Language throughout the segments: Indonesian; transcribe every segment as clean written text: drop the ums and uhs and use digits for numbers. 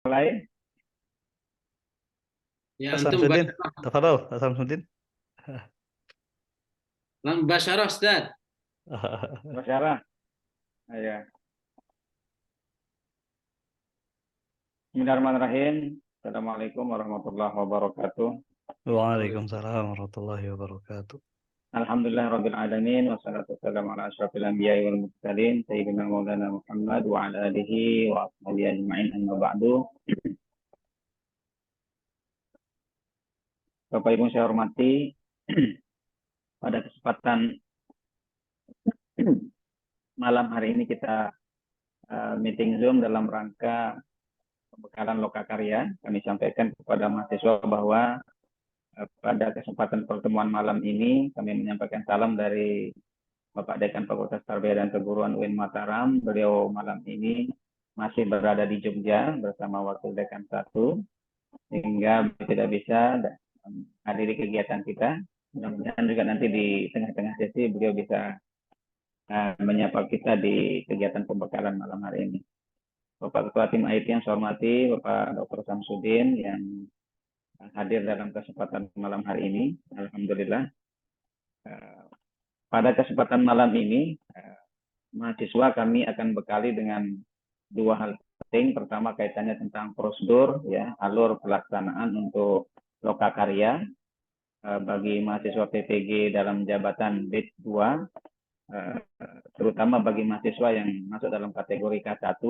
Mulai. Ya, antum Samsudin, tafadhol, Samsudin. Basyarah, Ustaz. Masyarakat. Ya. Bismillahirrahmanirrahim. Assalamualaikum warahmatullahi wabarakatuh. Waalaikumsalam warahmatullahi wabarakatuh. Alhamdulillahirabbil alamin wassalatu wassalamu ala asyrofil anbiya'i wal mursalin sayyidina maulana Muhammad wa ala alihi wa ashabihi ajma'in amma ba'du. Bapak Ibu saya hormati, pada kesempatan malam hari ini kita meeting Zoom dalam rangka pembekalan lokakarya. Kami sampaikan kepada mahasiswa bahwa pada kesempatan pertemuan malam ini kami menyampaikan salam dari Bapak Dekan Fakultas Tarbiyah dan Keguruan UIN Mataram. Beliau malam ini masih berada di Jogja bersama Wakil Dekan 1 sehingga tidak bisa hadiri kegiatan kita. Mudah-mudahan juga nanti di tengah-tengah sesi beliau bisa menyapa kita di kegiatan pembekalan malam hari ini. Bapak Ketua Tim IT yang saya hormati, Bapak Dr. Samsudin yang hadir dalam kesempatan malam hari ini. Alhamdulillah. Pada kesempatan malam ini, mahasiswa kami akan bekali dengan dua hal penting. Pertama kaitannya tentang prosedur, ya, alur pelaksanaan untuk lokakarya bagi mahasiswa PPG dalam jabatan batch 2, terutama bagi mahasiswa yang masuk dalam kategori K1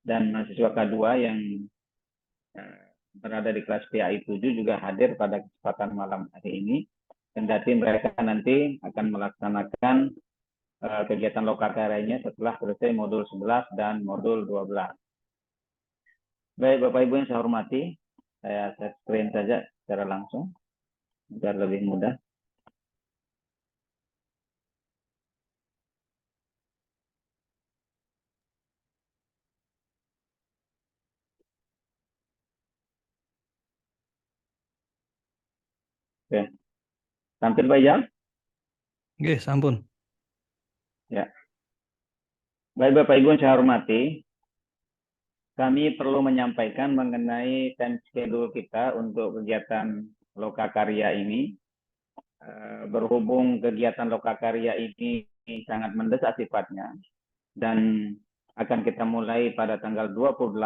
dan mahasiswa K2 yang berada di kelas PAI 7 juga hadir pada kesempatan malam hari ini. Kendati mereka nanti akan melaksanakan kegiatan lokakarya setelah selesai modul 11 dan modul 12. Baik Bapak Ibu yang saya hormati, saya share screen saja secara langsung agar lebih mudah. Oke. Tampil Pak Ijal? Oke, sampun. Ya. Baik Bapak Ibu yang saya hormati, kami perlu menyampaikan mengenai time schedule kita untuk kegiatan lokakarya ini. Berhubung kegiatan lokakarya ini sangat mendesak sifatnya dan akan kita mulai pada tanggal 28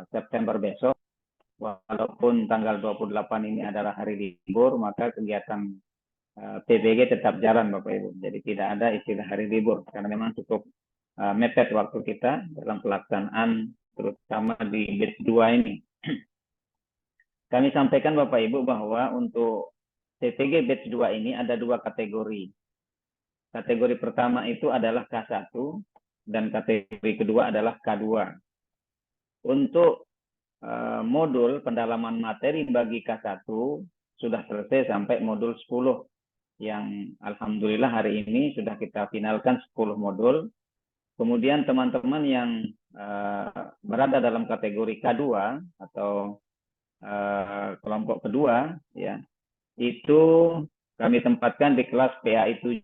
September besok. Walaupun tanggal 28 ini adalah hari libur, maka kegiatan PPG tetap jalan Bapak Ibu. Jadi tidak ada istilah hari libur karena memang cukup mepet waktu kita dalam pelaksanaan terutama di batch 2 ini. Kami sampaikan Bapak Ibu bahwa untuk PPG batch 2 ini ada dua kategori. Kategori pertama itu adalah K1 dan kategori kedua adalah K2. Untuk modul pendalaman materi bagi K1 sudah selesai sampai modul 10 yang alhamdulillah hari ini sudah kita finalkan 10 modul. Kemudian teman-teman yang berada dalam kategori K2 atau kelompok kedua, ya, itu kami tempatkan di kelas PAI 7.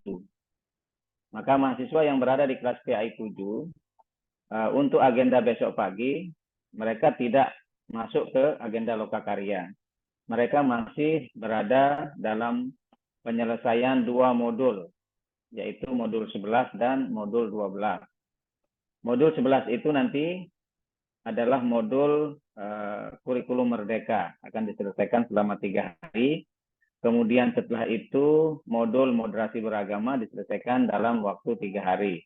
Maka mahasiswa yang berada di kelas PAI 7 untuk agenda besok pagi mereka tidak masuk ke agenda lokakarya. Mereka masih berada dalam penyelesaian dua modul, yaitu modul 11 dan modul 12. Modul 11 itu nanti adalah modul kurikulum merdeka, akan diselesaikan selama 3 hari. Kemudian setelah itu modul moderasi beragama diselesaikan dalam waktu 3 hari.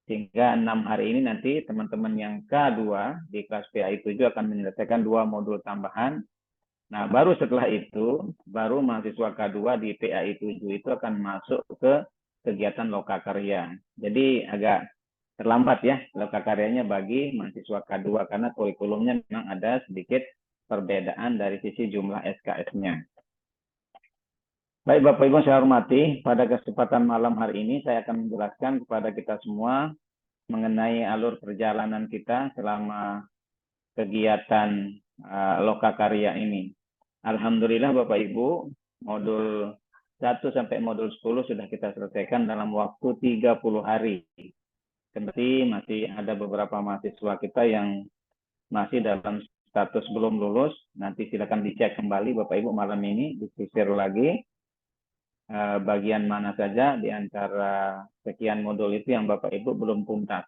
Sehingga 6 hari ini nanti teman-teman yang K2 di kelas PAI 7 akan menyelesaikan 2 modul tambahan. Nah, baru setelah itu, baru mahasiswa K2 di PAI 7 itu akan masuk ke kegiatan lokakarya. Jadi agak terlambat ya lokakaryanya bagi mahasiswa K2 karena kurikulumnya memang ada sedikit perbedaan dari sisi jumlah SKS-nya. Baik Bapak Ibu saya hormati, pada kesempatan malam hari ini saya akan menjelaskan kepada kita semua mengenai alur perjalanan kita selama kegiatan lokakarya ini. Alhamdulillah Bapak Ibu, modul 1 sampai modul 10 sudah kita selesaikan dalam waktu 30 hari. Kendati masih ada beberapa mahasiswa kita yang masih dalam status belum lulus, nanti silakan dicek kembali Bapak Ibu malam ini, disisir lagi bagian mana saja di antara sekian modul itu yang Bapak Ibu belum tuntas.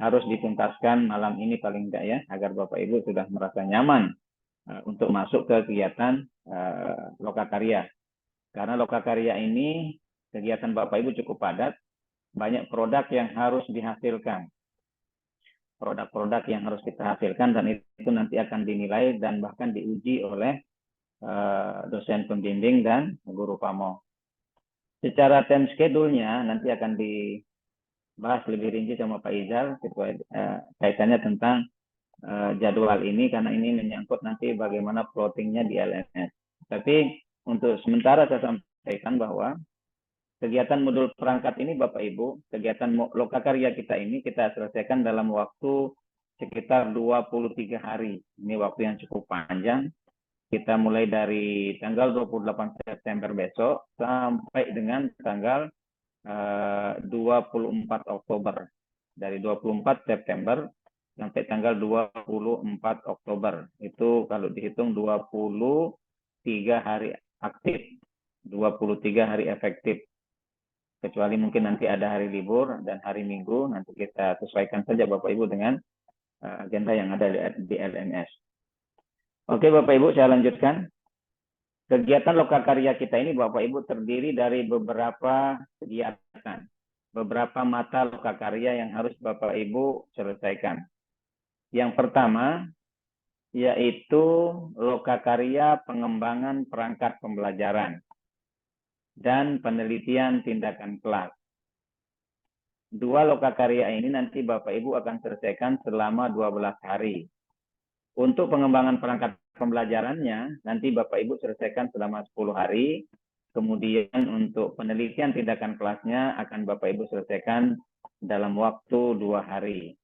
Harus dituntaskan malam ini paling tidak ya, agar Bapak Ibu sudah merasa nyaman untuk masuk ke kegiatan Lokakarya. Karena Lokakarya ini kegiatan Bapak Ibu cukup padat, banyak produk yang harus dihasilkan. Produk-produk yang harus kita hasilkan dan itu nanti akan dinilai dan bahkan diuji oleh dosen pembimbing dan guru PAMO. Secara time schedule-nya nanti akan dibahas lebih rinci sama Pak Izal kaitannya tentang jadwal ini karena ini menyangkut nanti bagaimana plottingnya di LMS. Tapi untuk sementara saya sampaikan bahwa kegiatan modul perangkat ini Bapak Ibu, kegiatan Lokakarya kita ini kita selesaikan dalam waktu sekitar 23 hari. Ini waktu yang cukup panjang. Kita mulai dari tanggal 28 September besok sampai dengan tanggal 24 Oktober. Dari 24 September sampai tanggal 24 Oktober. Itu kalau dihitung 23 hari aktif, 23 hari efektif. Kecuali mungkin nanti ada hari libur dan hari Minggu, nanti kita sesuaikan saja Bapak Ibu dengan agenda yang ada di LMS. Oke Bapak Ibu, saya lanjutkan. Kegiatan Lokakarya kita ini Bapak Ibu terdiri dari beberapa kegiatan. Beberapa mata Lokakarya yang harus Bapak Ibu selesaikan. Yang pertama, yaitu Lokakarya pengembangan perangkat pembelajaran dan penelitian tindakan kelas. Dua Lokakarya ini nanti Bapak Ibu akan selesaikan selama 12 hari. Untuk pengembangan perangkat pembelajarannya, nanti Bapak Ibu selesaikan selama 10 hari. Kemudian untuk penelitian tindakan kelasnya akan Bapak Ibu selesaikan dalam waktu 2 hari.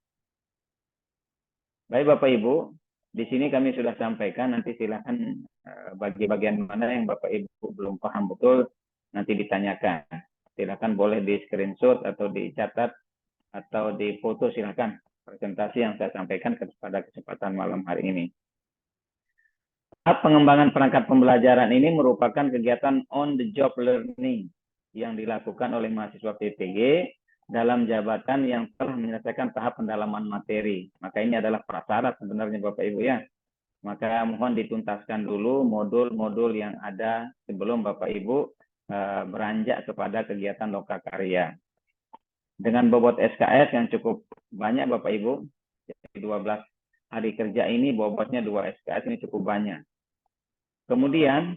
Baik Bapak Ibu, di sini kami sudah sampaikan, nanti silakan bagi bagian mana yang Bapak Ibu belum paham betul, nanti ditanyakan. Silakan boleh di screenshot atau dicatat atau difoto silakan. Presentasi yang saya sampaikan pada kesempatan malam hari ini. Pengembangan perangkat pembelajaran ini merupakan kegiatan on the job learning yang dilakukan oleh mahasiswa PPG dalam jabatan yang telah menyelesaikan tahap pendalaman materi. Maka ini adalah prasyarat sebenarnya Bapak Ibu ya. Maka mohon dituntaskan dulu modul-modul yang ada sebelum Bapak Ibu beranjak kepada kegiatan Lokakarya. Dengan bobot SKS yang cukup banyak Bapak Ibu, 12 hari kerja ini bobotnya 2 SKS ini cukup banyak. Kemudian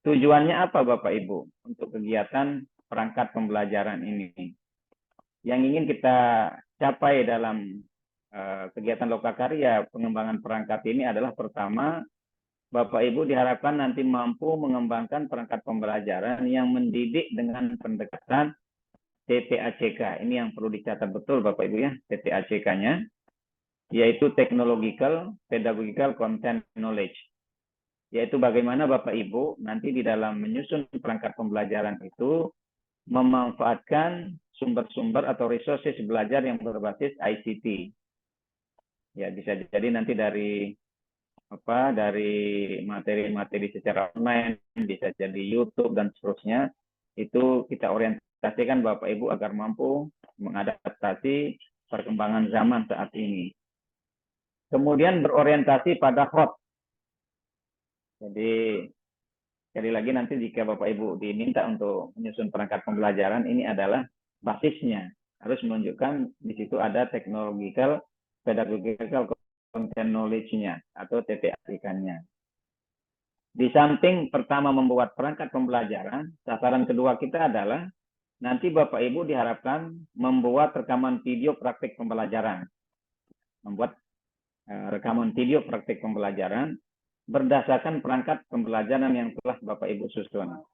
tujuannya apa Bapak Ibu untuk kegiatan perangkat pembelajaran ini? Yang ingin kita capai dalam kegiatan Lokakarya pengembangan perangkat ini adalah pertama, Bapak Ibu diharapkan nanti mampu mengembangkan perangkat pembelajaran yang mendidik dengan pendekatan TPACK. Ini yang perlu dicatat betul Bapak Ibu ya, TPACK-nya, yaitu Technological Pedagogical Content Knowledge. Yaitu bagaimana Bapak Ibu nanti di dalam menyusun perangkat pembelajaran itu memanfaatkan sumber-sumber atau resources belajar yang berbasis ICT. Ya, bisa jadi nanti dari materi-materi secara online, bisa jadi YouTube dan seterusnya, itu kita orientasikan Bapak Ibu agar mampu mengadaptasi perkembangan zaman saat ini. Kemudian berorientasi pada hot. Jadi sekali lagi nanti jika Bapak Ibu diminta untuk menyusun perangkat pembelajaran, ini adalah basisnya. Harus menunjukkan di situ ada technological pedagogical content knowledge-nya atau TPACK-nya. Di samping pertama membuat perangkat pembelajaran, sasaran kedua kita adalah nanti Bapak Ibu diharapkan membuat rekaman video praktik pembelajaran. Membuat rekaman video praktik pembelajaran berdasarkan perangkat pembelajaran yang telah Bapak Ibu susun.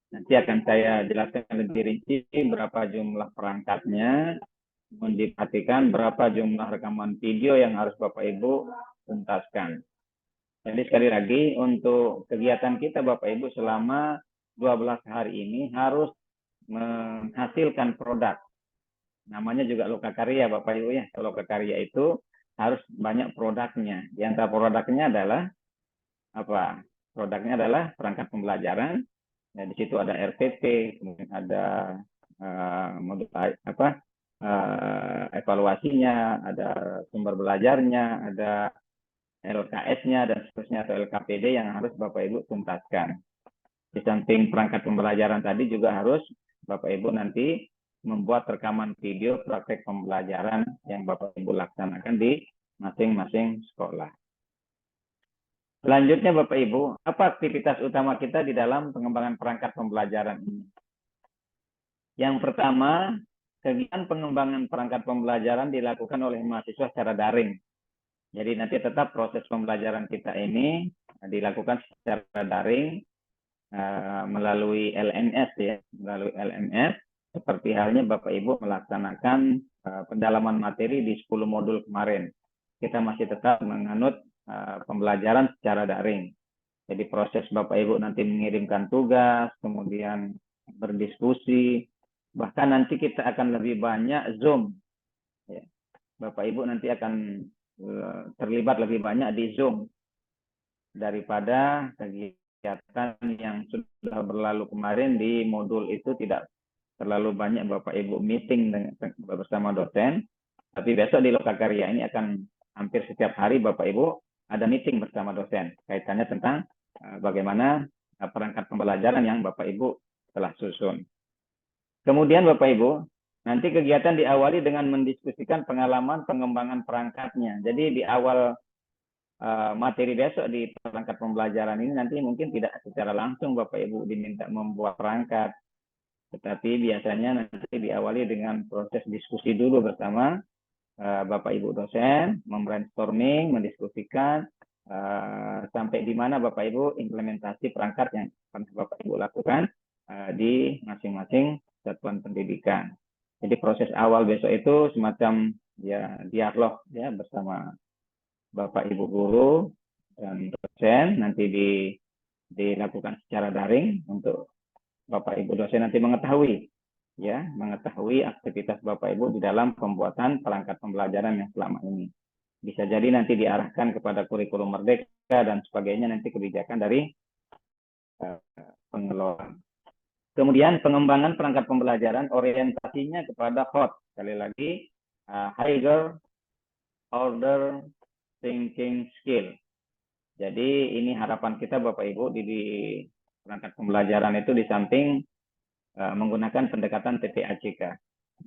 Nanti akan saya jelaskan lebih rinci berapa jumlah perangkatnya, diperhatikan berapa jumlah rekaman video yang harus Bapak Ibu tuntaskan. Jadi sekali lagi untuk kegiatan kita Bapak Ibu selama 12 hari ini harus menghasilkan produk. Namanya juga lokakarya Bapak Ibu ya. Lokakarya itu harus banyak produknya. Di antara produknya adalah apa? Produknya adalah perangkat pembelajaran. Ya, di situ ada RPP, kemudian ada modul evaluasinya, ada sumber belajarnya, ada LKS-nya dan seterusnya atau LKPD yang harus Bapak Ibu tuntaskan. Di samping perangkat pembelajaran tadi juga harus Bapak Ibu nanti membuat rekaman video praktek pembelajaran yang Bapak Ibu laksanakan di masing-masing sekolah. Selanjutnya Bapak Ibu, apa aktivitas utama kita di dalam pengembangan perangkat pembelajaran ini? Yang pertama, kegiatan pengembangan perangkat pembelajaran dilakukan oleh mahasiswa secara daring. Jadi nanti tetap proses pembelajaran kita ini dilakukan secara daring melalui LMS ya, melalui LMS seperti halnya Bapak Ibu melaksanakan pendalaman materi di 10 modul kemarin. Kita masih tetap menganut pembelajaran secara daring. Jadi proses Bapak Ibu nanti mengirimkan tugas, kemudian berdiskusi, bahkan nanti kita akan lebih banyak Zoom. Ya. Bapak Ibu nanti akan terlibat lebih banyak di Zoom daripada kegiatan yang sudah berlalu kemarin di modul itu tidak terlalu banyak Bapak Ibu meeting bersama dosen, tapi besok di Lokakarya ini akan hampir setiap hari Bapak Ibu ada meeting bersama dosen kaitannya tentang bagaimana perangkat pembelajaran yang Bapak Ibu telah susun. Kemudian Bapak Ibu, nanti kegiatan diawali dengan mendiskusikan pengalaman pengembangan perangkatnya. Jadi di awal materi besok di perangkat pembelajaran ini nanti mungkin tidak secara langsung Bapak Ibu diminta membuat perangkat, tetapi biasanya nanti diawali dengan proses diskusi dulu bersama Bapak Ibu dosen, membrainstorming, mendiskusikan sampai di mana Bapak Ibu implementasi perangkat yang akan Bapak Ibu lakukan di masing-masing satuan pendidikan. Jadi proses awal besok itu semacam ya dialog ya bersama Bapak Ibu guru dan dosen, nanti dilakukan secara daring untuk Bapak Ibu dosen nanti mengetahui aktivitas Bapak Ibu di dalam pembuatan perangkat pembelajaran yang selama ini. Bisa jadi nanti diarahkan kepada kurikulum merdeka dan sebagainya, nanti kebijakan dari pengelola. Kemudian pengembangan perangkat pembelajaran orientasinya kepada HOT. Sekali lagi, higher order thinking skill. Jadi ini harapan kita Bapak Ibu di perangkat pembelajaran itu di samping menggunakan pendekatan TPACK.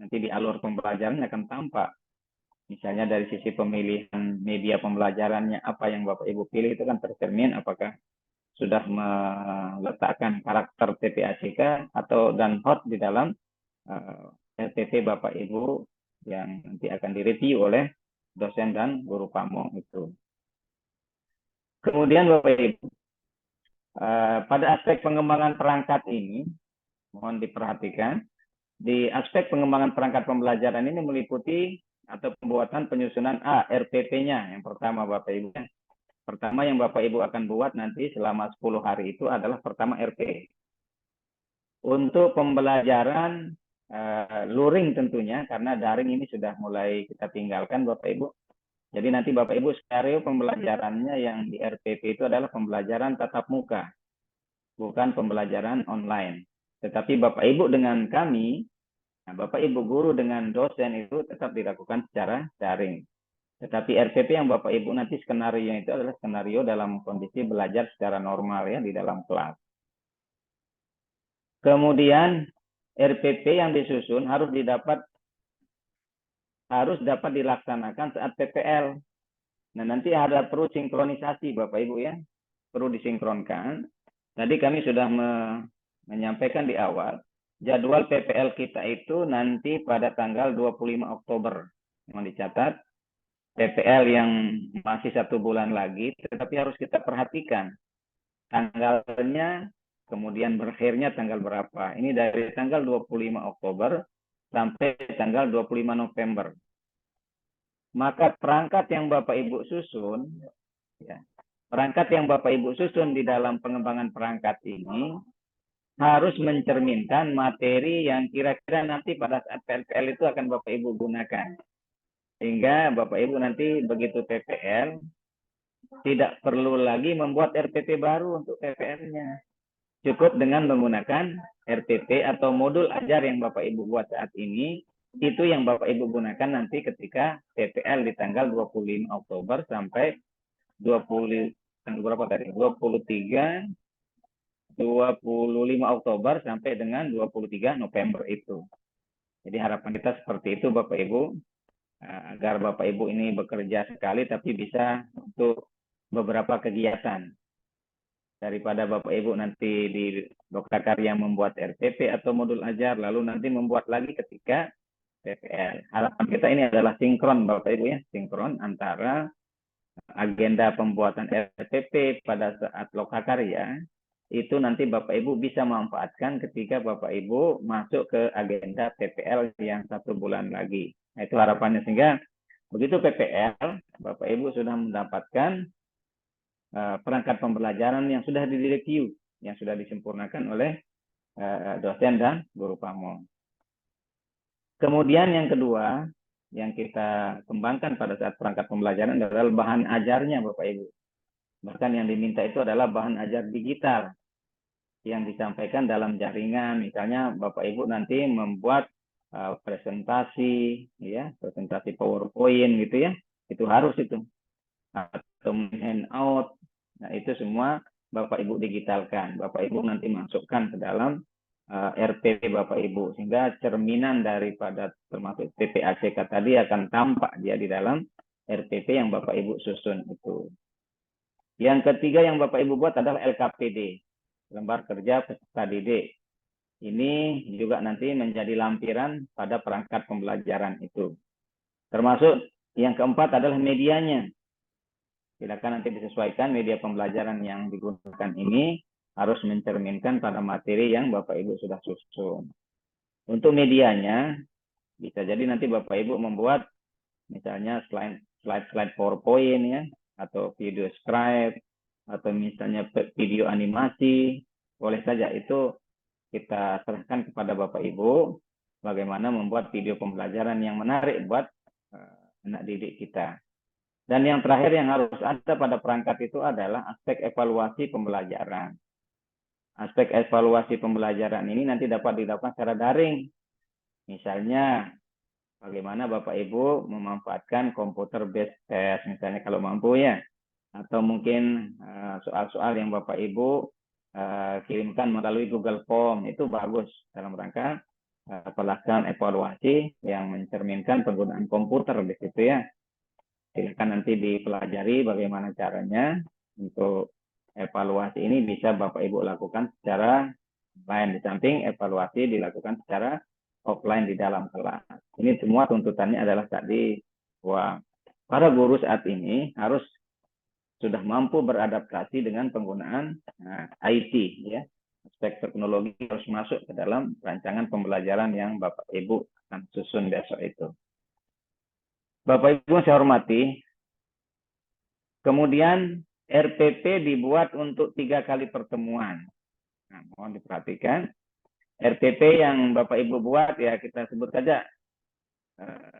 Nanti di alur pembelajaran akan tampak. Misalnya dari sisi pemilihan media pembelajarannya, apa yang Bapak Ibu pilih itu kan tercermin apakah sudah meletakkan karakter TPACK dan HOT di dalam RPP Bapak Ibu yang nanti akan direview oleh dosen dan guru pamong itu. Kemudian Bapak Ibu, pada aspek pengembangan perangkat ini, mohon diperhatikan, di aspek pengembangan perangkat pembelajaran ini meliputi atau pembuatan penyusunan RPP-nya. Yang pertama Bapak Ibu, pertama yang Bapak Ibu akan buat nanti selama 10 hari itu adalah pertama RP. Untuk pembelajaran luring tentunya, karena daring ini sudah mulai kita tinggalkan Bapak Ibu. Jadi nanti Bapak Ibu skenario pembelajarannya yang di RPP itu adalah pembelajaran tatap muka, bukan pembelajaran online. Tetapi Bapak Ibu dengan kami, Bapak Ibu guru dengan dosen itu tetap dilakukan secara daring. Tetapi RPP yang Bapak Ibu nanti skenario itu adalah skenario dalam kondisi belajar secara normal ya di dalam kelas. Kemudian RPP yang disusun harus dapat dilaksanakan saat PPL. Nah, nanti ada perlu sinkronisasi Bapak Ibu ya. Perlu disinkronkan. Tadi kami sudah menyampaikan di awal, jadwal PPL kita itu nanti pada tanggal 25 Oktober. Mohon dicatat, PPL yang masih 1 bulan lagi, tetapi harus kita perhatikan tanggalnya, kemudian berakhirnya tanggal berapa. Ini dari tanggal 25 Oktober sampai tanggal 25 November. Maka perangkat yang Bapak Ibu susun, ya, perangkat yang Bapak Ibu susun di dalam pengembangan perangkat ini harus mencerminkan materi yang kira-kira nanti pada saat PPL itu akan Bapak Ibu gunakan. Sehingga Bapak Ibu nanti begitu PPL tidak perlu lagi membuat RPP baru untuk PPL-nya. Cukup dengan menggunakan RPP atau modul ajar yang Bapak Ibu buat saat ini, itu yang Bapak Ibu gunakan nanti ketika PPL di tanggal 25 Oktober sampai 20 berapa tadi? 23 25 Oktober sampai dengan 23 November itu. Jadi harapan kita seperti itu Bapak Ibu, agar Bapak Ibu ini bekerja sekali tapi bisa untuk beberapa kegiatan. Daripada Bapak Ibu nanti di Lokakarya membuat RPP atau modul ajar, lalu nanti membuat lagi ketika PPL. Harapan kita ini adalah sinkron Bapak Ibu ya, sinkron antara agenda pembuatan RPP pada saat Lokakarya, itu nanti Bapak Ibu bisa manfaatkan ketika Bapak Ibu masuk ke agenda PPL yang 1 bulan lagi. Nah, itu harapannya, sehingga begitu PPL, Bapak Ibu sudah mendapatkan perangkat pembelajaran yang sudah direview, yang sudah disempurnakan oleh dosen dan guru pamong. Kemudian yang kedua, yang kita kembangkan pada saat perangkat pembelajaran adalah bahan ajarnya Bapak Ibu. Bahkan yang diminta itu adalah bahan ajar digital yang disampaikan dalam jaringan. Misalnya Bapak Ibu nanti membuat presentasi, ya, presentasi PowerPoint gitu ya, itu harus itu. Atau handout. Nah, itu semua Bapak Ibu digitalkan. Bapak Ibu nanti masukkan ke dalam RPP Bapak Ibu. Sehingga cerminan daripada termasuk PPACK tadi akan tampak dia di dalam RPP yang Bapak Ibu susun itu. Yang ketiga yang Bapak Ibu buat adalah LKPD. Lembar Kerja Peserta Didik. Ini juga nanti menjadi lampiran pada perangkat pembelajaran itu. Termasuk yang keempat adalah medianya. Silakan nanti disesuaikan media pembelajaran yang digunakan ini harus mencerminkan pada materi yang Bapak Ibu sudah susun. Untuk medianya, bisa jadi nanti Bapak Ibu membuat misalnya slide PowerPoint ya, atau video scribe, atau misalnya video animasi, boleh saja itu kita serahkan kepada Bapak Ibu bagaimana membuat video pembelajaran yang menarik buat anak didik kita. Dan yang terakhir yang harus ada pada perangkat itu adalah aspek evaluasi pembelajaran. Aspek evaluasi pembelajaran ini nanti dapat dilakukan secara daring. Misalnya, bagaimana Bapak Ibu memanfaatkan komputer based test, misalnya kalau mampu ya. Atau mungkin soal-soal yang Bapak Ibu kirimkan melalui Google Form, itu bagus dalam rangka pelaksanaan evaluasi yang mencerminkan penggunaan komputer di situ ya. Silakan nanti dipelajari bagaimana caranya untuk evaluasi ini bisa Bapak Ibu lakukan secara online. Di samping evaluasi dilakukan secara offline di dalam kelas. Ini semua tuntutannya adalah tadi bahwa para guru saat ini harus sudah mampu beradaptasi dengan penggunaan IT ya. Aspek teknologi harus masuk ke dalam rancangan pembelajaran yang Bapak Ibu akan susun besok itu. Bapak Ibu saya hormati, kemudian RPP dibuat untuk 3 kali pertemuan. Nah, mohon diperhatikan, RPP yang Bapak Ibu buat ya kita sebut saja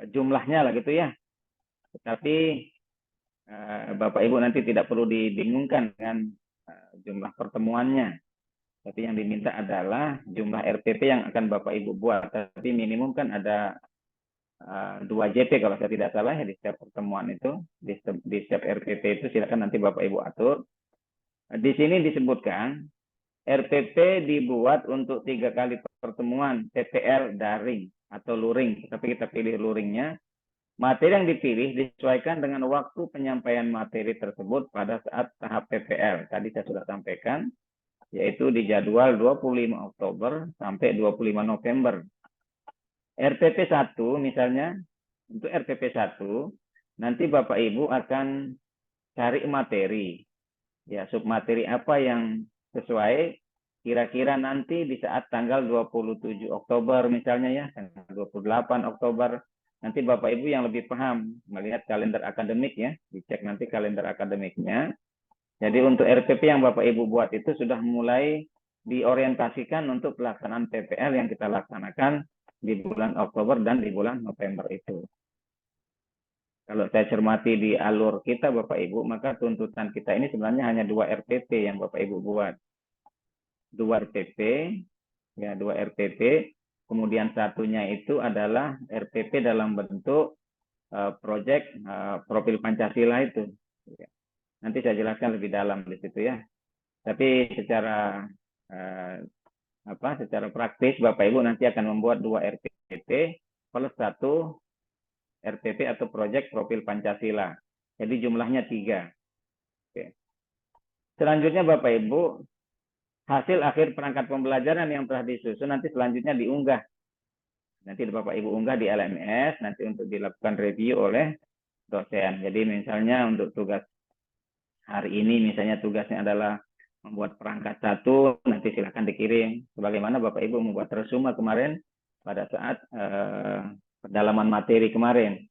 jumlahnya lah gitu ya. Tetapi Bapak Ibu nanti tidak perlu dibingungkan dengan jumlah pertemuannya. Tapi yang diminta adalah jumlah RPP yang akan Bapak Ibu buat. Tapi minimum kan ada 2 JP kalau saya tidak salah ya di setiap pertemuan itu, di setiap RPP itu silakan nanti Bapak Ibu atur. Di sini disebutkan RPP dibuat untuk 3 kali pertemuan PPL daring atau luring, tapi kita pilih luringnya. Materi yang dipilih disesuaikan dengan waktu penyampaian materi tersebut pada saat tahap PPL. Tadi saya sudah sampaikan, yaitu di jadwal 25 Oktober sampai 25 November. RPP 1 misalnya, untuk RPP 1, nanti Bapak Ibu akan cari materi. Ya, submateri apa yang sesuai kira-kira nanti di saat tanggal 27 Oktober misalnya ya, tanggal 28 Oktober. Nanti Bapak Ibu yang lebih paham melihat kalender akademik ya, dicek nanti kalender akademiknya. Jadi untuk RPP yang Bapak Ibu buat itu sudah mulai diorientasikan untuk pelaksanaan PPL yang kita laksanakan di bulan Oktober dan di bulan November itu. Kalau saya cermati di alur kita Bapak Ibu, maka tuntutan kita ini sebenarnya hanya 2 RPP yang Bapak Ibu buat. 2 RPP, ya 2 RPP, kemudian satunya itu adalah RPP dalam bentuk proyek profil Pancasila itu. Nanti saya jelaskan lebih dalam di situ ya. Tapi secara secara praktis Bapak Ibu nanti akan membuat 2 RPP plus 1 RPP atau proyek profil Pancasila. Jadi jumlahnya 3. Oke. Selanjutnya Bapak Ibu, hasil akhir perangkat pembelajaran yang telah disusun nanti selanjutnya diunggah. Nanti Bapak Ibu unggah di LMS nanti untuk dilakukan review oleh dosen. Jadi misalnya untuk tugas hari ini misalnya tugasnya adalah membuat perangkat 1, nanti silakan dikirim. Sebagaimana Bapak Ibu membuat resume kemarin pada saat pendalaman materi kemarin.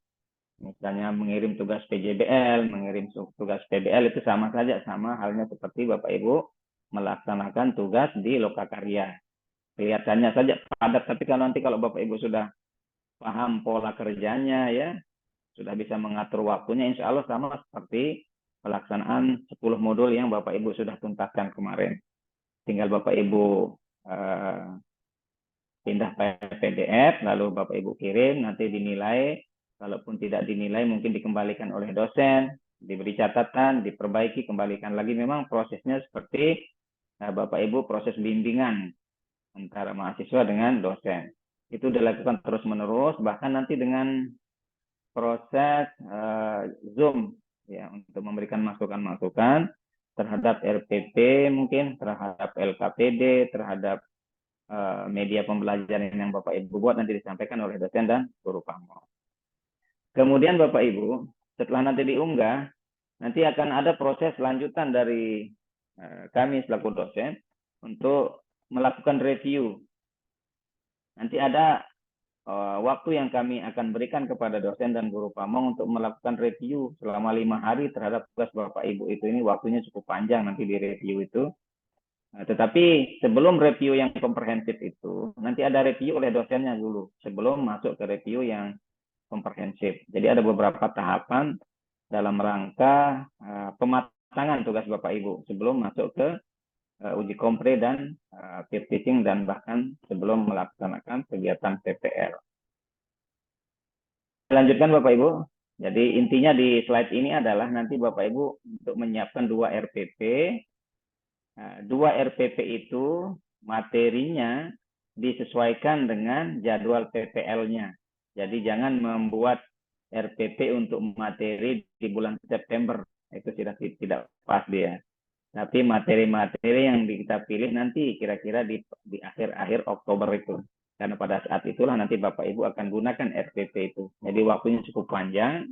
Misalnya mengirim tugas PJBL, mengirim tugas PBL itu sama saja, sama halnya seperti Bapak Ibu melaksanakan tugas di lokakarya. Kelihatannya saja padat, tapi nanti kalau Bapak Ibu sudah paham pola kerjanya ya, sudah bisa mengatur waktunya, insya Allah sama seperti pelaksanaan 10 modul yang Bapak Ibu sudah tuntaskan kemarin. Tinggal Bapak Ibu pindah PDF, lalu Bapak Ibu kirim, nanti dinilai. Kalaupun tidak dinilai, mungkin dikembalikan oleh dosen, diberi catatan, diperbaiki, kembalikan lagi. Memang prosesnya seperti Bapak Ibu proses bimbingan antara mahasiswa dengan dosen. Itu dilakukan terus-menerus, bahkan nanti dengan proses Zoom ya untuk memberikan masukan-masukan terhadap RPP, mungkin terhadap LKPD, terhadap media pembelajaran yang Bapak Ibu buat nanti disampaikan oleh dosen dan guru pamong. Kemudian Bapak Ibu, setelah nanti diunggah, nanti akan ada proses lanjutan dari kami selaku dosen untuk melakukan review. Nanti ada waktu yang kami akan berikan kepada dosen dan guru pamong untuk melakukan review selama 5 hari terhadap tugas Bapak Ibu itu. Ini waktunya cukup panjang nanti di review itu. Tetapi sebelum review yang komprehensif itu, nanti ada review oleh dosennya dulu sebelum masuk ke review yang komprehensif. Jadi ada beberapa tahapan dalam rangka pematangan tugas Bapak Ibu sebelum masuk ke uji kompre dan peer teaching dan bahkan sebelum melaksanakan kegiatan PPL. Lanjutkan Bapak Ibu. Jadi intinya di slide ini adalah nanti Bapak Ibu untuk menyiapkan 2 RPP. 2 RPP itu materinya disesuaikan dengan jadwal PPL-nya. Jadi jangan membuat RPP untuk materi di bulan September. Itu sudah tidak pas dia. Tapi materi-materi yang kita pilih nanti kira-kira di akhir-akhir Oktober itu. Karena pada saat itulah nanti Bapak Ibu akan gunakan RPP itu. Jadi waktunya cukup panjang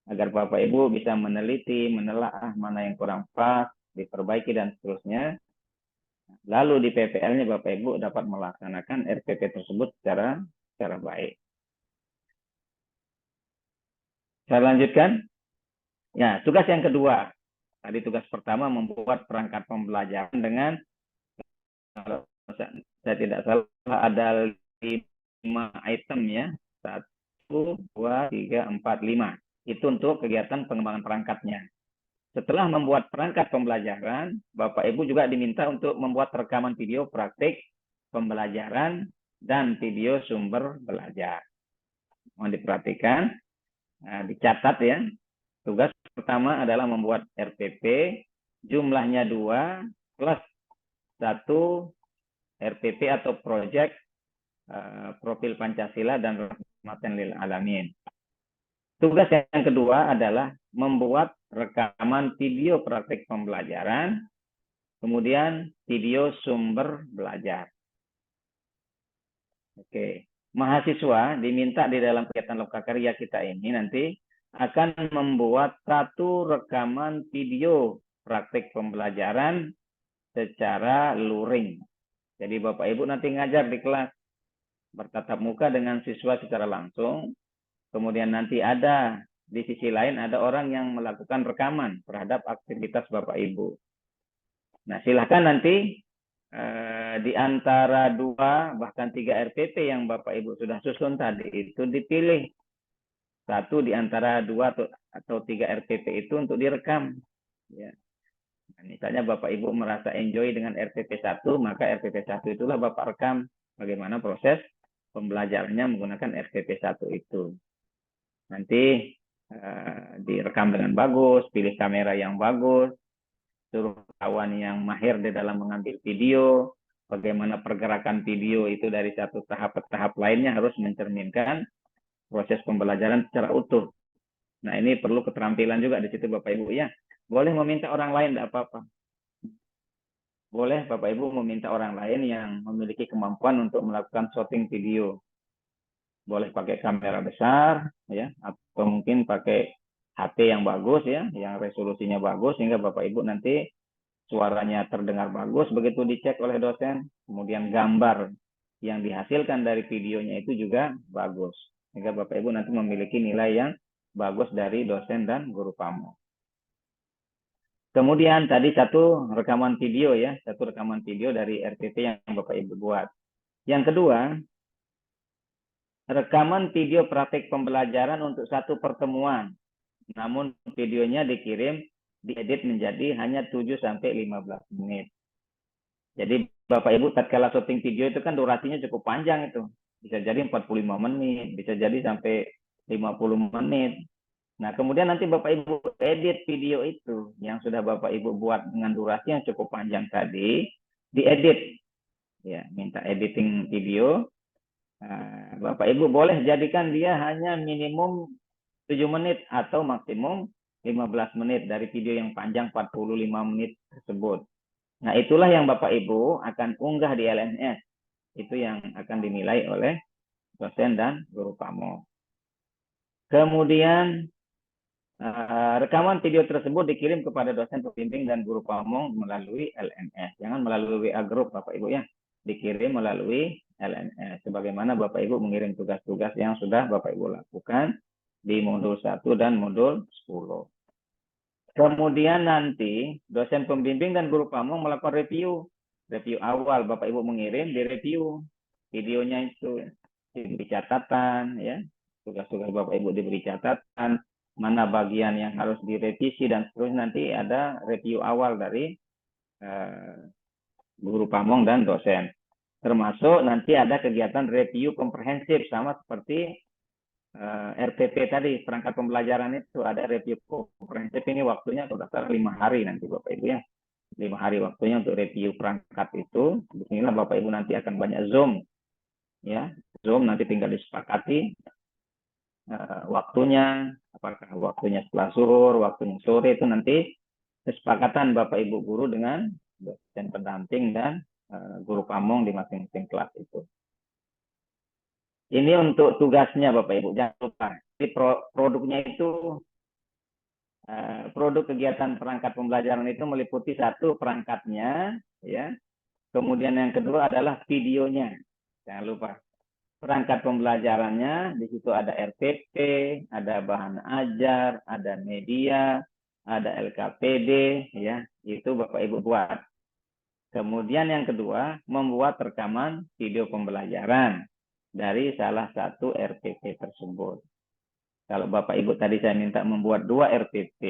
agar Bapak Ibu bisa meneliti, menelaah mana yang kurang pas, diperbaiki dan seterusnya. Lalu di PPL-nya Bapak Ibu dapat melaksanakan RPP tersebut secara baik. Saya lanjutkan. Ya, tugas yang kedua. Tadi tugas pertama membuat perangkat pembelajaran dengan, kalau saya tidak salah, ada 5 item ya. 1, 2, 3, 4, 5. Itu untuk kegiatan pengembangan perangkatnya. Setelah membuat perangkat pembelajaran, Bapak Ibu juga diminta untuk membuat rekaman video praktik pembelajaran dan video sumber belajar. Mohon diperhatikan, dicatat ya. Tugas pertama adalah membuat RPP, jumlahnya 2, plus 1 RPP atau proyek profil Pancasila dan rahmatan lil alamin. Tugas yang kedua adalah membuat rekaman video praktik pembelajaran, kemudian video sumber belajar. Oke, mahasiswa diminta di dalam kegiatan lokakarya kita ini nanti akan membuat 1 rekaman video praktik pembelajaran secara luring. Jadi Bapak Ibu nanti ngajar di kelas bertatap muka dengan siswa secara langsung. Kemudian nanti ada di sisi lain ada orang yang melakukan rekaman terhadap aktivitas Bapak Ibu. Nah, silakan nanti di antara 2 bahkan 3 RPP yang Bapak Ibu sudah susun tadi itu dipilih satu di antara 2 atau 3 RPP itu untuk direkam. Ya. Nah, misalnya Bapak Ibu merasa enjoy dengan RPP 1, maka RPP 1 itulah Bapak rekam bagaimana proses pembelajarannya menggunakan RPP 1 itu. Nanti direkam dengan bagus, pilih kamera yang bagus, suruh kawan yang mahir di dalam mengambil video, bagaimana pergerakan video itu dari satu tahap ke tahap lainnya harus mencerminkan proses pembelajaran secara utuh. Nah, ini perlu keterampilan juga di situ Bapak Ibu ya. Boleh meminta orang lain, tidak apa-apa. Boleh Bapak Ibu meminta orang lain yang memiliki kemampuan untuk melakukan shooting video. Boleh pakai kamera besar, ya, atau mungkin pakai HP yang bagus ya, yang resolusinya bagus sehingga Bapak Ibu nanti suaranya terdengar bagus begitu dicek oleh dosen. Kemudian gambar yang dihasilkan dari videonya itu juga bagus. Sehingga Bapak Ibu nanti memiliki nilai yang bagus dari dosen dan guru pamong. Kemudian tadi satu rekaman video ya, satu rekaman video dari RPP yang Bapak Ibu buat. Yang kedua, rekaman video praktik pembelajaran untuk satu pertemuan. Namun videonya dikirim, diedit menjadi hanya 7-15 menit. Jadi Bapak Ibu tatkala syuting video itu kan durasinya cukup panjang itu. Bisa jadi 45 menit, bisa jadi sampai 50 menit. Nah, kemudian nanti Bapak Ibu edit video itu yang sudah Bapak Ibu buat dengan durasi yang cukup panjang tadi, diedit. Ya, minta editing video. Nah, Bapak Ibu boleh jadikan dia hanya minimum 7 menit atau maksimum 15 menit dari video yang panjang 45 menit tersebut. Nah, itulah yang Bapak Ibu akan unggah di LMS. Itu yang akan dinilai oleh dosen dan guru pamong. Kemudian rekaman video tersebut dikirim kepada dosen pembimbing dan guru pamong melalui LMS. Jangan melalui WA Group Bapak Ibu ya. Dikirim melalui LMS. Sebagaimana Bapak Ibu mengirim tugas-tugas yang sudah Bapak Ibu lakukan di modul 1 dan modul 10. Kemudian nanti dosen pembimbing dan guru pamong melakukan review. Review awal Bapak Ibu mengirim, direview videonya itu, diberi catatan ya. Tugas-tugas Bapak Ibu diberi catatan, mana bagian yang harus direvisi dan seterusnya. Nanti ada review awal dari guru pamong dan dosen. Termasuk nanti ada kegiatan review komprehensif sama seperti RPP tadi, perangkat pembelajaran itu ada review komprehensif. Ini waktunya sudah 5 hari nanti Bapak Ibu ya. 5 hari waktunya untuk review perangkat itu. Disinilah Bapak Ibu nanti akan banyak Zoom. Ya, Zoom nanti tinggal disepakati waktunya, apakah waktunya setelah zuhur, waktunya sore, itu nanti kesepakatan Bapak Ibu guru dengan dosen pendamping dan guru pamong di masing-masing kelas itu. Ini untuk tugasnya Bapak Ibu, jangan lupa. Jadi produknya itu, produk kegiatan perangkat pembelajaran itu meliputi satu perangkatnya, ya. Kemudian yang kedua adalah videonya, jangan lupa. Perangkat pembelajarannya, di situ ada RPP, ada bahan ajar, ada media, ada LKPD, ya, itu Bapak Ibu buat. Kemudian yang kedua, membuat rekaman video pembelajaran dari salah satu RPP tersebut. Kalau Bapak Ibu tadi saya minta membuat 2 RPP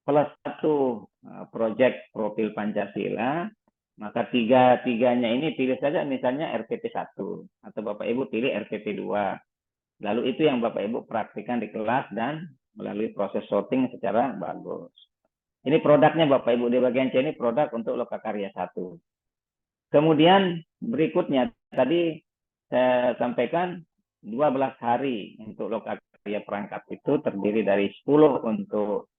plus 1 proyek profil Pancasila, maka tiga-tiganya ini pilih saja misalnya RPP 1 atau Bapak Ibu pilih RPP 2. Lalu itu yang Bapak Ibu praktikkan di kelas dan melalui proses sorting secara bagus. Ini produknya Bapak Ibu di bagian C ini produk untuk Lokakarya 1. Kemudian berikutnya tadi saya sampaikan 12 hari untuk Lokakarya perangkat itu terdiri dari 10 untuk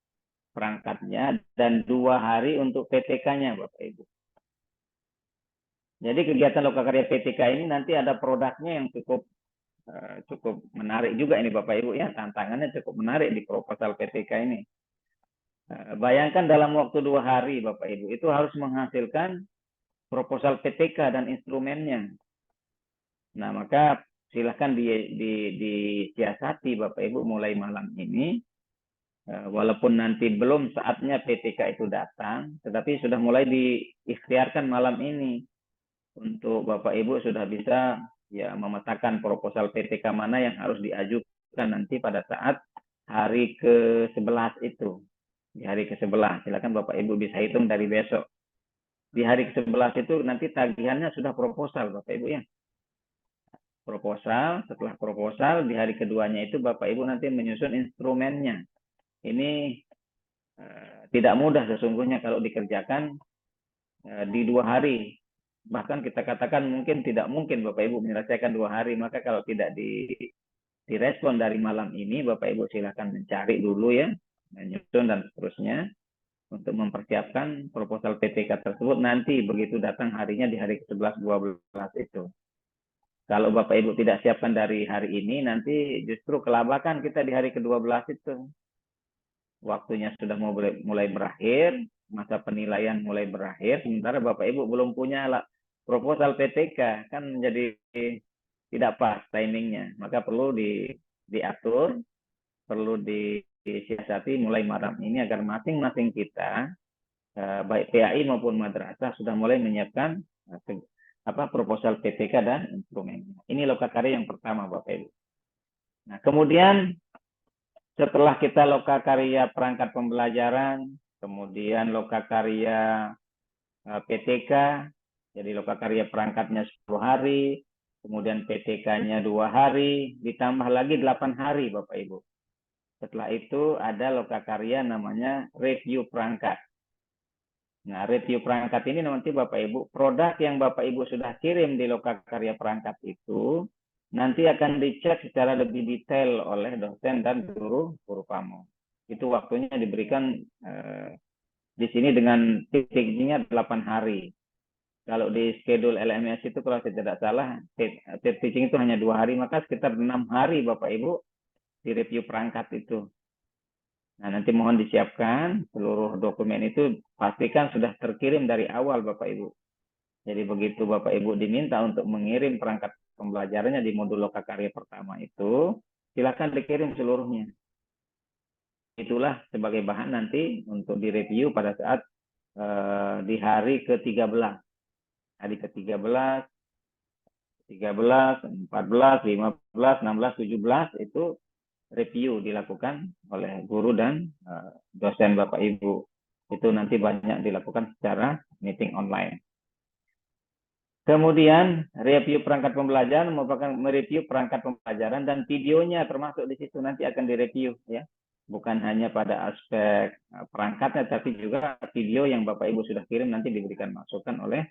perangkatnya dan 2 hari untuk PTK-nya Bapak Ibu. Jadi kegiatan Lokakarya PTK ini nanti ada produknya yang cukup menarik juga ini Bapak Ibu ya, tantangannya cukup menarik di proposal PTK ini. Bayangkan dalam waktu 2 hari Bapak Ibu itu harus menghasilkan proposal PTK dan instrumennya. Nah, maka silahkan disiasati Bapak Ibu mulai malam ini walaupun nanti belum saatnya PTK itu datang, tetapi sudah mulai diikhtiarkan malam ini untuk Bapak Ibu sudah bisa ya memetakan proposal PTK mana yang harus diajukan nanti pada saat hari ke-11 itu. Di hari ke-11, silakan Bapak Ibu bisa hitung dari besok. Di hari ke-11 itu nanti tagihannya sudah proposal Bapak Ibu ya. Proposal, setelah proposal di hari keduanya itu Bapak Ibu nanti menyusun instrumennya. Ini tidak mudah sesungguhnya kalau dikerjakan di 2 hari. Bahkan kita katakan mungkin tidak mungkin Bapak Ibu menyelesaikan 2 hari. Maka kalau tidak direspon dari malam ini, Bapak Ibu silakan mencari dulu ya, menyusun dan seterusnya untuk mempersiapkan proposal PTK tersebut nanti begitu datang harinya di hari ke-11, 12 itu. Kalau Bapak Ibu tidak siapkan dari hari ini, nanti justru kelabakan kita di hari ke-12 itu. Waktunya sudah mulai berakhir, masa penilaian mulai berakhir, sementara Bapak Ibu belum punya proposal PTK, kan menjadi tidak pas timingnya. Maka perlu diatur, perlu disiasati mulai malam ini agar masing-masing kita, baik PAI maupun madrasah, sudah mulai menyiapkan proposal PTK dan instrumennya. Ini lokakarya yang pertama Bapak Ibu. Nah, kemudian setelah kita lokakarya perangkat pembelajaran, kemudian lokakarya PTK, jadi lokakarya perangkatnya 10 hari, kemudian PTK-nya 2 hari, ditambah lagi 8 hari Bapak Ibu. Setelah itu ada lokakarya namanya review perangkat. Nah, review perangkat ini nanti Bapak Ibu, produk yang Bapak Ibu sudah kirim di lokakarya perangkat itu nanti akan dicek secara lebih detail oleh dosen dan guru pamo. Itu waktunya diberikan di sini dengan titiknya 8 hari. Kalau di schedule LMS itu kalau saya tidak salah, teaching itu hanya 2 hari, maka sekitar 6 hari Bapak Ibu di review perangkat itu. Nah, nanti mohon disiapkan seluruh dokumen itu, pastikan sudah terkirim dari awal Bapak Ibu. Jadi begitu Bapak Ibu diminta untuk mengirim perangkat pembelajarannya di modul lokakarya pertama itu, silakan dikirim seluruhnya. Itulah sebagai bahan nanti untuk direview pada saat di hari ke-13. Hari ke-13, 13, 14, 15, 16, 17 itu review dilakukan oleh guru dan dosen Bapak Ibu. Itu nanti banyak dilakukan secara meeting online. Kemudian review perangkat pembelajaran merupakan mereview perangkat pembelajaran dan videonya termasuk di situ nanti akan direview ya. Bukan hanya pada aspek perangkatnya tapi juga video yang Bapak Ibu sudah kirim nanti diberikan masukan oleh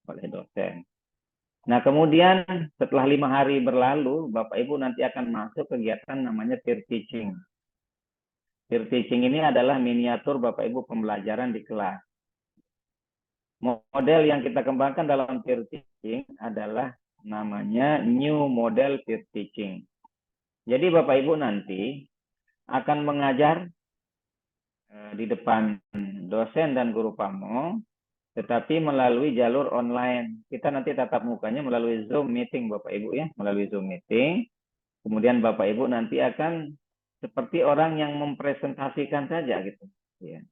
dosen. Nah, kemudian setelah 5 hari berlalu, Bapak Ibu nanti akan masuk kegiatan namanya peer teaching. Peer teaching ini adalah miniatur Bapak Ibu pembelajaran di kelas. Model yang kita kembangkan dalam peer teaching adalah namanya new model peer teaching. Jadi Bapak Ibu nanti akan mengajar di depan dosen dan guru pamo, tetapi melalui jalur online. Kita nanti tatap mukanya melalui Zoom meeting Bapak Ibu ya, melalui Zoom meeting. Kemudian Bapak Ibu nanti akan seperti orang yang mempresentasikan saja gitu ya.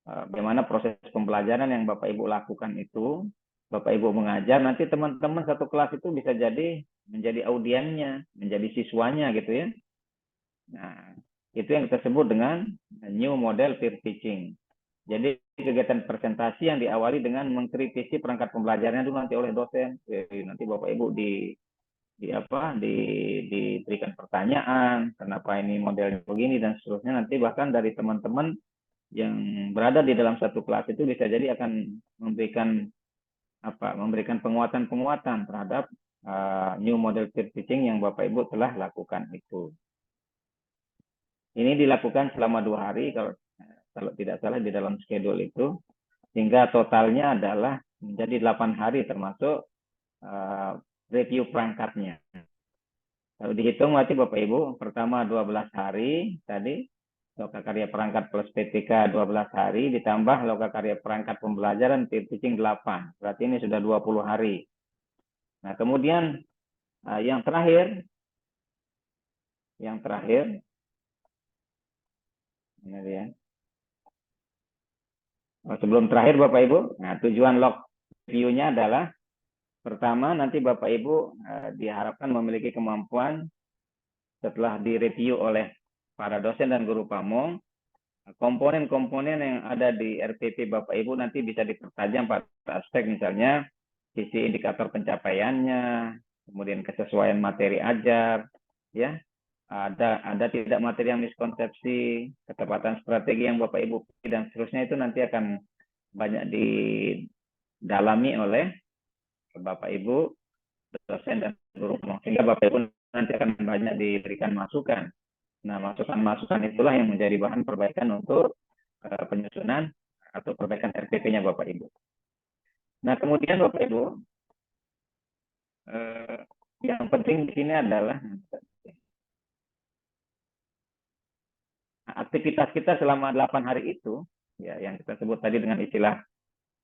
Bagaimana proses pembelajaran yang Bapak Ibu lakukan itu, Bapak Ibu mengajar, nanti teman-teman satu kelas itu bisa jadi menjadi audiennya, menjadi siswanya gitu ya. Nah, itu yang kita sebut dengan new model peer teaching. Jadi kegiatan presentasi yang diawali dengan mengkritisi perangkat pembelajarannya dulu nanti oleh dosen. Jadi, nanti Bapak Ibu diberikan pertanyaan, kenapa ini modelnya begini dan seterusnya. Nanti bahkan dari teman-teman yang berada di dalam satu kelas itu bisa jadi akan memberikan penguatan-penguatan terhadap new model peer teaching yang Bapak Ibu telah lakukan itu. Ini dilakukan selama 2 hari kalau tidak salah di dalam schedule itu, sehingga totalnya adalah menjadi 8 hari termasuk review perangkatnya. Kalau dihitung berarti Bapak Ibu, pertama 12 hari tadi, lokakarya perangkat plus PTK 12 hari, ditambah lokakarya perangkat pembelajaran peer teaching 8. Berarti ini sudah 20 hari. Nah, kemudian yang terakhir Ini dia. Sebelum terakhir Bapak Ibu, nah tujuan log review-nya adalah pertama nanti Bapak Ibu diharapkan memiliki kemampuan setelah direview oleh para dosen dan guru pamong, komponen-komponen yang ada di RPP Bapak Ibu nanti bisa dipertajam pada aspek misalnya sisi indikator pencapaiannya, kemudian kesesuaian materi ajar, ya, ada tidak materi yang miskonsepsi, ketepatan strategi yang Bapak Ibu pilih, dan seterusnya itu nanti akan banyak didalami oleh Bapak Ibu dosen dan guru pamong, sehingga Bapak Ibu nanti akan banyak diberikan masukan. Nah, masukan-masukan itulah yang menjadi bahan perbaikan untuk penyusunan atau perbaikan RPP-nya Bapak Ibu. Nah, kemudian Bapak Ibu, yang penting di sini adalah aktivitas kita selama 8 hari itu, ya, yang kita sebut tadi dengan istilah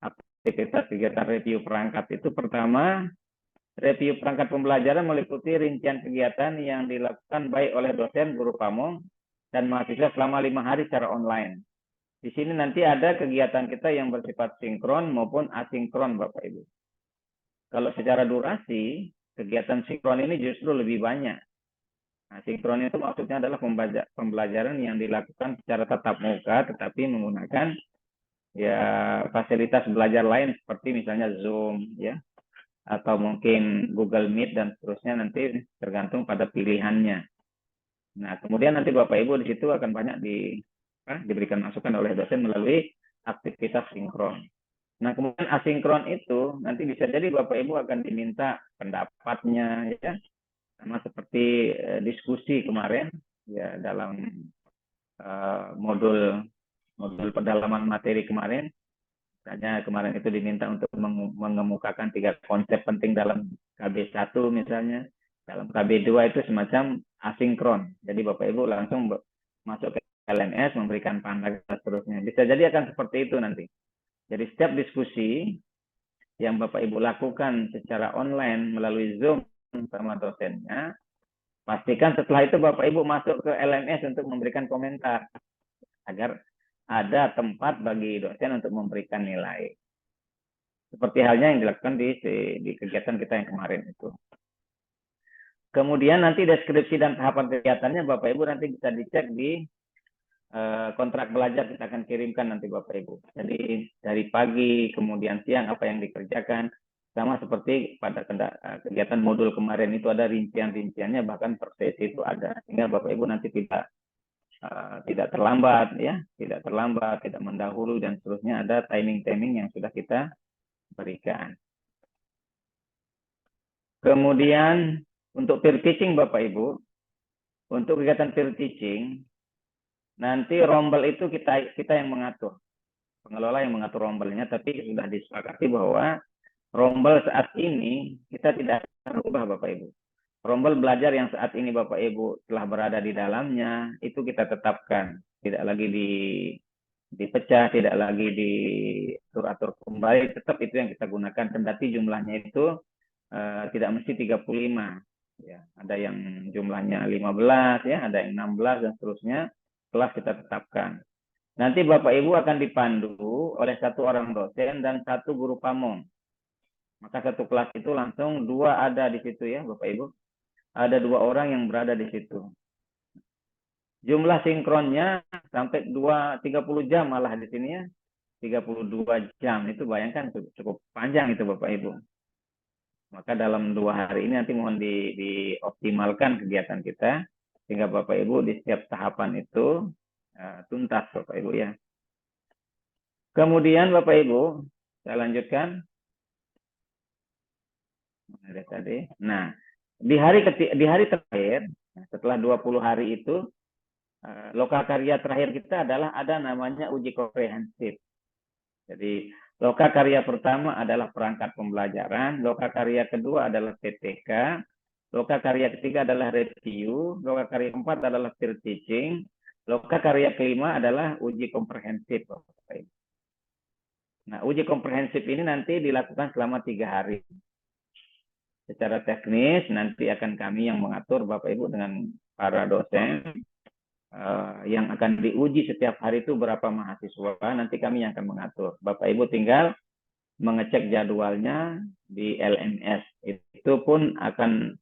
aktivitas kegiatan review perangkat itu. Pertama, review perangkat pembelajaran meliputi rincian kegiatan yang dilakukan baik oleh dosen, guru pamong, dan mahasiswa selama 5 hari secara online. Di sini nanti ada kegiatan kita yang bersifat sinkron maupun asinkron, Bapak Ibu. Kalau secara durasi, kegiatan sinkron ini justru lebih banyak. Nah, sinkron itu maksudnya adalah pembelajaran yang dilakukan secara tatap muka, tetapi menggunakan ya fasilitas belajar lain seperti misalnya Zoom, ya, atau mungkin Google Meet dan seterusnya, nanti tergantung pada pilihannya. Nah, kemudian nanti Bapak Ibu di situ akan banyak diberikan masukan oleh dosen melalui aktivitas sinkron. Nah, kemudian asinkron itu nanti bisa jadi Bapak Ibu akan diminta pendapatnya, ya, sama seperti diskusi kemarin, ya, dalam modul pendalaman materi kemarin. Misalnya kemarin itu diminta untuk mengemukakan 3 konsep penting dalam KB1 misalnya. Dalam KB2 itu semacam asinkron. Jadi Bapak Ibu langsung masuk ke LMS, memberikan pandangan dan seterusnya. Bisa jadi akan seperti itu nanti. Jadi setiap diskusi yang Bapak Ibu lakukan secara online melalui Zoom sama dosennya, pastikan setelah itu Bapak Ibu masuk ke LMS untuk memberikan komentar, agar ada tempat bagi dosen untuk memberikan nilai. Seperti halnya yang dilakukan di kegiatan kita yang kemarin itu. Kemudian nanti deskripsi dan tahapan kegiatannya Bapak Ibu nanti bisa dicek di kontrak belajar, kita akan kirimkan nanti Bapak Ibu. Jadi dari pagi kemudian siang apa yang dikerjakan, sama seperti pada kegiatan modul kemarin itu ada rincian-rinciannya, bahkan per sesi itu ada, sehingga Bapak Ibu nanti tidak terlambat, ya, tidak mendahului dan seterusnya, ada timing yang sudah kita berikan. Kemudian untuk peer teaching Bapak Ibu, untuk kegiatan peer teaching nanti rombel itu kita yang mengatur, pengelola yang mengatur rombelnya, tapi sudah disepakati bahwa rombel saat ini kita tidak akan ubah Bapak Ibu. Rombel belajar yang saat ini Bapak Ibu telah berada di dalamnya itu kita tetapkan, tidak lagi dipecah, tidak lagi diatur-atur kembali, tetap itu yang kita gunakan, kendati jumlahnya itu tidak mesti 35, ya, ada yang jumlahnya 15, ya, ada yang 16 dan seterusnya. Kelas kita tetapkan. Nanti Bapak Ibu akan dipandu oleh 1 orang dosen dan 1 guru pamong. Maka 1 kelas itu langsung 2 ada di situ, ya Bapak Ibu. Ada 2 orang yang berada di situ. Jumlah sinkronnya sampai 30 jam malah di sini, ya. 32 jam itu bayangkan cukup panjang itu Bapak Ibu. Maka dalam 2 hari ini nanti mohon dioptimalkan kegiatan kita, sehingga Bapak Ibu di setiap tahapan itu tuntas Bapak Ibu, ya. Kemudian Bapak Ibu, saya lanjutkan. Nah, di hari terakhir, setelah 20 hari itu, lokakarya terakhir kita adalah ada namanya uji komprehensif. Jadi lokakarya pertama adalah perangkat pembelajaran, lokakarya kedua adalah PTK, lokakarya ketiga adalah review, lokakarya keempat adalah peer teaching, lokakarya kelima adalah uji komprehensif. Nah, uji komprehensif ini nanti dilakukan selama 3 hari. Secara teknis nanti akan kami yang mengatur Bapak Ibu dengan para dosen yang akan diuji setiap hari itu berapa mahasiswa, nanti kami yang akan mengatur. Bapak Ibu tinggal mengecek jadwalnya di LMS. Itu pun akan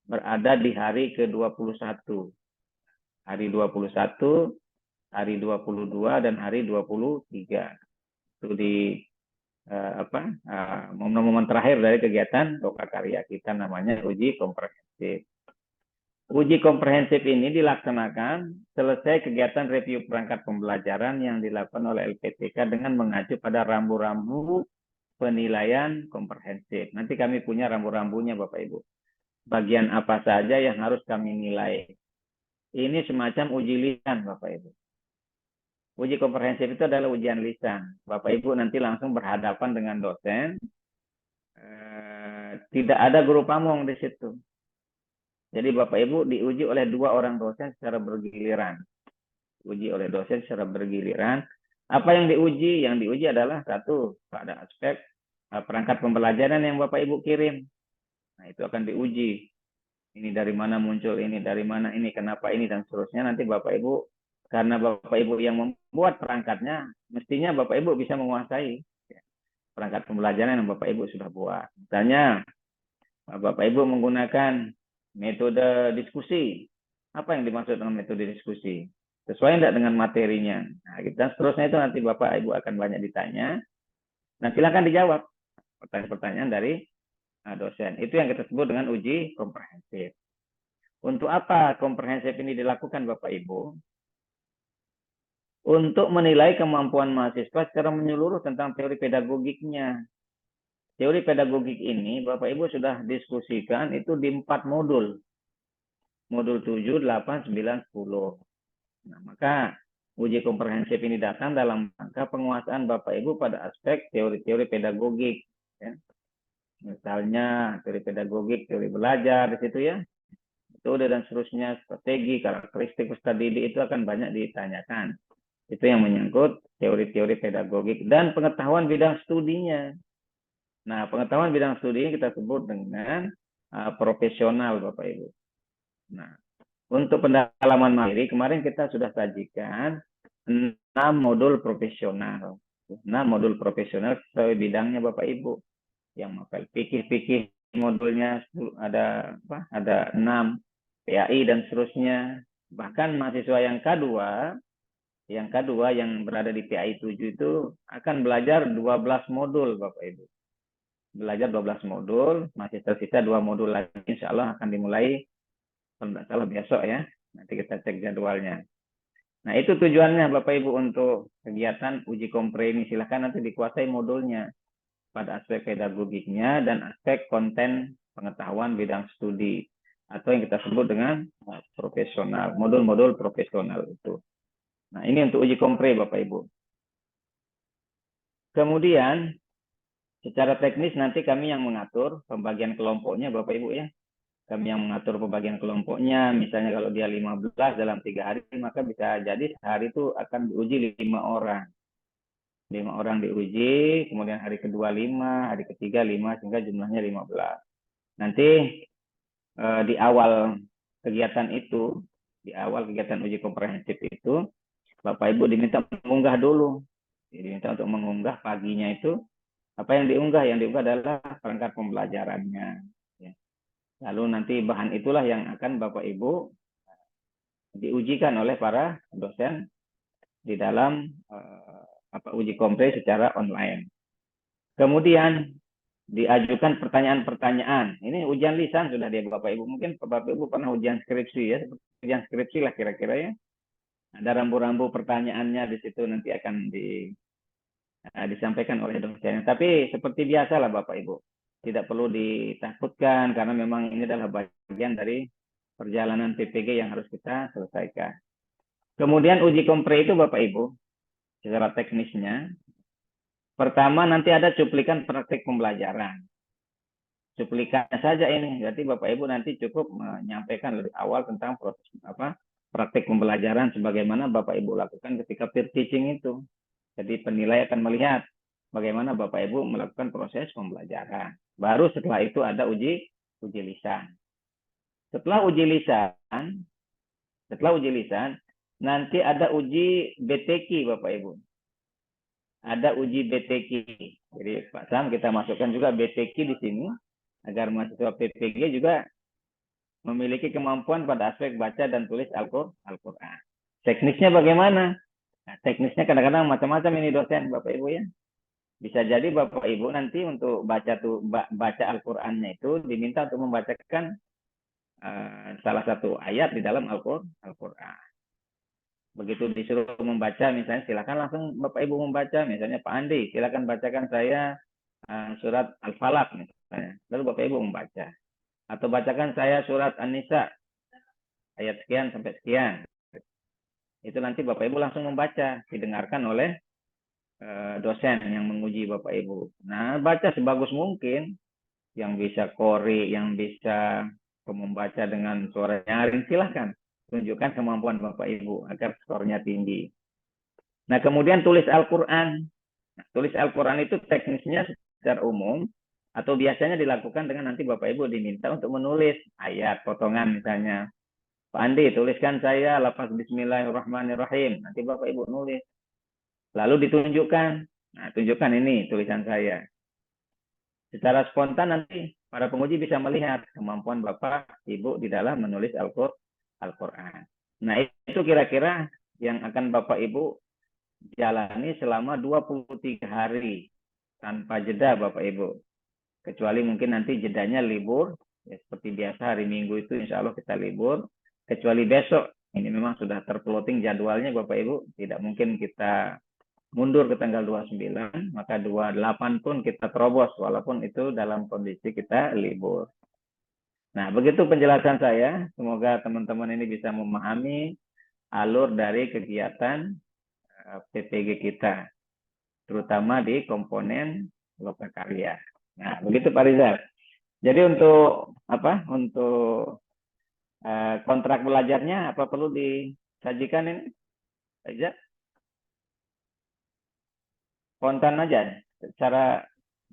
berada di hari ke-21. Hari 21, hari 22, dan hari 23. Itu di momen-momen terakhir dari kegiatan Lokakarya kita, namanya uji komprehensif. Uji komprehensif ini dilaksanakan selesai kegiatan review perangkat pembelajaran yang dilakukan oleh LPTK dengan mengacu pada rambu-rambu penilaian komprehensif. Nanti kami punya rambu-rambunya Bapak Ibu. Bagian apa saja yang harus kami nilai. Ini semacam uji lisan Bapak Ibu. Uji komprehensif itu adalah ujian lisan. Bapak Ibu nanti langsung berhadapan dengan dosen. Tidak ada guru pamong di situ. Jadi Bapak Ibu diuji oleh 2 orang dosen secara bergiliran. Uji oleh dosen secara bergiliran. Apa yang diuji? Yang diuji adalah satu, pada aspek perangkat pembelajaran yang Bapak Ibu kirim. Nah, itu akan diuji. Ini dari mana muncul ini, dari mana ini, kenapa ini, dan seterusnya. Nanti Bapak Ibu, karena Bapak Ibu yang membuat perangkatnya, mestinya Bapak Ibu bisa menguasai perangkat pembelajaran yang Bapak Ibu sudah buat. Misalnya, Bapak Ibu menggunakan metode diskusi. Apa yang dimaksud dengan metode diskusi? Sesuai tidak dengan materinya. Nah, dan seterusnya itu nanti Bapak Ibu akan banyak ditanya. Nah, silakan dijawab pertanyaan-pertanyaan dari dosen. Itu yang kita sebut dengan uji komprehensif. Untuk apa komprehensif ini dilakukan Bapak Ibu? Untuk menilai kemampuan mahasiswa secara menyeluruh tentang teori pedagogiknya. Teori pedagogik ini Bapak Ibu sudah diskusikan itu di 4 modul. Modul 7, 8, 9, 10. Nah, maka uji komprehensif ini datang dalam rangka penguasaan Bapak Ibu pada aspek teori-teori pedagogik. Ya. Misalnya teori pedagogik, teori belajar di situ ya. Metode dan seterusnya, strategi, karakteristik peserta didik itu akan banyak ditanyakan. Itu yang menyangkut teori-teori pedagogik dan pengetahuan bidang studinya. Nah, pengetahuan bidang studi ini kita sebut dengan profesional Bapak Ibu. Nah, untuk pendalaman materi kemarin kita sudah sajikan 6 modul profesional. 6 modul profesional sesuai bidangnya Bapak Ibu. Yang mapel fikih modulnya ada 6, PAI dan seterusnya. Bahkan mahasiswa yang kedua yang berada di PAI 7 itu akan belajar 12 modul Bapak Ibu. Belajar 12 modul, masih tersisa 2 modul lagi, insya Allah akan dimulai kalau besok ya. Nanti kita cek jadwalnya. Nah, itu tujuannya Bapak Ibu untuk kegiatan uji kompre ini. Silahkan nanti dikuasai modulnya pada aspek pedagogiknya dan aspek konten pengetahuan bidang studi atau yang kita sebut dengan profesional, modul-modul profesional itu. Nah, ini untuk uji kompre Bapak Ibu. Kemudian secara teknis nanti kami yang mengatur pembagian kelompoknya Bapak Ibu ya. Kami yang mengatur pembagian kelompoknya. Misalnya kalau dia 15 dalam 3 hari, maka bisa jadi sehari itu akan diuji 5 orang. 5 orang diuji, kemudian hari kedua 5, hari ketiga 5, sehingga jumlahnya 15. Nanti di awal kegiatan itu, di awal kegiatan uji komprehensif itu, Bapak Ibu diminta mengunggah dulu. Diminta untuk mengunggah paginya itu. Apa yang diunggah? Yang diunggah adalah perangkat pembelajarannya. Ya. Lalu nanti bahan itulah yang akan Bapak Ibu diujikan oleh para dosen di dalam uji kompre secara online. Kemudian diajukan pertanyaan-pertanyaan. Ini ujian lisan sudah dia Bapak Ibu. Mungkin Bapak Ibu pernah ujian skripsi ya. Ujian skripsi lah kira-kira ya. Ada rambu-rambu pertanyaannya di situ nanti akan disampaikan oleh dosen. Tapi seperti biasa lah Bapak Ibu. Tidak perlu ditakutkan karena memang ini adalah bagian dari perjalanan PPG yang harus kita selesaikan. Kemudian uji kompre itu Bapak Ibu, secara teknisnya, pertama nanti ada cuplikan praktik pembelajaran. Cuplikannya saja ini, berarti Bapak Ibu nanti cukup menyampaikan lebih awal tentang proses praktik pembelajaran sebagaimana Bapak Ibu lakukan ketika peer teaching itu. Jadi penilai akan melihat bagaimana Bapak Ibu melakukan proses pembelajaran. Baru setelah itu ada uji lisan. Setelah uji lisan, nanti ada uji BTQ Bapak Ibu. Ada uji BTQ. Jadi Pak Sam kita masukkan juga BTQ di sini agar mahasiswa PPG juga memiliki kemampuan pada aspek baca dan tulis Al-Quran. Teknisnya bagaimana? Nah, teknisnya kadang-kadang macam-macam ini dosen Bapak Ibu ya. Bisa jadi Bapak Ibu nanti untuk baca Al-Qur'annya itu diminta untuk membacakan salah satu ayat di dalam Al-Qur'an. Begitu disuruh membaca, misalnya silakan langsung Bapak Ibu membaca. Misalnya Pak Andi, silakan bacakan saya surat Al-Falaq misalnya. Lalu Bapak Ibu membaca. Atau bacakan saya surat An-Nisa ayat sekian sampai sekian. Itu nanti Bapak Ibu langsung membaca, didengarkan oleh dosen yang menguji Bapak Ibu. Nah, baca sebagus mungkin. Yang bisa kori, yang bisa membaca dengan suara nyaring, silahkan. Tunjukkan kemampuan Bapak Ibu agar skornya tinggi. Nah, kemudian tulis Al-Quran. Nah, tulis Al-Quran itu teknisnya secara umum, atau biasanya dilakukan dengan nanti Bapak Ibu diminta untuk menulis ayat, potongan misalnya. Pak Andi, tuliskan saya lafaz Bismillahirrahmanirrahim. Nanti Bapak Ibu nulis. Lalu ditunjukkan. Nah, tunjukkan ini tulisan saya. Secara spontan nanti para penguji bisa melihat kemampuan Bapak, Ibu di dalam menulis Al-Quran. Nah, itu kira-kira yang akan Bapak Ibu jalani selama 23 hari tanpa jeda Bapak Ibu. Kecuali mungkin nanti jedanya libur, ya seperti biasa hari Minggu itu insya Allah kita libur. Kecuali besok, ini memang sudah terploting jadwalnya Bapak Ibu, tidak mungkin kita mundur ke tanggal 29, maka 28 pun kita terobos, walaupun itu dalam kondisi kita libur. Nah, begitu penjelasan saya. Semoga teman-teman ini bisa memahami alur dari kegiatan PPG kita, terutama di komponen lokakarya. Nah, begitu Pak Rizal. Jadi untuk apa? Untuk kontrak belajarnya apa perlu disajikan ini? Saja. Spontan aja, secara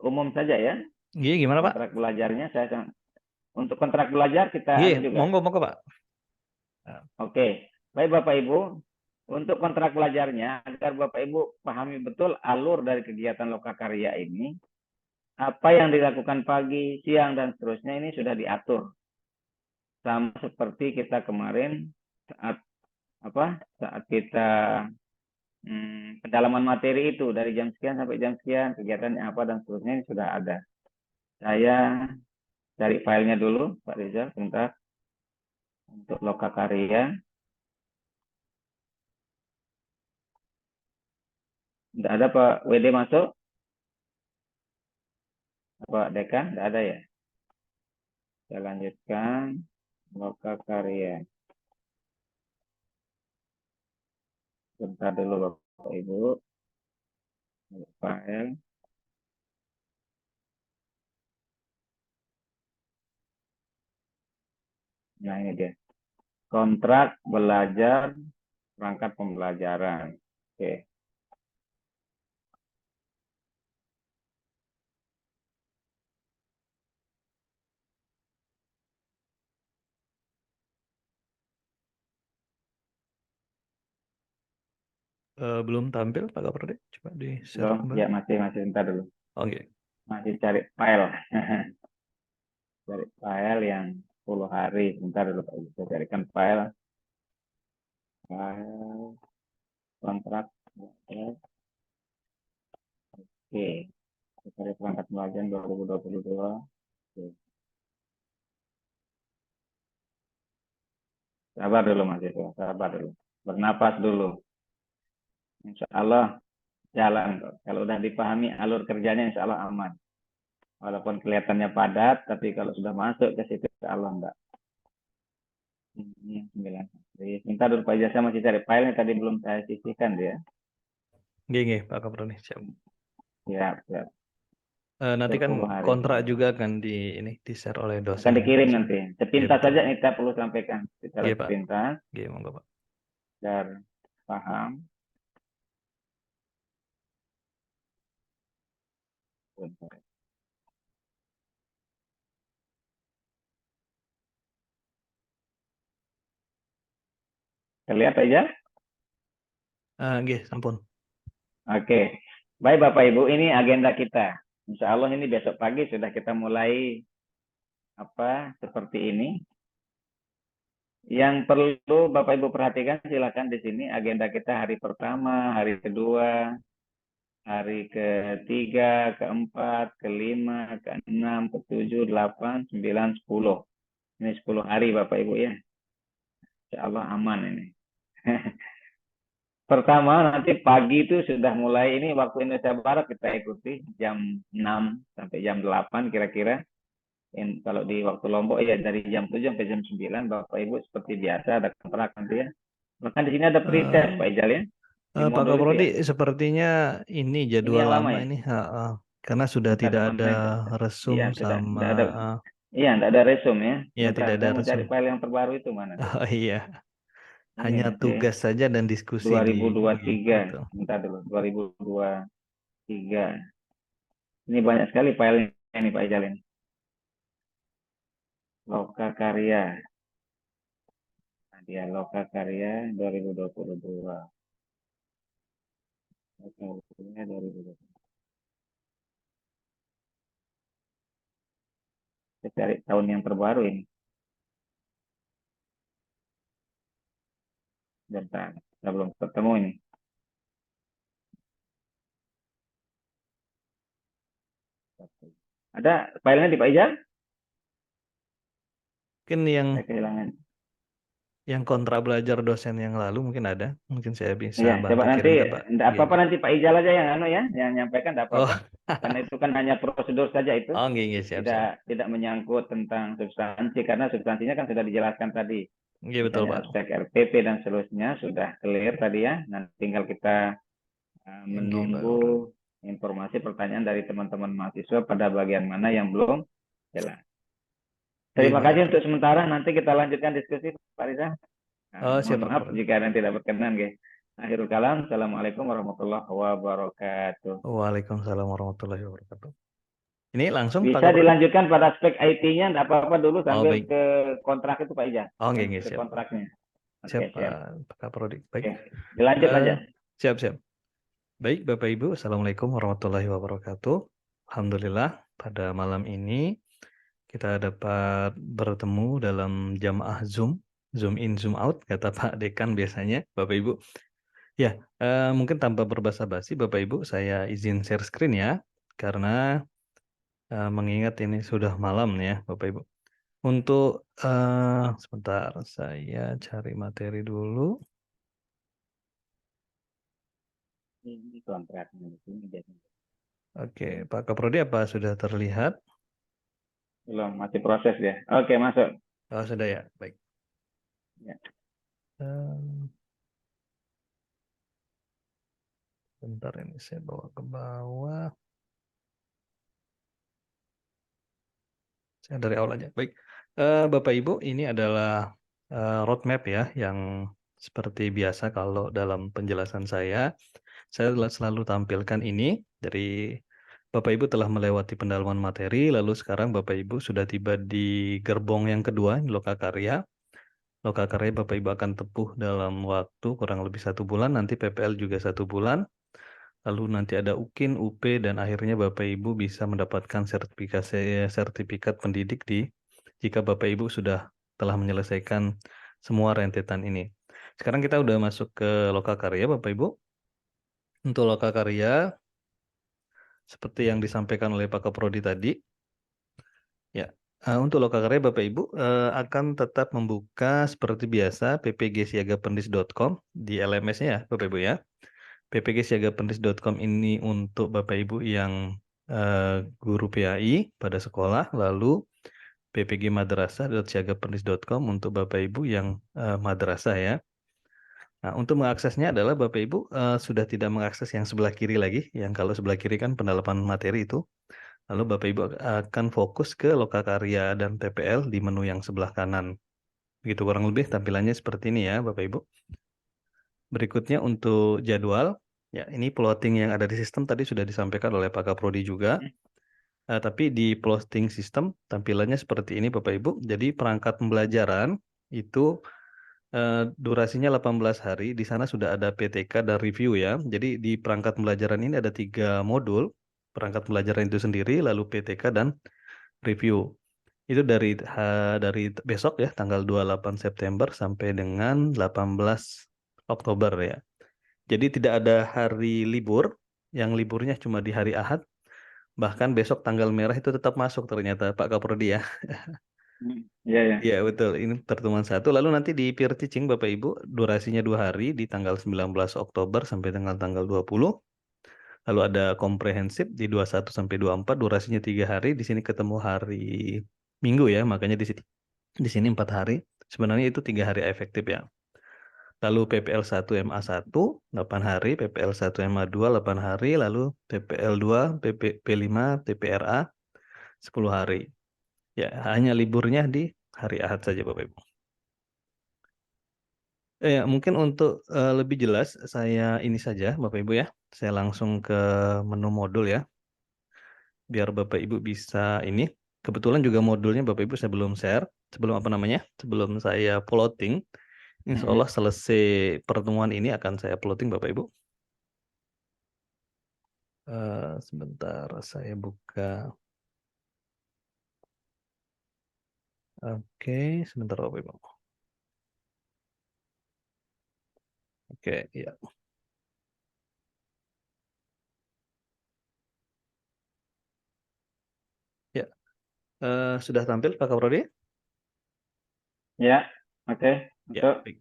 umum saja ya. Iya, gimana Pak? Kontrak belajarnya saya untuk kontrak belajar kita Iya, juga. monggo Pak. Oke, baik Bapak Ibu. Untuk kontrak belajarnya agar Bapak Ibu pahami betul alur dari kegiatan lokakarya ini, apa yang dilakukan pagi, siang dan seterusnya ini sudah diatur. Sama seperti kita kemarin saat kita pendalaman materi itu dari jam sekian sampai jam sekian, kegiatannya apa dan seterusnya ini sudah ada. Saya cari filenya dulu, Pak Rizal, sebentar. Untuk lokakarya. Tidak ada Pak WD masuk? Pak Dekan? Tidak ada ya? Saya lanjutkan. Lokakarya. Sebentar dulu Bapak Ibu. File. Nah ini dia. Kontrak belajar perangkat pembelajaran. Oke. Belum tampil Pak Kaprodi. Coba di share Belum? kembali. Ya masih sebentar dulu. Oke. Masih cari file. Cari file yang 10 hari. Sebentar dulu Pak Ibu. Saya carikan file. File. Kontrak. Oke. Cari perangkat pembelajaran 2022. Oke. Sabar dulu Mas Yusuf. Sabar dulu. Bernapas dulu. Insya Allah jalan. Kalau udah dipahami alur kerjanya insya Allah aman. Walaupun kelihatannya padat, tapi kalau sudah masuk ke situ insya Allah enggak. Ini 9. Jadi, sebentar dulu Pak Ijazah masih cari filenya tadi belum saya sisihkan dia. Gini, Pak Kaprodi. Siap. Ya, ya. Nanti kan 10 hari. kontrak juga akan di share oleh dosen. Akan dikirim nanti. Sepintas Iya, betul. saja kita perlu sampaikan secara Iya, Pak. sepintas. Iya, monggo Pak. Biar paham. Bentar. Terlihat aja? Nggih, sampun. Oke. Baik Bapak Ibu, ini agenda kita. Insya Allah ini besok pagi sudah kita mulai seperti ini. Yang perlu Bapak Ibu perhatikan silakan di sini agenda kita hari pertama, hari kedua, hari ketiga, keempat, kelima, keenam, ketujuh, 8, 9, 10. Ini 10 hari Bapak Ibu ya. Insya Allah aman ini. Pertama nanti pagi itu sudah mulai ini waktu Indonesia Barat kita ikuti jam 6 sampai jam 8 kira-kira. Kalau di waktu Lombok ya dari jam 7 sampai jam 9 Bapak Ibu seperti biasa ada keterangan nanti ya. Bahkan di sini ada pretest Pak Ijal ya. Di Pak modul itu Kaprodi, ya. sepertinya ini Ini jadwal yang lama lama ya. ini, karena sudah Bentar, tidak ada teman-teman. resum Iya, sudah sama tidak ada. Iya, tidak ada resume ya. ya Bentar, tidak ada saya mau cari resum. file yang terbaru itu mana tuh. Oh iya, Ini hanya nanti tugas saja dan diskusi di 2023. itu. Bentar dulu, 2023. Ini banyak sekali filenya ini Pak Ijal ini. Loka Karya. Nah, dia Loka Karya 2022. Loka Karya 2022. Saya cari tahun yang terbaru ini. Bentar, saya belum ketemu ini. Ada filenya di Pak Ijal? Mungkin yang Saya kehilangan. kontra belajar dosen yang lalu mungkin ada, mungkin saya bisa Iya, bantu coba nanti kirim ke Pak. enggak apa-apa Nggih. nanti Pak Ijal aja yang yang nyampaikan enggak Oh, apa-apa. Karena itu kan hanya prosedur saja itu. oh nggih, siap. Tidak menyangkut tentang substansi karena substansinya kan sudah dijelaskan tadi. Nggih, betul Misalnya Pak. aspek RPP dan seterusnya sudah clear tadi ya. Nanti tinggal kita Nggih, Pak menunggu Kaprodi. informasi pertanyaan dari teman-teman mahasiswa pada bagian mana yang belum jelas. Nggih, Terima Pak kasih Kaprodi. untuk sementara. Nanti kita lanjutkan diskusi Pak Riza. Oh, siap Mohon Pak maaf Kaprodi. jika ada yang tidak berkenan, guys. Akhirul kalam. Assalamualaikum warahmatullahi wabarakatuh. Waalaikumsalam warahmatullahi wabarakatuh. Ini langsung Pak Bisa Kaprodi? dilanjutkan pada aspek IT-nya, tidak apa-apa dulu sambil baik. ke kontrak itu Pak Ija. Oh, nggih, Ke siap. kontraknya. Siap, Oke, siap. Pak Kaprodi. Baik. Oke, dilanjut aja. Siap. Baik, Bapak Ibu, Assalamualaikum warahmatullahi wabarakatuh. Alhamdulillah, pada malam ini kita dapat bertemu dalam jamaah Zoom in, Zoom out, kata Pak Dekan biasanya, Bapak Ibu. Ya, mungkin tanpa berbasa-basi, Bapak Ibu, saya izin share screen ya, karena mengingat ini sudah malam ya, Bapak Ibu. Untuk sebentar, saya cari materi dulu. Ini kontraknya di sini biasanya. Oke, Pak Kaprodi, apa sudah terlihat? Belum, masih proses ya. Oke, masuk. Oh, sudah ya, baik. Ya. Bentar ini saya bawa ke bawah. Saya dari awal aja. Baik, Bapak Ibu, ini adalah roadmap ya, yang seperti biasa kalau dalam penjelasan saya selalu tampilkan ini. Dari Bapak Ibu telah melewati pendalaman materi, lalu sekarang Bapak Ibu sudah tiba di gerbong yang kedua, Lokakarya. Lokakarya Bapak Ibu akan tempuh dalam waktu kurang lebih 1 bulan, nanti PPL juga 1 bulan. Lalu nanti ada UKIN, UP, dan akhirnya Bapak Ibu bisa mendapatkan sertifikat pendidik jika Bapak Ibu sudah telah menyelesaikan semua rentetan ini. Sekarang kita udah masuk ke Lokakarya Bapak Ibu. Untuk Lokakarya, seperti yang disampaikan oleh Pak Kaprodi tadi, ya, untuk Lokakarya Bapak Ibu akan tetap membuka seperti biasa ppgsiagapendis.com di LMS-nya ya Bapak Ibu ya. ppgsiagapendis.com ini untuk Bapak Ibu yang guru PAI pada sekolah, lalu ppgmadrasah.siagapendis.com untuk Bapak Ibu yang madrasah ya. Nah, untuk mengaksesnya adalah Bapak Ibu sudah tidak mengakses yang sebelah kiri lagi, yang kalau sebelah kiri kan pendalaman materi itu. Lalu Bapak Ibu akan fokus ke Lokakarya dan PPL di menu yang sebelah kanan. Begitu kurang lebih tampilannya seperti ini ya Bapak Ibu. Berikutnya untuk jadwal. Ya, ini plotting yang ada di sistem tadi sudah disampaikan oleh Pak Kaprodi juga. Tapi di plotting sistem tampilannya seperti ini Bapak Ibu. Jadi perangkat pembelajaran itu Durasinya 18 hari, di sana sudah ada PTK dan review ya. Jadi di perangkat pembelajaran ini ada 3 modul, perangkat pembelajaran itu sendiri, lalu PTK dan review. Itu dari besok ya, tanggal 28 September sampai dengan 18 Oktober ya. Jadi tidak ada hari libur, yang liburnya cuma di hari Ahad. Bahkan besok tanggal merah itu tetap masuk ternyata Pak Kaprodi ya. Iya, ya. Iya betul, ini pertemuan satu. Lalu nanti di peer teaching Bapak Ibu, durasinya 2 hari di tanggal 19 Oktober sampai dengan tanggal 20. Lalu ada komprehensif di 21 sampai 24, durasinya 3 hari. Di sini ketemu hari Minggu ya, makanya di sini 4 hari. Sebenarnya itu 3 hari efektif ya. Lalu PPL 1 MA 1 8 hari, PPL 1 MA 2 8 hari, lalu PPL 2 P5 TPRA 10 hari. Ya, hanya liburnya di hari Ahad saja Bapak Ibu. Ya, mungkin untuk lebih jelas saya ini saja Bapak Ibu ya. Saya langsung ke menu modul ya. Biar Bapak Ibu bisa ini. Kebetulan juga modulnya Bapak Ibu saya belum share. Sebelum saya plotting. Insya Allah selesai pertemuan ini akan saya plotting Bapak Ibu. Sebentar saya buka. Oke, sebentar Bapak Ibu. Oke, ya. Ya, sudah tampil Pak Kaprodi? Ya, oke. Ya, Untuk baik.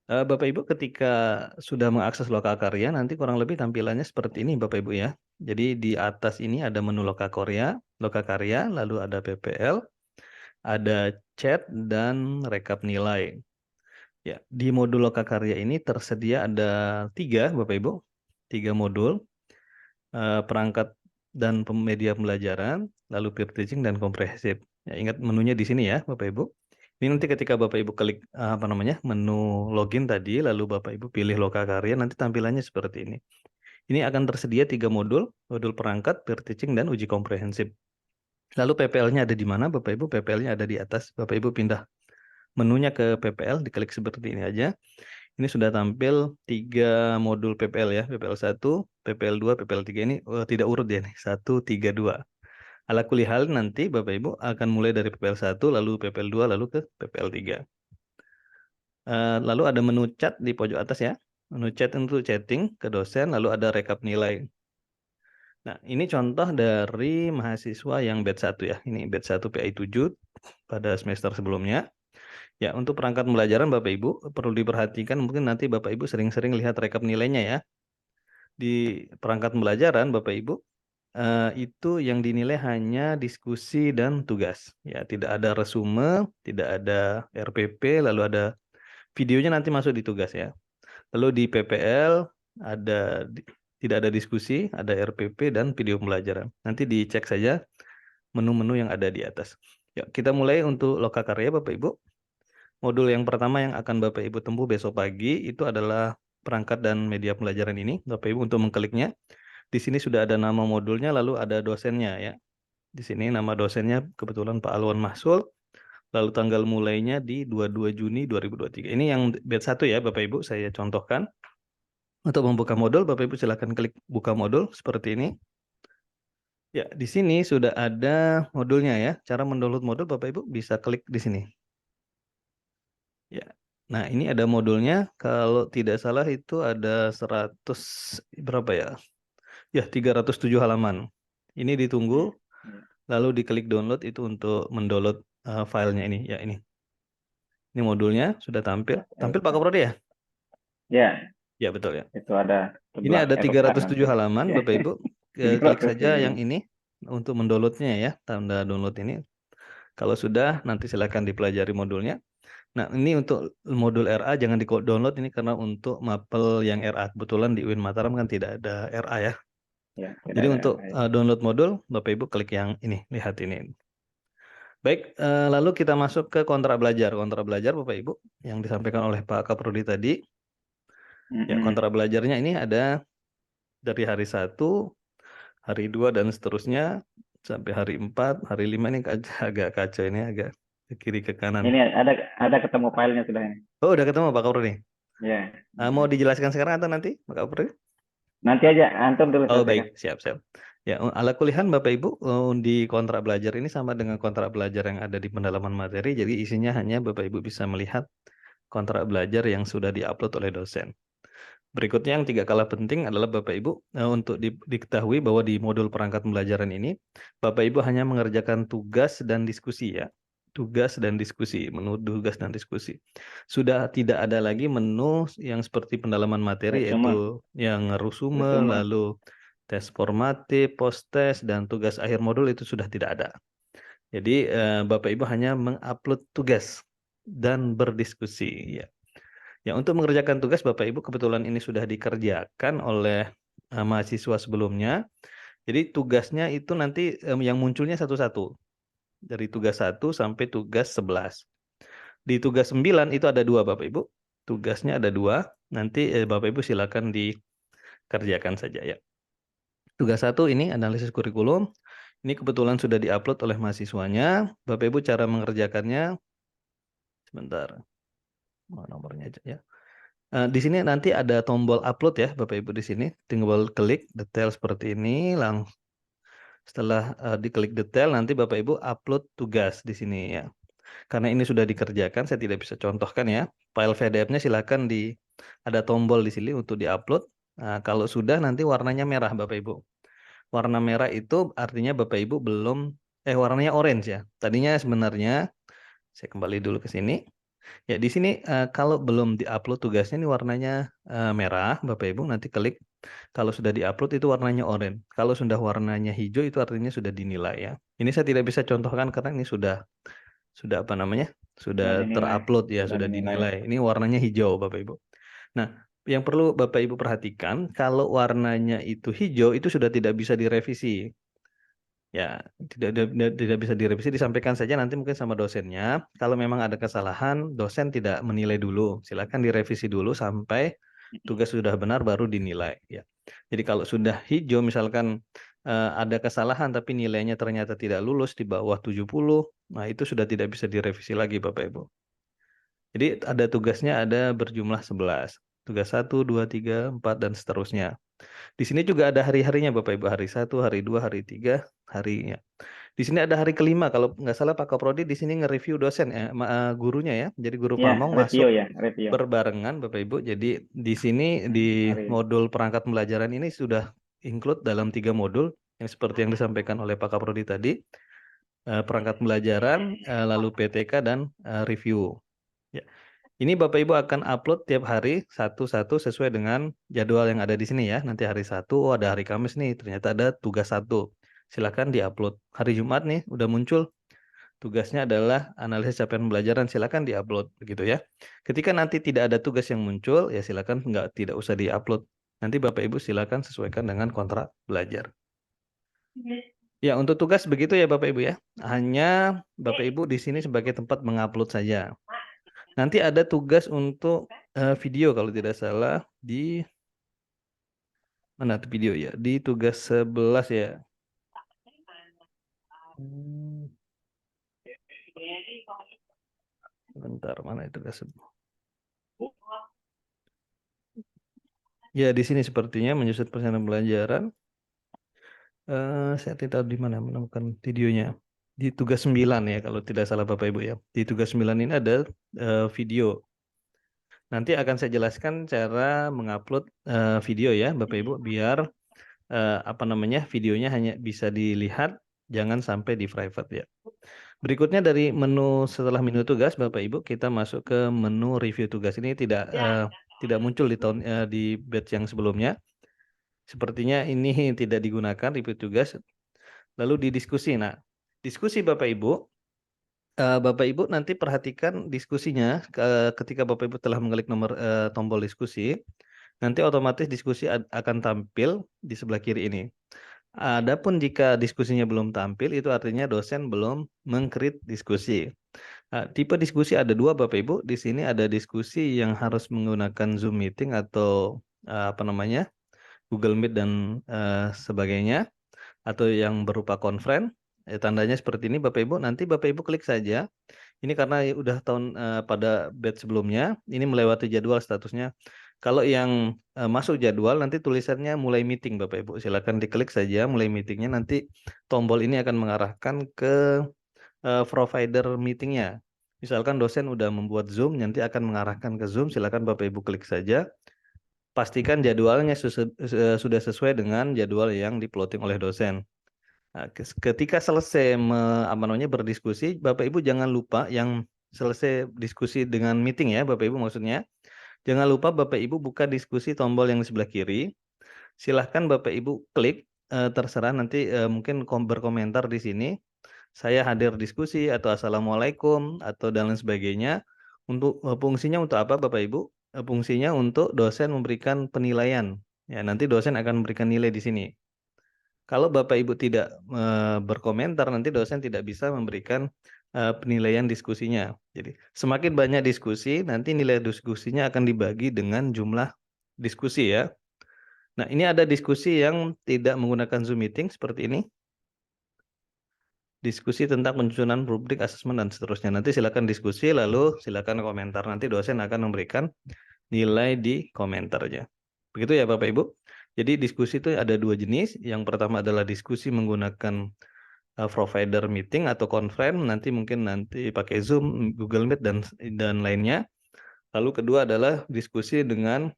Bapak Ibu ketika sudah mengakses Lokakarya nanti kurang lebih tampilannya seperti ini Bapak Ibu ya. Jadi di atas ini ada menu Lokakarya, lalu ada PPL, ada chat dan rekap nilai. Ya, di modul Lokakarya ini tersedia ada 3 Bapak Ibu, 3 modul, perangkat dan media pembelajaran, lalu peer teaching dan komprehensif. Ya, ingat menunya di sini ya Bapak Ibu. Ini nanti ketika Bapak Ibu klik menu login tadi, lalu Bapak Ibu pilih Lokakarya, nanti tampilannya seperti ini. Ini akan tersedia 3 modul perangkat, peer teaching, dan uji komprehensif. Lalu PPL-nya ada di mana Bapak Ibu? PPL-nya ada di atas. Bapak Ibu pindah menunya ke PPL, diklik seperti ini aja. Ini sudah tampil 3 modul PPL ya. PPL 1, PPL 2, PPL 3 ini tidak urut ya nih. 1, 3, 2. Ala kulihal nanti Bapak Ibu akan mulai dari PPL 1, lalu PPL 2, lalu ke PPL 3. Lalu ada menu chat di pojok atas ya. Menu chat untuk chatting ke dosen, lalu ada rekap nilai. Nah, ini contoh dari mahasiswa yang batch 1 ya. Ini batch 1 PI 7 pada semester sebelumnya. Ya, untuk perangkat pembelajaran Bapak Ibu perlu diperhatikan mungkin nanti Bapak Ibu sering-sering lihat rekap nilainya ya. Di perangkat pembelajaran Bapak Ibu itu yang dinilai hanya diskusi dan tugas. Ya, tidak ada resume, tidak ada RPP, lalu ada videonya nanti masuk di tugas ya. Lalu di PPL tidak ada diskusi, ada RPP dan video pembelajaran. Nanti dicek saja menu-menu yang ada di atas. Ya, kita mulai untuk Lokakarya Bapak Ibu. Modul yang pertama yang akan Bapak Ibu tempuh besok pagi itu adalah perangkat dan media pembelajaran ini. Bapak Ibu untuk mengkliknya, di sini sudah ada nama modulnya, lalu ada dosennya ya. Di sini nama dosennya kebetulan Pak Alwan Mahsul, lalu tanggal mulainya di 22 Juni 2023. Ini yang batch 1 ya Bapak Ibu, saya contohkan. Untuk membuka modul, Bapak Ibu silakan klik buka modul seperti ini. Ya, di sini sudah ada modulnya ya. Cara mendownload modul Bapak Ibu bisa klik di sini. Ya. Nah, ini ada modulnya. Kalau tidak salah itu ada 100 berapa ya? Ya, 307 halaman. Ini ditunggu, lalu diklik download itu untuk mendownload filenya ini. Ya, ini. Ini modulnya sudah tampil. Tampil Pak Kaprodi ya? ya, Ya, betul ya. itu ada Ini ada 307 halaman, Bapak Ibu. Klik saja ini. yang ini untuk mendownloadnya ya, tanda download ini. Kalau sudah, nanti silakan dipelajari modulnya. Nah, ini untuk modul RA jangan di-download ini karena untuk mapel yang RA. Kebetulan di UIN Mataram kan tidak ada RA ya. Ya, Jadi untuk download modul, Bapak Ibu klik yang ini, lihat ini. Baik, lalu kita masuk ke kontrak belajar. Kontrak belajar Bapak Ibu yang disampaikan oleh Pak Kaprodi tadi. Ya, kontrak belajarnya ini ada dari hari 1, hari 2 dan seterusnya sampai hari 4, hari 5 ini agak kacau ini agak ke kiri ke kanan. Ini ada ketemu filenya sudah ini. Oh, udah ketemu Pak Kapolri. Ya. Mau dijelaskan sekarang atau nanti Pak Kapolri? Nanti aja antum dulu Oh selesaikan. baik, siap. Ya, ala kulihan Bapak Ibu, di kontrak belajar ini sama dengan kontrak belajar yang ada di pendalaman materi, jadi isinya hanya Bapak Ibu bisa melihat kontrak belajar yang sudah diupload oleh dosen. Berikutnya yang tidak kalah penting adalah Bapak Ibu, untuk diketahui bahwa di modul perangkat pembelajaran ini, Bapak Ibu hanya mengerjakan tugas dan diskusi ya. Tugas dan diskusi, menu tugas dan diskusi. Sudah tidak ada lagi menu yang seperti pendalaman materi, Resume. yaitu yang resume, Resume. lalu tes formatif, post-test, dan tugas akhir modul itu sudah tidak ada. Jadi Bapak Ibu hanya mengupload tugas dan berdiskusi ya. Ya, untuk mengerjakan tugas Bapak Ibu kebetulan ini sudah dikerjakan oleh mahasiswa sebelumnya. Jadi tugasnya itu nanti yang munculnya satu-satu. Dari tugas 1 sampai tugas 11. Di tugas 9 itu ada 2 Bapak Ibu. Tugasnya ada 2. Nanti Bapak Ibu silakan dikerjakan saja ya. Tugas 1 ini analisis kurikulum. Ini kebetulan sudah diupload oleh mahasiswanya. Bapak Ibu cara mengerjakannya sebentar. Nomornya aja ya. Di sini nanti ada tombol upload ya Bapak Ibu di sini. Tinggal klik detail seperti ini. Setelah diklik detail nanti Bapak Ibu upload tugas di sini ya. Karena ini sudah dikerjakan, saya tidak bisa contohkan ya. File PDF-nya silakan ada tombol di sini untuk diupload. Nah, kalau sudah nanti warnanya merah Bapak Ibu. Warna merah itu artinya Bapak Ibu belum warnanya orange ya. Tadinya sebenarnya saya kembali dulu ke sini. Ya, di sini kalau belum diupload tugasnya ini warnanya merah, Bapak Ibu nanti klik. Kalau sudah diupload itu warnanya oranye. Kalau sudah warnanya hijau itu artinya sudah dinilai ya. Ini saya tidak bisa contohkan karena ini sudah apa namanya? Sudah dinilai. terupload ya, sudah dinilai. Ini warnanya hijau Bapak Ibu. Nah, yang perlu Bapak Ibu perhatikan kalau warnanya itu hijau itu sudah tidak bisa direvisi. Ya, tidak bisa direvisi, disampaikan saja nanti mungkin sama dosennya. Kalau memang ada kesalahan, dosen tidak menilai dulu. Silakan direvisi dulu sampai tugas sudah benar baru dinilai. Ya. Jadi kalau sudah hijau, misalkan ada kesalahan tapi nilainya ternyata tidak lulus di bawah 70, nah itu sudah tidak bisa direvisi lagi Bapak Ibu. Jadi ada tugasnya ada berjumlah 11. Tugas 1, 2, 3, 4, dan seterusnya. Di sini juga ada hari-harinya Bapak Ibu, hari 1, hari 2, hari 3, harinya. Di sini ada hari kelima, kalau nggak salah Pak Kaprodi di sini nge-review dosen gurunya ya. Jadi guru Pamong masuk review. berbarengan Bapak Ibu. Jadi di sini di modul perangkat pembelajaran ini sudah include dalam 3 modul yang seperti yang disampaikan oleh Pak Kaprodi tadi. Perangkat pembelajaran, lalu PTK dan review. Ya. Ini Bapak Ibu akan upload tiap hari satu-satu sesuai dengan jadwal yang ada di sini ya. Nanti hari 1, ada hari Kamis nih, ternyata ada tugas 1. Silakan diupload. Hari Jumat nih udah muncul. Tugasnya adalah analisis capaian pembelajaran, silakan diupload begitu ya. Ketika nanti tidak ada tugas yang muncul, ya silakan tidak usah diupload. Nanti Bapak Ibu silakan sesuaikan dengan kontrak belajar. Ya, untuk tugas begitu ya Bapak Ibu ya. Hanya Bapak Ibu di sini sebagai tempat mengupload saja. Nanti ada tugas untuk video kalau tidak salah di mana tuh video ya? Di tugas 11 ya. Bentar, mana itu tugas 11? Ya, di sini sepertinya menyusun perencanaan pembelajaran. Saya tidak tahu di mana menemukan videonya. Di tugas 9 ya kalau tidak salah Bapak Ibu ya. Di tugas 9 ini ada video. Nanti akan saya jelaskan cara mengupload video ya Bapak Ibu biar videonya hanya bisa dilihat, jangan sampai di private ya. Berikutnya dari menu setelah menu tugas Bapak Ibu kita masuk ke menu review tugas. Ini tidak muncul di batch yang sebelumnya. Sepertinya ini tidak digunakan review tugas. Lalu di diskusi. Nah, diskusi Bapak Ibu nanti perhatikan diskusinya ketika Bapak Ibu telah mengklik tombol diskusi, nanti otomatis diskusi akan tampil di sebelah kiri ini. Adapun jika diskusinya belum tampil, itu artinya dosen belum meng-create diskusi. Tipe diskusi ada 2 Bapak Ibu. Di sini ada diskusi yang harus menggunakan Zoom meeting atau Google Meet dan sebagainya, atau yang berupa conference. Tandanya seperti ini Bapak Ibu. Nanti Bapak Ibu klik saja. Ini karena udah pada batch sebelumnya, ini melewati jadwal statusnya. Kalau yang masuk jadwal nanti tulisannya mulai meeting Bapak Ibu. Silakan diklik saja mulai meetingnya, nanti tombol ini akan mengarahkan ke provider meetingnya. Misalkan dosen udah membuat Zoom, nanti akan mengarahkan ke Zoom. Silakan Bapak Ibu klik saja. Pastikan jadwalnya sudah sesuai dengan jadwal yang diploting oleh dosen. Nah, ketika selesai berdiskusi, Bapak Ibu jangan lupa yang selesai diskusi dengan meeting ya, Bapak Ibu maksudnya. Jangan lupa Bapak Ibu buka diskusi tombol yang di sebelah kiri. Silahkan Bapak Ibu klik, terserah nanti mungkin berkomentar di sini. Saya hadir diskusi atau Assalamualaikum atau dan lain sebagainya. Untuk fungsinya untuk apa Bapak Ibu? Fungsinya untuk dosen memberikan penilaian. Ya, nanti dosen akan memberikan nilai di sini. Kalau Bapak Ibu tidak berkomentar, nanti dosen tidak bisa memberikan penilaian diskusinya. Jadi semakin banyak diskusi, nanti nilai diskusinya akan dibagi dengan jumlah diskusi ya. Nah, ini ada diskusi yang tidak menggunakan Zoom meeting seperti ini. Diskusi tentang penyusunan rubrik asesmen dan seterusnya. Nanti silakan diskusi, lalu silakan komentar. Nanti dosen akan memberikan nilai di komentarnya. Begitu ya Bapak Ibu. Jadi diskusi itu ada dua jenis. Yang pertama adalah diskusi menggunakan provider meeting atau conference. Nanti mungkin pakai Zoom, Google Meet dan lainnya. Lalu kedua adalah diskusi dengan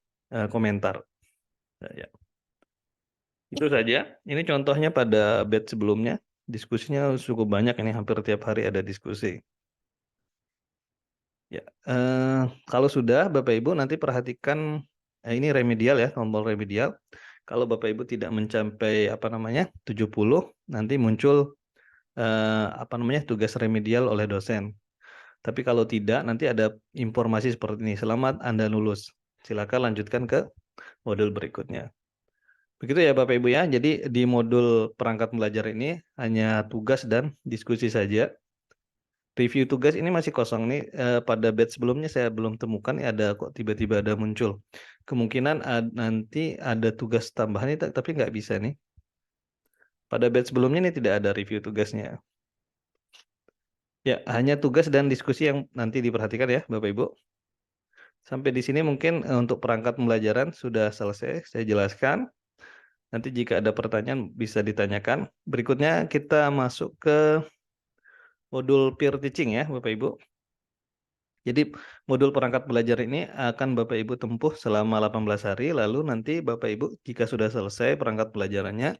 komentar. Ya. Itu saja. Ini contohnya pada batch sebelumnya. Diskusinya cukup banyak, ini hampir tiap hari ada diskusi. Ya, kalau sudah Bapak Ibu nanti perhatikan ini remedial ya, tombol remedial. Kalau Bapak Ibu tidak mencapai 70, nanti muncul tugas remedial oleh dosen. Tapi kalau tidak, nanti ada informasi seperti ini. Selamat Anda lulus. Silakan lanjutkan ke modul berikutnya. Begitu ya Bapak Ibu ya. Jadi di modul perangkat belajar ini hanya tugas dan diskusi saja. Review tugas ini masih kosong nih. Pada batch sebelumnya saya belum temukan ada kok tiba-tiba ada muncul. Kemungkinan nanti ada tugas tambahan ini tapi nggak bisa nih. Pada batch sebelumnya ini tidak ada review tugasnya. Ya, hanya tugas dan diskusi yang nanti diperhatikan ya Bapak Ibu. Sampai di sini mungkin untuk perangkat pembelajaran sudah selesai saya jelaskan. Nanti jika ada pertanyaan bisa ditanyakan. Berikutnya kita masuk ke modul peer teaching ya Bapak Ibu. Jadi modul perangkat belajar ini akan Bapak Ibu tempuh selama 18 hari. Lalu nanti Bapak Ibu jika sudah selesai perangkat belajarannya,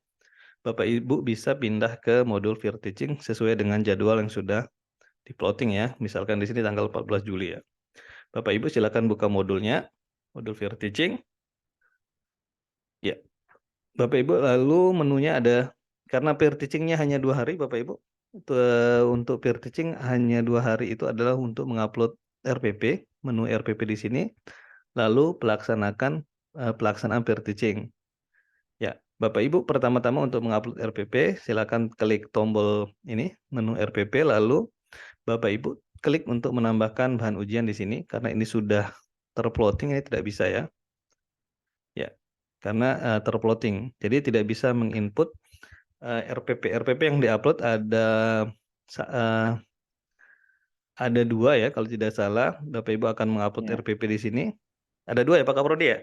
Bapak Ibu bisa pindah ke modul peer teaching sesuai dengan jadwal yang sudah diploting ya. Misalkan di sini tanggal 14 Juli ya. Bapak Ibu silakan buka modulnya, modul peer teaching. Ya. Bapak Ibu lalu menunya ada, karena peer teachingnya hanya 2 hari Bapak Ibu. Untuk peer teaching hanya 2 hari itu adalah untuk mengupload RPP, menu RPP di sini, lalu pelaksanaan peer teaching. Ya, Bapak Ibu pertama-tama untuk mengupload RPP silakan klik tombol ini menu RPP, lalu Bapak Ibu klik untuk menambahkan bahan ujian di sini karena ini sudah terploting, ini tidak bisa ya. Ya, karena terploting. Jadi tidak bisa menginput RPP. RPP yang diupload ada 2 ya kalau tidak salah. Bapak Ibu akan mengupload Ya. RPP di sini. Ada 2 ya Pak Kaprodi ya?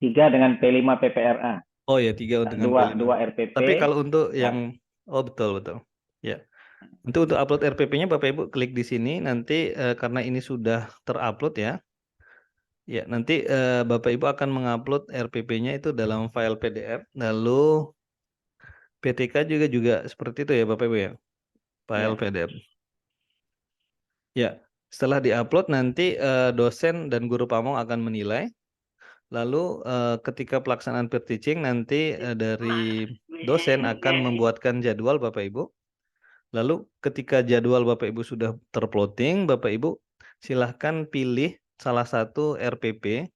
3 dengan P5 PPRA. Oh ya, 3 dengan P5. 2 RPP. Tapi kalau untuk Ya. yang betul. Ya. Untuk upload RPP-nya Bapak Ibu klik di sini nanti karena ini sudah terupload ya. Ya, nanti Bapak Ibu akan mengupload RPP-nya itu dalam file PDF. Lalu PTK juga seperti itu ya Bapak Ibu ya. File PDF. Ya, setelah diupload nanti dosen dan guru pamong akan menilai. Lalu ketika pelaksanaan peer teaching nanti dari dosen akan membuatkan jadwal Bapak Ibu. Lalu ketika jadwal Bapak Ibu sudah terploting, Bapak Ibu silahkan pilih salah satu RPP.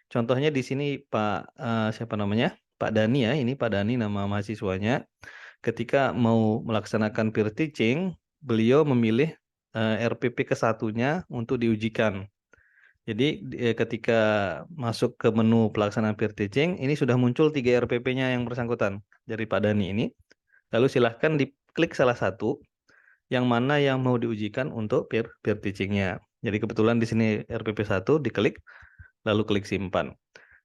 Contohnya di sini Pak siapa namanya? Pak Dani ya, ini Pak Dani nama mahasiswanya. Ketika mau melaksanakan peer teaching, beliau memilih RPP ke-1-nya untuk diujikan. Jadi ketika masuk ke menu pelaksanaan peer teaching, ini sudah muncul 3 RPP-nya yang bersangkutan dari Pak Dani ini. Lalu silahkan diklik salah satu. yang mana yang mau diujikan untuk peer teaching-nya. Jadi kebetulan di sini RPP 1 diklik, lalu klik simpan.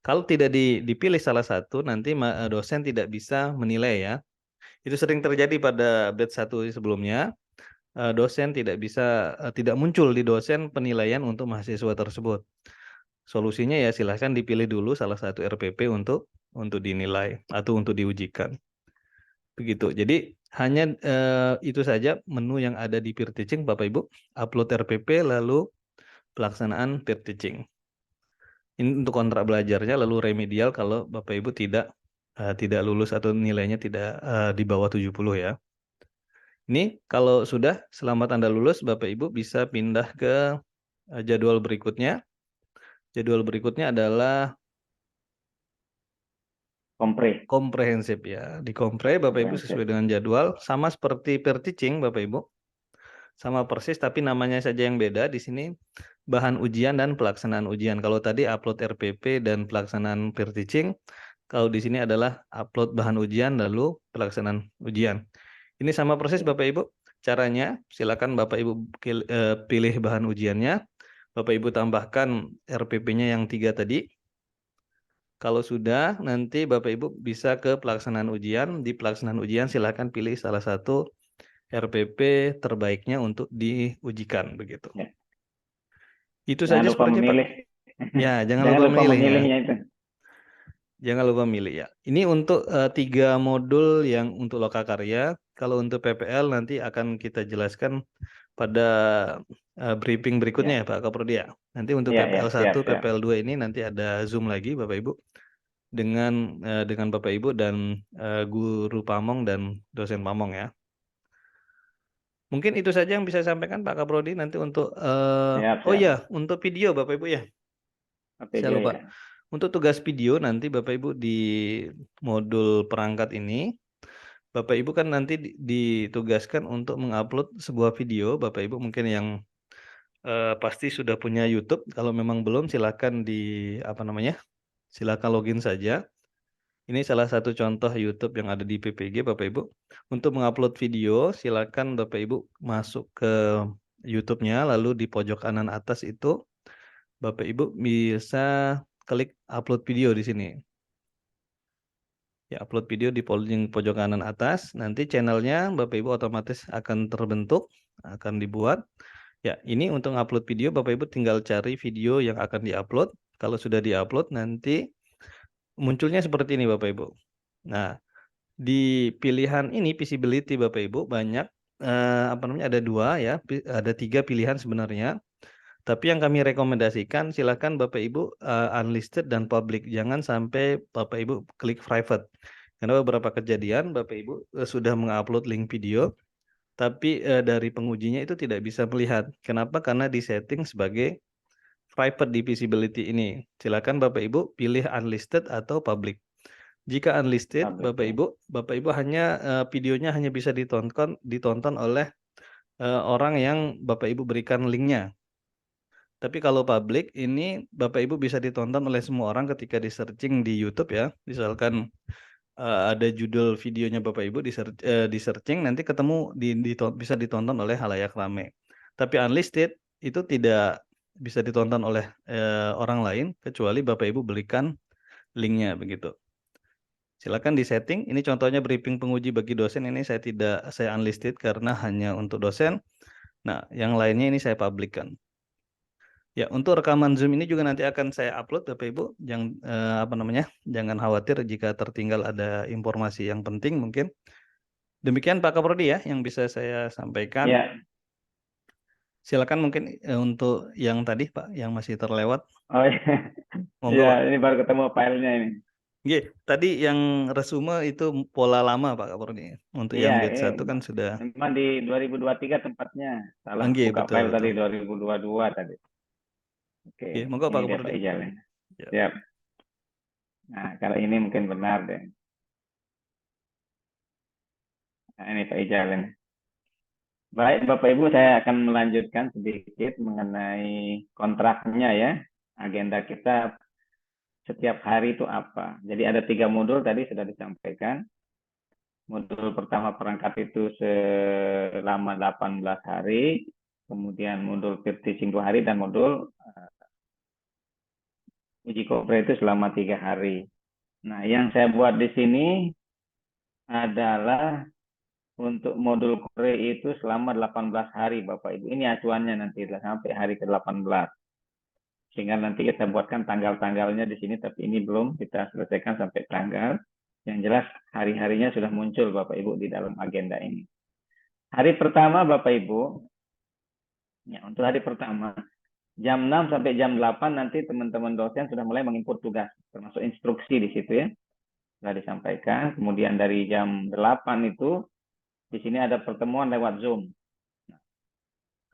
Kalau tidak dipilih salah satu, nanti dosen tidak bisa menilai ya. Itu sering terjadi pada batch 1 sebelumnya. Dosen tidak muncul di dosen penilaian untuk mahasiswa tersebut. Solusinya ya silahkan dipilih dulu salah satu RPP untuk dinilai atau untuk diujikan. Begitu. Jadi hanya itu saja menu yang ada di peer teaching Bapak Ibu. Upload RPP lalu pelaksanaan peer teaching. Ini untuk kontrak belajarnya, lalu remedial kalau Bapak Ibu tidak lulus atau nilainya tidak di bawah 70 ya. Ini kalau sudah selamat Anda lulus, Bapak Ibu bisa pindah ke jadwal berikutnya. Jadwal berikutnya adalah Kompre. komprehensif ya. Di kompre Bapak Ibu sesuai dengan jadwal, sama seperti peer teaching Bapak Ibu. Sama persis tapi namanya saja yang beda. Di sini bahan ujian dan pelaksanaan ujian. Kalau tadi upload RPP dan pelaksanaan peer teaching, kalau di sini adalah upload bahan ujian lalu pelaksanaan ujian. Ini sama persis Bapak Ibu. Caranya silakan Bapak Ibu pilih bahan ujiannya. Bapak Ibu tambahkan RPP-nya yang 3 tadi. Kalau sudah, nanti Bapak Ibu bisa ke pelaksanaan ujian. Di pelaksanaan ujian silakan pilih salah satu RPP terbaiknya untuk diujikan begitu. Ya. Itu Jangan saja lupa sepertinya Pak. memilih. Ya, jangan Jangan lupa lupa memilih ya. memilihnya itu. Jangan lupa milih ya. Ini untuk 3 modul yang untuk lokakarya. Kalau untuk PPL nanti akan kita jelaskan pada briefing berikutnya ya Pak Kaprodi ya. Nanti untuk Ya, PPL 1, siap. PPL 2 ini nanti ada Zoom lagi Bapak Ibu dengan Bapak Ibu dan guru Pamong dan dosen Pamong ya. Mungkin itu saja yang bisa saya sampaikan Pak Kaprodi nanti untuk Siap. oh iya, untuk video Bapak Ibu ya. Saya Video lupa. ya. Untuk tugas video nanti Bapak Ibu di modul perangkat ini, Bapak Ibu kan nanti ditugaskan untuk mengupload sebuah video. Bapak Ibu mungkin yang pasti sudah punya YouTube. Kalau memang belum, silakan silakan login saja. Ini salah satu contoh YouTube yang ada di PPG, Bapak Ibu. Untuk mengupload video, silakan Bapak Ibu masuk ke YouTube-nya, lalu di pojok kanan atas itu Bapak Ibu bisa klik upload video di sini. Ya, upload video di pojok kanan atas. Nanti channelnya Bapak Ibu otomatis akan terbentuk, akan dibuat. Ya, ini untuk upload video Bapak Ibu tinggal cari video yang akan diupload. Kalau sudah diupload nanti munculnya seperti ini Bapak Ibu. Nah, di pilihan ini visibility Bapak Ibu banyak ada 2 ya, ada 3 pilihan sebenarnya. Tapi yang kami rekomendasikan silakan Bapak Ibu unlisted dan public, jangan sampai Bapak Ibu klik private. Karena beberapa kejadian Bapak Ibu sudah mengupload link video, tapi dari pengujinya itu tidak bisa melihat. Kenapa? Karena disetting sebagai private di visibility ini. Silakan Bapak Ibu pilih unlisted atau public. Jika unlisted, Public, ya. Bapak Ibu hanya videonya hanya bisa ditonton oleh orang yang Bapak Ibu berikan linknya. Tapi kalau public ini Bapak Ibu bisa ditonton oleh semua orang ketika di searching di YouTube ya. Misalkan ada judul videonya Bapak Ibu di searching nanti ketemu bisa ditonton oleh halayak ramai. Tapi unlisted itu tidak bisa ditonton oleh orang lain kecuali Bapak Ibu berikan linknya begitu. Silakan di setting. Ini contohnya briefing penguji bagi dosen, ini saya unlisted karena hanya untuk dosen. Nah, yang lainnya ini saya publikkan. Ya, untuk rekaman Zoom ini juga nanti akan saya upload Bapak Ibu. Jangan khawatir jika tertinggal ada informasi yang penting mungkin. Demikian Pak Kaprodi ya yang bisa saya sampaikan. Ya. Silakan mungkin untuk yang tadi Pak yang masih terlewat. Oh iya. Monggo Ya, Pak. ini baru ketemu filenya ini. Oke, tadi yang resume itu pola lama Pak Kaprodi. Untuk yang Iya, batch 1 kan sudah. memang di 2023 tempatnya. Salah Oke, buka betul, file betul. tadi 2022 tadi. Oke, Oke, monggo ini Pak dia Kaprodi. Pak Ijal. Ya. Siap. Nah, kalau ini mungkin benar deh. Nah, ini Pak Ijal ini. Baik, Bapak Ibu, saya akan melanjutkan sedikit mengenai kontraknya ya. Agenda kita setiap hari itu apa. Jadi ada 3 modul tadi sudah disampaikan. Modul pertama perangkat itu selama 18 hari, kemudian modul teaching 2 hari, dan modul uji kopre itu selama 3 hari. Nah, yang saya buat di sini adalah untuk modul kopre itu selama 18 hari, Bapak Ibu. Ini acuannya nanti sampai hari ke-18. Sehingga nanti kita buatkan tanggal-tanggalnya di sini, tapi ini belum kita selesaikan sampai tanggal. Yang jelas hari-harinya sudah muncul Bapak Ibu di dalam agenda ini. Hari pertama Bapak Ibu, ya, untuk hari pertama, jam 6 sampai jam 8 nanti teman-teman dosen sudah mulai menginput tugas, termasuk instruksi di situ ya. Sudah disampaikan. Kemudian dari jam 8 itu, di sini ada pertemuan lewat Zoom.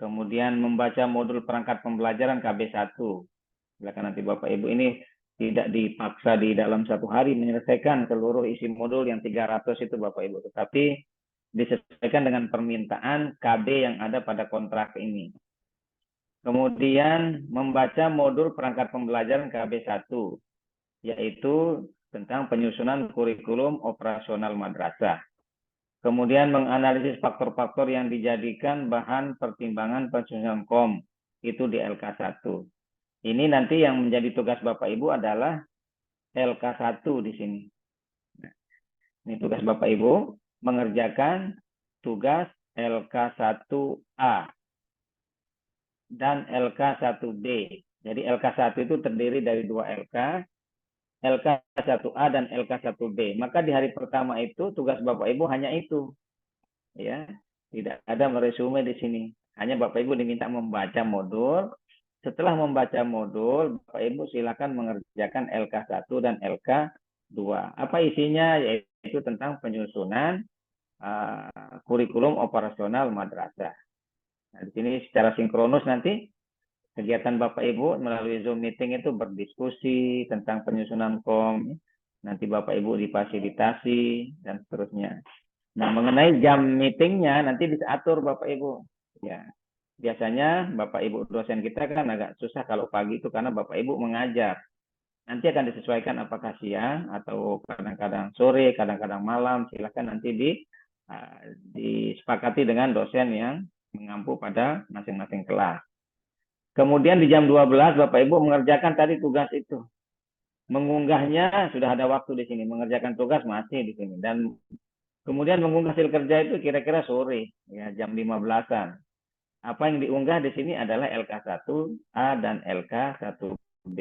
Kemudian membaca modul perangkat pembelajaran KB1. Silakan nanti Bapak Ibu, ini tidak dipaksa di dalam 1 hari menyelesaikan seluruh isi modul yang 300 itu Bapak Ibu, tetapi disesuaikan dengan permintaan KB yang ada pada kontrak ini. Kemudian membaca modul perangkat pembelajaran KB1, yaitu tentang penyusunan kurikulum operasional madrasah. Kemudian menganalisis faktor-faktor yang dijadikan bahan pertimbangan penyusunan KOM, itu di LK1. Ini nanti yang menjadi tugas Bapak Ibu adalah LK1 di sini. Nah, ini tugas Bapak Ibu, mengerjakan tugas LK1A dan LK1B. Jadi LK1 itu terdiri dari 2 LK, LK1A dan LK1B. Maka di hari pertama itu tugas Bapak Ibu hanya itu. Ya, tidak ada meresume di sini. Hanya Bapak Ibu diminta membaca modul. Setelah membaca modul, Bapak Ibu silakan mengerjakan LK1 dan LK2. Apa isinya? Yaitu tentang penyusunan kurikulum operasional madrasah. Nah, di sini secara sinkronus nanti kegiatan Bapak Ibu melalui Zoom meeting itu berdiskusi tentang penyusunan KOM. Nanti Bapak Ibu difasilitasi dan seterusnya. Nah, mengenai jam meetingnya nanti diatur Bapak Ibu. Ya. Biasanya Bapak Ibu dosen kita kan agak susah kalau pagi itu karena Bapak Ibu mengajar. Nanti akan disesuaikan apakah siang atau kadang-kadang sore, kadang-kadang malam. Silakan nanti disepakati dengan dosen yang mengampu pada masing-masing kelas. Kemudian di jam 12 Bapak Ibu mengerjakan tadi tugas itu. Mengunggahnya sudah ada waktu di sini. Mengerjakan tugas masih di sini. Dan kemudian mengunggah hasil kerja itu kira-kira sore, ya, jam 15-an. Apa yang diunggah di sini adalah LK1A dan LK1B.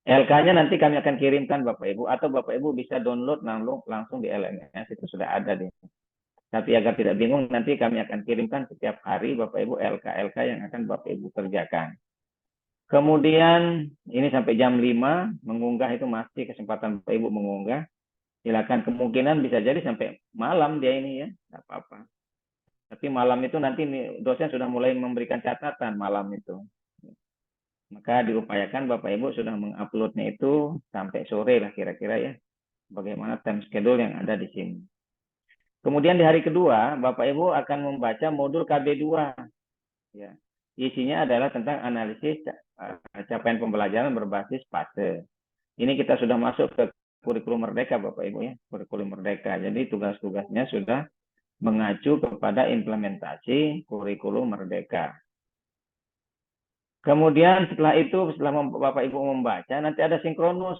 LK-nya nanti kami akan kirimkan Bapak Ibu, atau Bapak Ibu bisa download langsung di LMS, itu sudah ada di. Tapi agar tidak bingung, nanti kami akan kirimkan setiap hari Bapak Ibu LK yang akan Bapak Ibu kerjakan. Kemudian ini sampai jam 5, mengunggah itu masih kesempatan Bapak Ibu mengunggah. Silakan, kemungkinan bisa jadi sampai malam dia ini ya, tidak apa-apa. Tapi malam itu nanti dosen sudah mulai memberikan catatan malam itu. Maka diupayakan Bapak Ibu sudah menguploadnya itu sampai sore lah kira-kira ya. Bagaimana time schedule yang ada di sini. Kemudian di hari kedua, Bapak Ibu akan membaca modul KB2. Ya. Isinya adalah tentang analisis capaian pembelajaran berbasis fase. Ini kita sudah masuk ke kurikulum merdeka Bapak Ibu ya. Kurikulum merdeka. Jadi tugas-tugasnya sudah mengacu kepada implementasi kurikulum merdeka. Kemudian setelah itu, setelah Bapak Ibu membaca, nanti ada sinkronus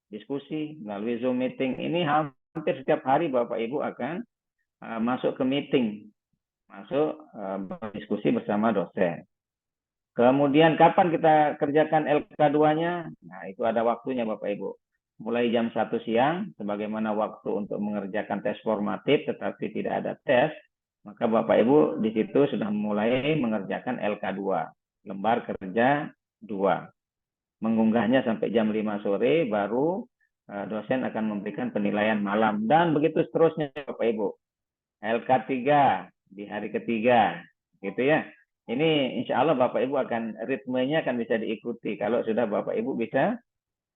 diskusi melalui Zoom meeting. Ini hampir setiap hari Bapak Ibu akan masuk ke meeting, masuk berdiskusi bersama dosen. Kemudian kapan kita kerjakan LK2-nya? Nah, itu ada waktunya Bapak Ibu. Mulai jam 1 siang, sebagaimana waktu untuk mengerjakan tes formatif, tetapi tidak ada tes, maka Bapak Ibu di situ sudah mulai mengerjakan LK2, lembar kerja 2. Mengunggahnya sampai jam 5 sore, baru dosen akan memberikan penilaian malam. Dan begitu seterusnya Bapak Ibu. LK3 di hari ketiga, gitu ya. Ini insya Allah Bapak Ibu ritmenya akan bisa diikuti kalau sudah Bapak Ibu bisa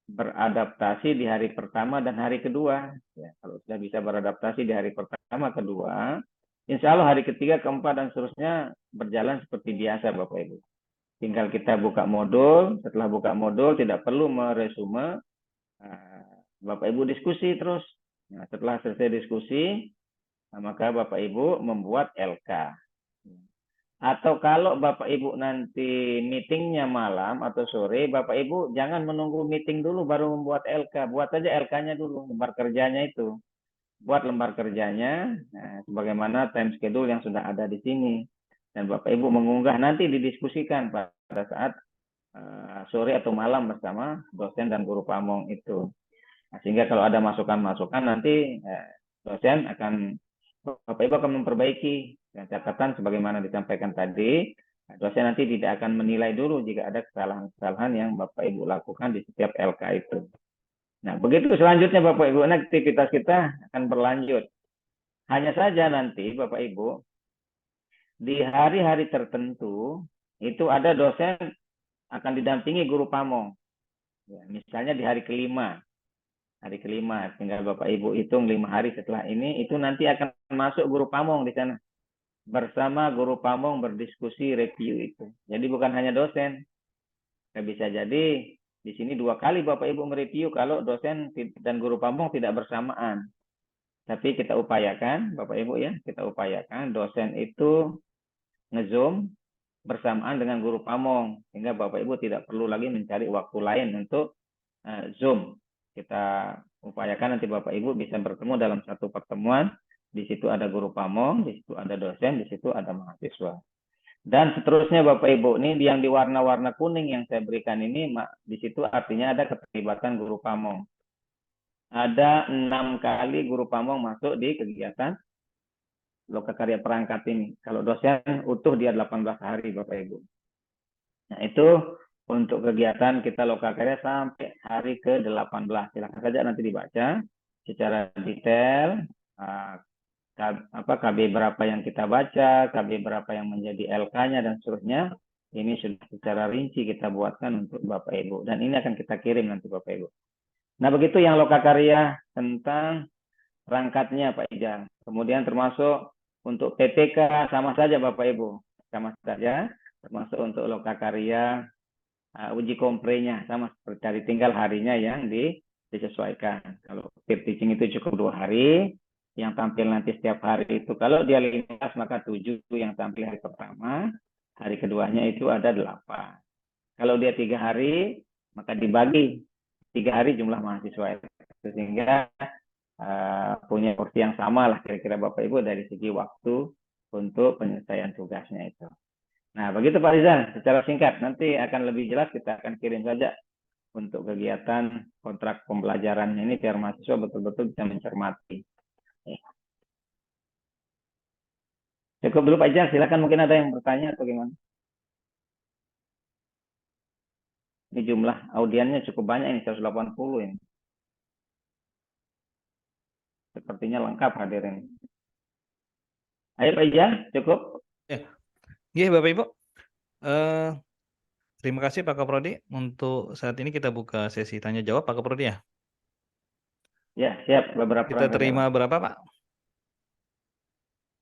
beradaptasi di hari pertama dan hari kedua. Ya, kalau sudah bisa beradaptasi di hari pertama, kedua, insya Allah hari ketiga, keempat, dan seterusnya berjalan seperti biasa Bapak Ibu. Tinggal kita buka modul, setelah buka modul tidak perlu meresume, Bapak Ibu diskusi terus. Nah, setelah selesai diskusi, Nah, maka Bapak Ibu membuat LK. Atau kalau Bapak Ibu nanti meetingnya malam atau sore, Bapak Ibu jangan menunggu meeting dulu baru membuat LK. Buat aja LK-nya dulu, lembar kerjanya itu. Buat lembar kerjanya, nah, sebagaimana time schedule yang sudah ada di sini. Dan Bapak Ibu mengunggah, nanti didiskusikan pada saat sore atau malam bersama dosen dan guru pamong itu. Nah, sehingga kalau ada masukan-masukan nanti dosen akan, Bapak Ibu akan memperbaiki catatan sebagaimana disampaikan tadi. Dosen nanti tidak akan menilai dulu jika ada kesalahan-kesalahan yang Bapak Ibu lakukan di setiap LK itu. Nah, begitu selanjutnya Bapak Ibu, aktivitas kita akan berlanjut. Hanya saja nanti Bapak Ibu, di hari-hari tertentu, itu ada dosen akan didampingi guru pamong. Ya, misalnya di hari kelima, tinggal Bapak Ibu hitung 5 hari setelah ini, itu nanti akan masuk guru pamong di sana. Bersama guru pamong berdiskusi, review itu. Jadi bukan hanya dosen. Bisa jadi di sini 2 kali Bapak Ibu mereview kalau dosen dan guru pamong tidak bersamaan. Tapi kita upayakan, Bapak Ibu ya, kita upayakan dosen itu nge-zoom bersamaan dengan guru pamong. Sehingga Bapak Ibu tidak perlu lagi mencari waktu lain untuk Zoom. Kita upayakan nanti Bapak Ibu bisa bertemu dalam satu pertemuan. Di situ ada guru pamong, di situ ada dosen, di situ ada mahasiswa. Dan seterusnya Bapak Ibu, ini yang di warna-warna kuning yang saya berikan ini, di situ artinya ada keterlibatan guru pamong. Ada 6 kali guru pamong masuk di kegiatan lokakarya perangkat ini. Kalau dosen utuh dia 18 hari Bapak Ibu. Nah itu untuk kegiatan kita lokakarya sampai hari ke-18. Silakan saja nanti dibaca secara detail. KB berapa yang kita baca, KB berapa yang menjadi LK-nya dan seterusnya. Ini sudah secara rinci kita buatkan untuk Bapak Ibu. Dan ini akan kita kirim nanti Bapak Ibu. Nah begitu yang lokakarya tentang perangkatnya Pak Ijal. Kemudian termasuk untuk PPK sama saja Bapak Ibu. Sama saja. Termasuk untuk lokakarya uji komprenya sama seperti tadi, tinggal harinya yang disesuaikan. Kalau peer teaching itu cukup 2 hari, yang tampil nanti setiap hari itu kalau dia 15 maka 7 yang tampil hari pertama, hari keduanya itu ada 8. Kalau dia 3 hari maka dibagi 3 hari jumlah mahasiswa itu, sehingga punya porsi yang sama lah kira-kira Bapak Ibu dari segi waktu untuk penyelesaian tugasnya itu. Nah, begitu Pak Rizal, secara singkat. Nanti akan lebih jelas kita akan kirim saja untuk kegiatan kontrak pembelajaran ini biar mahasiswa betul-betul bisa mencermati. Cukup dulu Pak Rizal, silakan mungkin ada yang bertanya atau gimana. Ini jumlah audiennya cukup banyak ini, 180 ini. Sepertinya lengkap hadirin. Ayo Pak Rizal, cukup? Ya, Bapak Ibu. Terima kasih Pak Kaprodi. Untuk saat ini kita buka sesi tanya jawab Pak Kaprodi ya. Ya, siap. Beberapa Kita terima berapa Pak?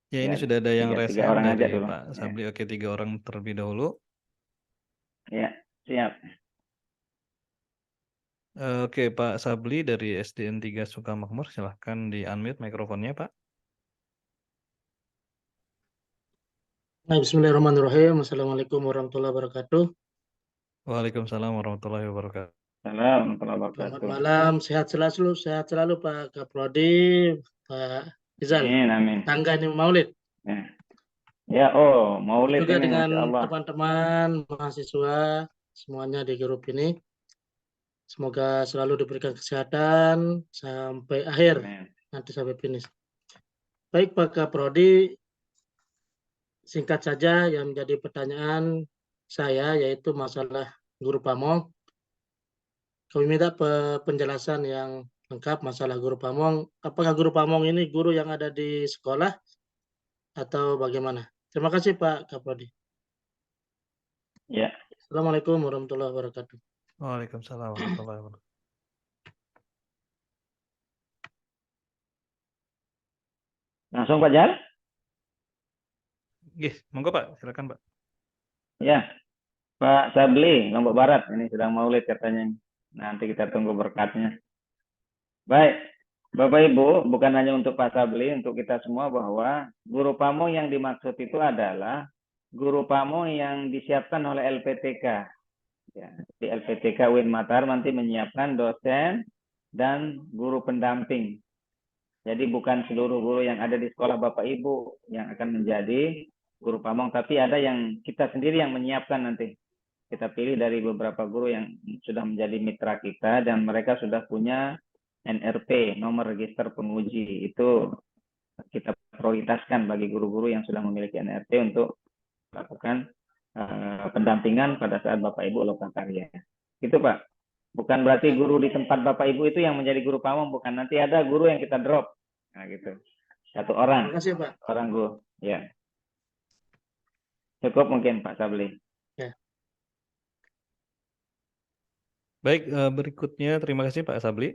Ya, ini sudah ada yang 3 raise orang hand aja dari dulu. Pak Sabli. Oke, 3 orang terlebih dahulu. Ya, siap. Oke, Pak Sabli dari SDN 3 Sukamakmur, silahkan di-unmute mikrofonnya, Pak. Bismillahirrahmanirrahim. Assalamualaikum warahmatullahi wabarakatuh. Waalaikumsalam warahmatullahi wabarakatuh. Selamat malam, sehat selalu Pak Kaprodi, Pak Rizal. Amin. Tangga ini Maulid. Ya, Maulid Juga ini, dengan Masya Allah. teman-teman mahasiswa semuanya di grup ini. Semoga selalu diberikan kesehatan sampai akhir, nanti sampai finish. Baik Pak Kaprodi, singkat saja yang menjadi pertanyaan saya yaitu masalah guru pamong. Kami minta penjelasan yang lengkap masalah guru pamong. Apakah guru pamong ini guru yang ada di sekolah atau bagaimana? Terima kasih Pak Kaprodi. Ya. Assalamualaikum warahmatullahi wabarakatuh. Waalaikumsalam warahmatullahi wabarakatuh. Langsung Pak Jal? Monggo Pak, silakan Pak. Ya, Pak Sabli, Lombok Barat, ini sedang maulid katanya. Nanti kita tunggu berkatnya. Baik, Bapak Ibu, bukan hanya untuk Pak Sabli, untuk kita semua bahwa guru pamong yang dimaksud itu adalah guru pamong yang disiapkan oleh LPTK. Ya, di LPTK UIN Mataram nanti menyiapkan dosen dan guru pendamping. Jadi bukan seluruh guru yang ada di sekolah Bapak Ibu yang akan menjadi guru pamong, tapi ada yang kita sendiri yang menyiapkan nanti. Kita pilih dari beberapa guru yang sudah menjadi mitra kita dan mereka sudah punya NRP, nomor register penguji. Itu kita prioritaskan bagi guru-guru yang sudah memiliki NRP untuk melakukan pendampingan pada saat Bapak Ibu lokakarya. Gitu Pak. Bukan berarti guru di tempat Bapak Ibu itu yang menjadi guru pamong, bukan. Nanti ada guru yang kita drop. Nah gitu. Satu Terima orang. kasih, Pak. Orang guru. Ya. Cukup mungkin Pak Sabli. Ya. Baik, berikutnya terima kasih Pak Sabli.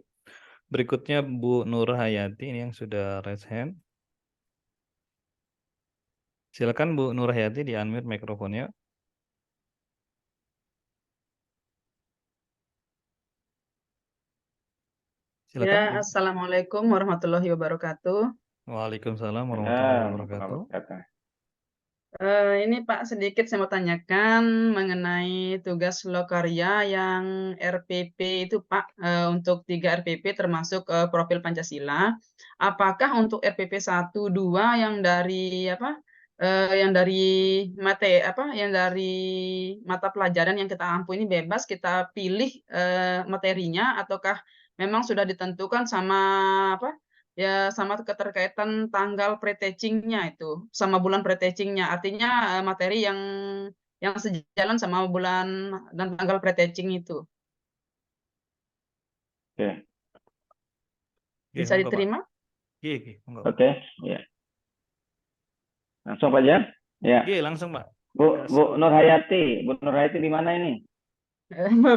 Berikutnya Bu Nur Hayati ini yang sudah raise hand. Silakan Bu Nur Hayati di unmute mikrofonnya. Silakan. Ya, Bu. Assalamualaikum warahmatullahi wabarakatuh. Waalaikumsalam warahmatullahi wabarakatuh. Ini Pak, sedikit saya mau tanyakan mengenai tugas lokarya yang RPP itu Pak, untuk 3 RPP termasuk profil Pancasila. Apakah untuk RPP 1, 2 yang dari yang dari yang dari mata pelajaran yang kita ampu ini bebas kita pilih materinya ataukah memang sudah ditentukan sama ya sama keterkaitan tanggal pre-teaching-nya itu, sama bulan pre-teaching-nya. Artinya materi yang sejalan sama bulan dan tanggal pre-teaching itu. Oke. Bisa monggo, Pak. diterima? Iya, monggo. Oke, ya. Langsung Pak Jan? Ya. Iya, langsung Pak. Bu Nur Hayati di mana ini?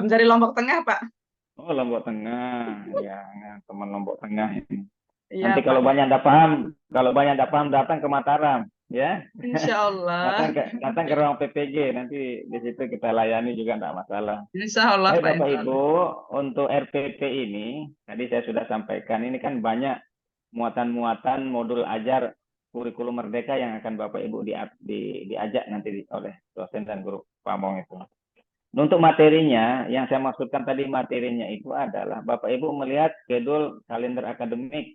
Dari Lombok Tengah, Pak. Oh, Lombok Tengah. Ya, teman Lombok Tengah ini. Iya, Nanti Pak. kalau banyak tidak paham datang ke Mataram, ya. Insya Allah. datang ke ruang PPG, nanti di situ kita layani juga tidak masalah. Insya Allah, Baik Pak. Bapak Insya Allah. Ibu, untuk RPP ini tadi saya sudah sampaikan, ini kan banyak muatan-muatan modul ajar kurikulum merdeka yang akan Bapak Ibu diajak nanti oleh dosen dan guru pamong itu. Untuk materinya, yang saya maksudkan tadi materinya itu adalah Bapak Ibu melihat schedule kalender akademik.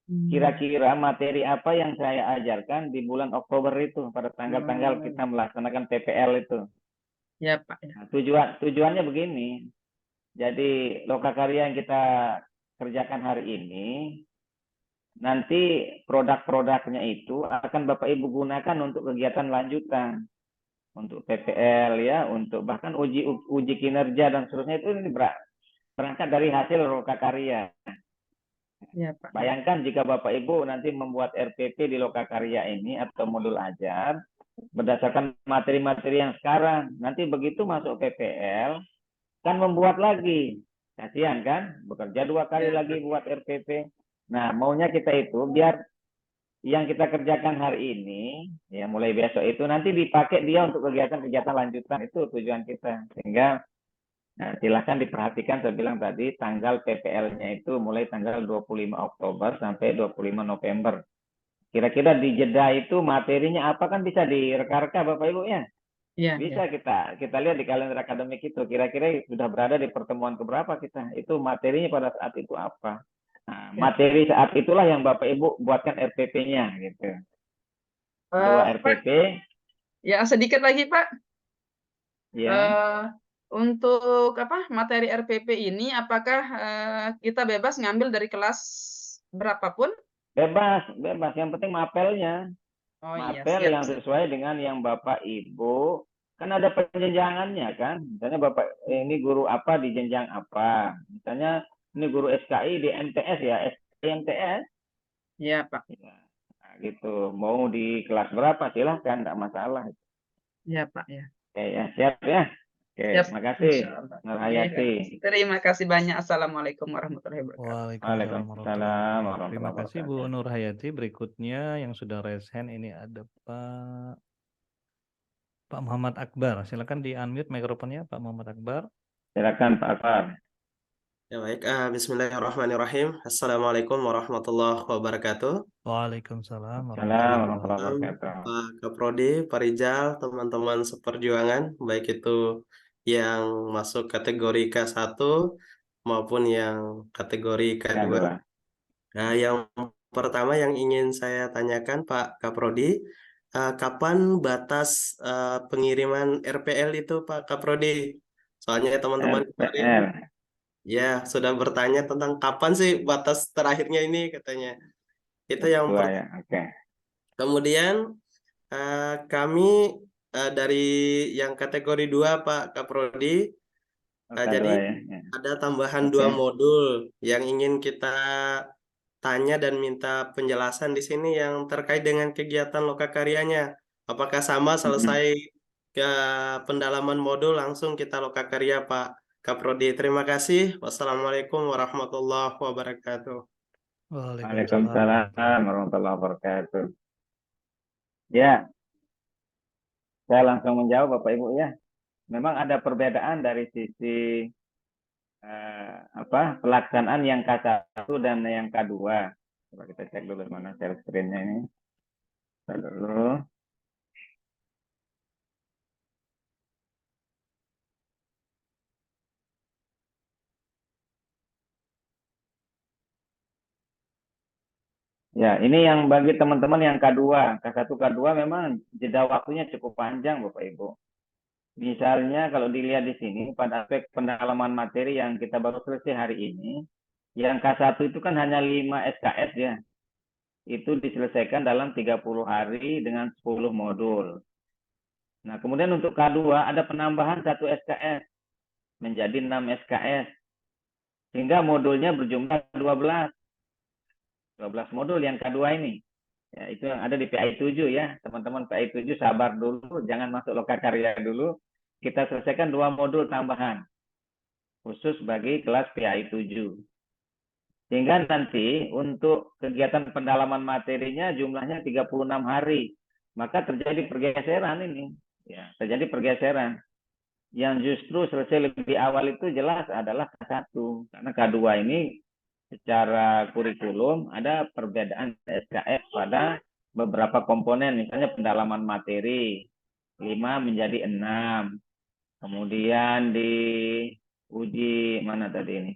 Kira-kira materi apa yang saya ajarkan di bulan Oktober itu, pada tanggal-tanggal kita melaksanakan PPL itu. Ya, Pak. Ya. Nah, tujuannya begini. Jadi lokakarya yang kita kerjakan hari ini, nanti produk-produknya itu akan Bapak Ibu gunakan untuk kegiatan lanjutan. Untuk PPL ya, untuk bahkan uji kinerja dan seterusnya itu berangkat dari hasil lokakarya. Ya, Pak. Bayangkan jika Bapak Ibu nanti membuat RPP di lokakarya ini atau modul ajar berdasarkan materi-materi yang sekarang, nanti begitu masuk PPL kan membuat lagi. Kasihan kan? Bekerja 2 kali lagi buat RPP. Nah, maunya kita itu biar yang kita kerjakan hari ini, ya mulai besok itu nanti dipakai dia untuk kegiatan-kegiatan lanjutan. Itu tujuan kita. Sehingga silahkan diperhatikan, saya bilang tadi, tanggal PPL-nya itu mulai tanggal 25 Oktober sampai 25 November. Kira-kira di jeda itu materinya apa kan bisa direka-reka Bapak Ibu ya? Ya, Bisa kita lihat di kalender akademik itu. Kira-kira sudah berada di pertemuan keberapa kita. Itu materinya pada saat itu apa. Nah, materi saat itulah yang Bapak Ibu buatkan RPP-nya gitu. 2 RPP. Ya, sedikit lagi Pak. Ya. Untuk materi RPP ini apakah kita bebas ngambil dari kelas berapapun? Bebas. Yang penting mapelnya. Oh iya, Mapel siap. yang sesuai dengan yang Bapak Ibu. Kan ada penjenjangannya kan. Misalnya Bapak ini guru apa di jenjang apa. Misalnya ini guru SKI di MTS ya. SKI MTS. Iya Pak. Ya, nah, gitu. Mau di kelas berapa silahkan. Tidak masalah. Iya Pak ya. Oke ya, siap ya. Oke, Siap. terima kasih. Nur Oke, Hayati. terima kasih banyak. Assalamualaikum warahmatullahi wabarakatuh. Waalaikumsalam warahmatullahi wabarakatuh. Terima warahmatullahi kasih Bu Nur Hayati. Berikutnya yang sudah raise hand ini ada Pak Muhammad Akbar. Silakan di unmute mikrofonnya Pak Muhammad Akbar. Silakan Pak Akbar. Ya baik, Bismillahirrahmanirrahim. Assalamualaikum warahmatullahi wabarakatuh. Waalaikumsalam Assalamualaikum warahmatullahi warahmatullahi wabarakatuh. wabarakatuh. Pak Kaprodi, Pak Rijal, teman-teman seperjuangan, baik itu yang masuk kategori K1 maupun yang kategori K2. Kedua. Nah, yang pertama yang ingin saya tanyakan Pak Kaprodi, kapan batas pengiriman RPL itu Pak Kaprodi? Soalnya teman-teman kemarin RPL. ya sudah bertanya tentang kapan sih batas terakhirnya ini katanya. Itu yang Kedua pertama. ya. Oke. Kemudian kami dari yang kategori 2 Pak Kaprodi, Kedua jadi ya. Ya. ada tambahan Oke. 2 modul yang ingin kita tanya dan minta penjelasan di sini yang terkait dengan kegiatan lokakaryanya. Apakah sama selesai ke pendalaman modul langsung kita lokakarya Pak Kaprodi? Terima kasih. Wassalamualaikum warahmatullahi wabarakatuh. Waalaikumsalam Waalaikumsalam warahmatullahi wabarakatuh. Ya, saya langsung menjawab Bapak Ibu ya. Memang ada perbedaan dari sisi pelaksanaan yang K1 dan yang K2. Coba kita cek dulu mana share screen-nya ini. Kita dulu. Ya, ini yang bagi teman-teman yang K2. K1, K2 memang jeda waktunya cukup panjang Bapak Ibu. Misalnya kalau dilihat di sini pada aspek pendalaman materi yang kita baru selesai hari ini, yang K1 itu kan hanya 5 SKS ya. Itu diselesaikan dalam 30 hari dengan 10 modul. Nah, kemudian untuk K2 ada penambahan 1 SKS menjadi 6 SKS. Sehingga modulnya berjumlah 12 modul yang K2 ini. Ya, itu yang ada di PI 7 ya. Teman-teman PI 7 sabar dulu, jangan masuk lokakarya dulu. Kita selesaikan 2 modul tambahan khusus bagi kelas PI 7. Sehingga nanti untuk kegiatan pendalaman materinya jumlahnya 36 hari. Maka terjadi pergeseran ini. Ya, terjadi pergeseran. Yang justru selesai lebih awal itu jelas adalah K1. Karena K2 ini secara kurikulum ada perbedaan SKS pada beberapa komponen. Misalnya pendalaman materi 5 menjadi 6. Kemudian diuji mana tadi ini?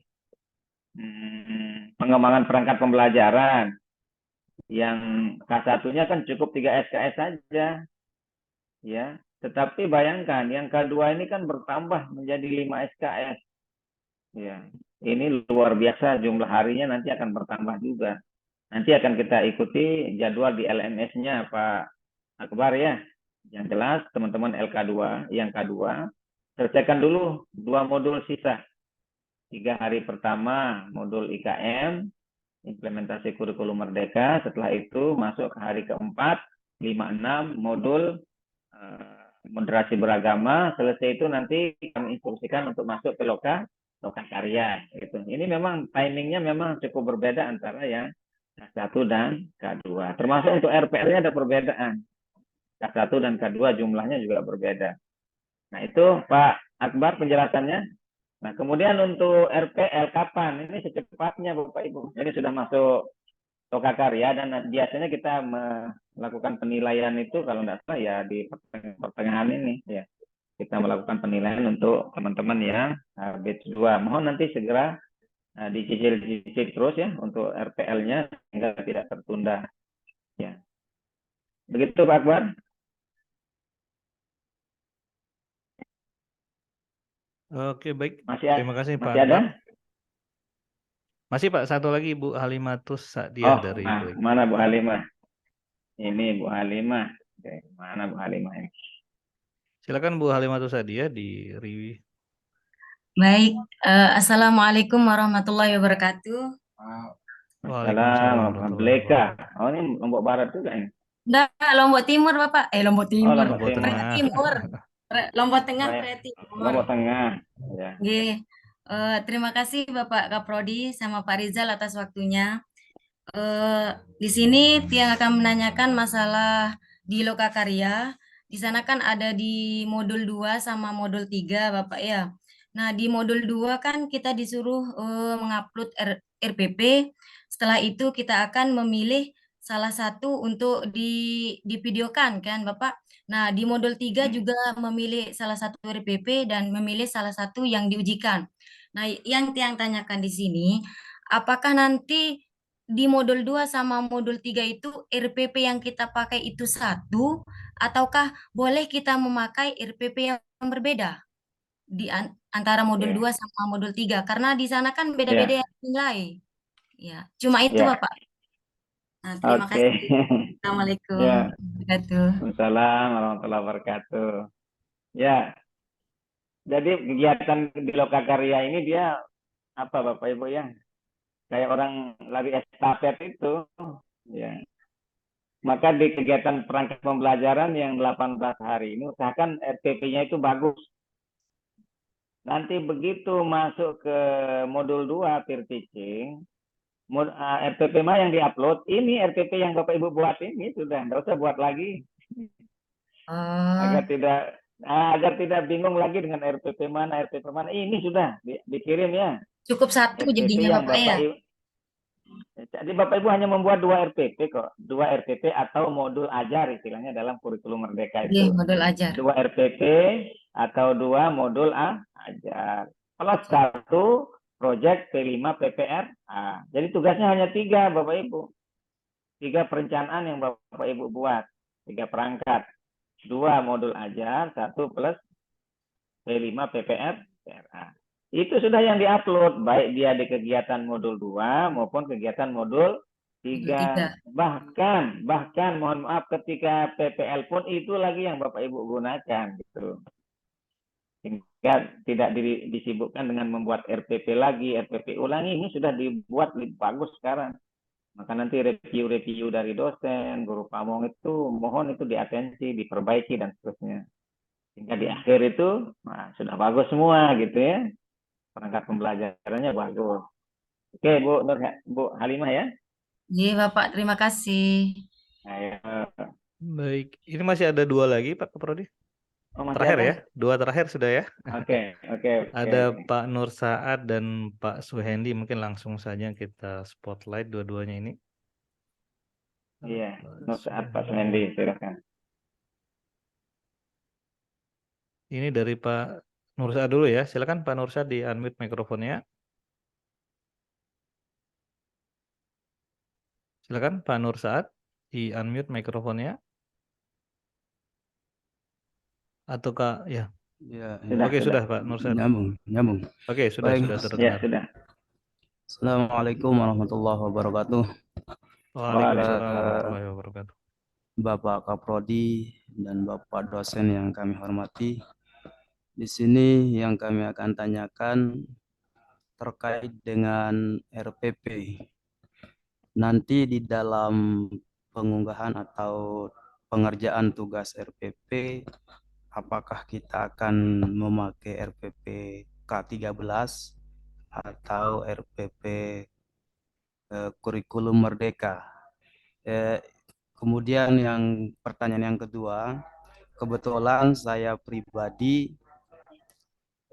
Pengembangan perangkat pembelajaran. Yang K1-nya kan cukup 3 SKS saja. Ya, tetapi bayangkan yang K2 ini kan bertambah menjadi 5 SKS. Ya, ini luar biasa jumlah harinya nanti akan bertambah juga. Nanti akan kita ikuti jadwal di LMS-nya Pak Akbar ya. Yang jelas teman-teman LK2, yang K2, selesaikan dulu 2 modul sisa. 3 hari pertama modul IKM, implementasi kurikulum merdeka. Setelah itu masuk ke hari keempat, 5-6 modul moderasi beragama. Selesai itu nanti kami instruksikan untuk masuk ke lokakarya. Gitu. Ini memang timingnya memang cukup berbeda antara yang K1 dan K2. Termasuk untuk RPL-nya ada perbedaan. K1 dan K2 jumlahnya juga berbeda. Nah itu Pak Akbar penjelasannya. Nah kemudian untuk RPL kapan? Ini secepatnya Bapak Ibu. Ini sudah masuk lokakarya dan biasanya kita melakukan penilaian itu kalau tidak salah ya di pertengahan ini ya. Kita melakukan penilaian untuk teman-teman yang batch 2. Mohon nanti segera dicicil terus ya untuk RPL-nya sehingga tidak tertunda. Ya. Begitu Pak Akbar. Oke, baik. Masih Terima kasih Pak masih ada? Akbar. Masih Pak, satu lagi Bu Halimatus Sa'diyah dari Bali. Mana Bu Halimah? Ini Bu Halimah. Oke, mana Bu Halimah ini? Silakan Bu Halimatus Sa'diyah di Riwi. Baik, Assalamualaikum warahmatullahi wabarakatuh. Waalaikumsalam warahmatullahi wabarakatuh. Oh, ini Lombok Barat juga ini. Enggak, Lombok Timur Bapak. Lombok Timur. Lombok Timur. Pre Timur. Lombok Tengah, Pre Timur. Lombok Tengah. Ya. Terima kasih Bapak Kaprodi sama Pak Rizal atas waktunya. Di sini Tiang akan menanyakan masalah di Lokakarya. Di sana kan ada di modul 2 sama modul 3 Bapak ya. Nah, di modul 2 kan kita disuruh mengupload RPP. Setelah itu kita akan memilih salah satu untuk divideokan kan, Bapak. Nah, di modul 3 juga memilih salah satu RPP dan memilih salah satu yang diujikan. Nah, yang Tiang tanyakan di sini, apakah nanti di modul 2 sama modul 3 itu RPP yang kita pakai itu satu, ataukah boleh kita memakai RPP yang berbeda di antara modul 2 Oke. sama modul 3? Karena di sana kan Ya, beda-beda nilai. Ya, cuma itu, ya. Bapak. Nah, terima Oke. kasih. Assalamualaikum Ya, warahmatullahi wabarakatuh. Waalaikumsalam warahmatullahi wabarakatuh. Ya, jadi kegiatan di Lokakarya ini dia apa Bapak Ibu ya? Kayak orang lari estafet itu, ya. Maka di kegiatan perangkat pembelajaran yang 18 hari ini usahakan RPP-nya itu bagus. Nanti begitu masuk ke modul 2 peer teaching, RPP mah yang diupload, ini RPP yang Bapak Ibu buat ini sudah, nggak usah buat lagi. Oh, Agar tidak bingung lagi dengan RPP mana, ini sudah dikirim ya. cukup satu RPP jadinya, yang Bapak ya. Bapak Ibu, jadi Bapak Ibu hanya membuat 2 RPP kok, 2 RPP atau modul ajar istilahnya dalam kurikulum Merdeka Iya, itu. modul ajar. 2 RPP atau 2 modul ajar. Plus 1 proyek P5 PPRA. Jadi tugasnya hanya 3 Bapak Ibu. 3 perencanaan yang Bapak Ibu buat, 3 perangkat. 2 modul ajar, 1 plus P5 PPRA. Itu sudah yang diupload, baik dia di kegiatan modul 2 maupun kegiatan modul Modul 3. 3. Bahkan mohon maaf ketika PPL pun itu lagi yang Bapak Ibu gunakan gitu. Sehingga tidak disibukkan dengan membuat RPP lagi, RPP ulangi, ini sudah dibuat lebih bagus sekarang. Maka nanti review dari dosen, guru pamong itu mohon itu diatensi, diperbaiki dan seterusnya. Sehingga di akhir itu sudah bagus semua gitu ya. Perangkat pembelajarannya bagus. Oke Bu Halimah ya. Iya, Bapak, terima kasih. Ayo. Baik, ini masih ada 2 lagi Pak Kaprodi. Oh, masih Terakhir ada? ya, 2 terakhir sudah ya. Oke. Ada Pak Nur Saad dan Pak Suhendi, mungkin langsung saja kita spotlight dua-duanya ini. Iya, Pak Nur Saad, Pak Suhendi. Suhendi, silakan. Ini dari Pak Nur Saad dulu ya. Silakan Pak Nur Saad di unmute mikrofonnya. Silakan Pak Nur Saad di unmute mikrofonnya. Atau Kak ya. Ya, Oke, sudah Pak Nur Saad. nyambung. Oke, sudah Baik. Ya, terdengar. sudah. Assalamualaikum warahmatullahi wabarakatuh. Waalaikumsalam warahmatullahi wabarakatuh. Bapak Kaprodi dan Bapak dosen yang kami hormati. Di sini yang kami akan tanyakan terkait dengan RPP. Nanti di dalam pengunggahan atau pengerjaan tugas RPP, apakah kita akan memakai RPP K13 atau RPP kurikulum Merdeka? Kemudian pertanyaan yang kedua, kebetulan saya pribadi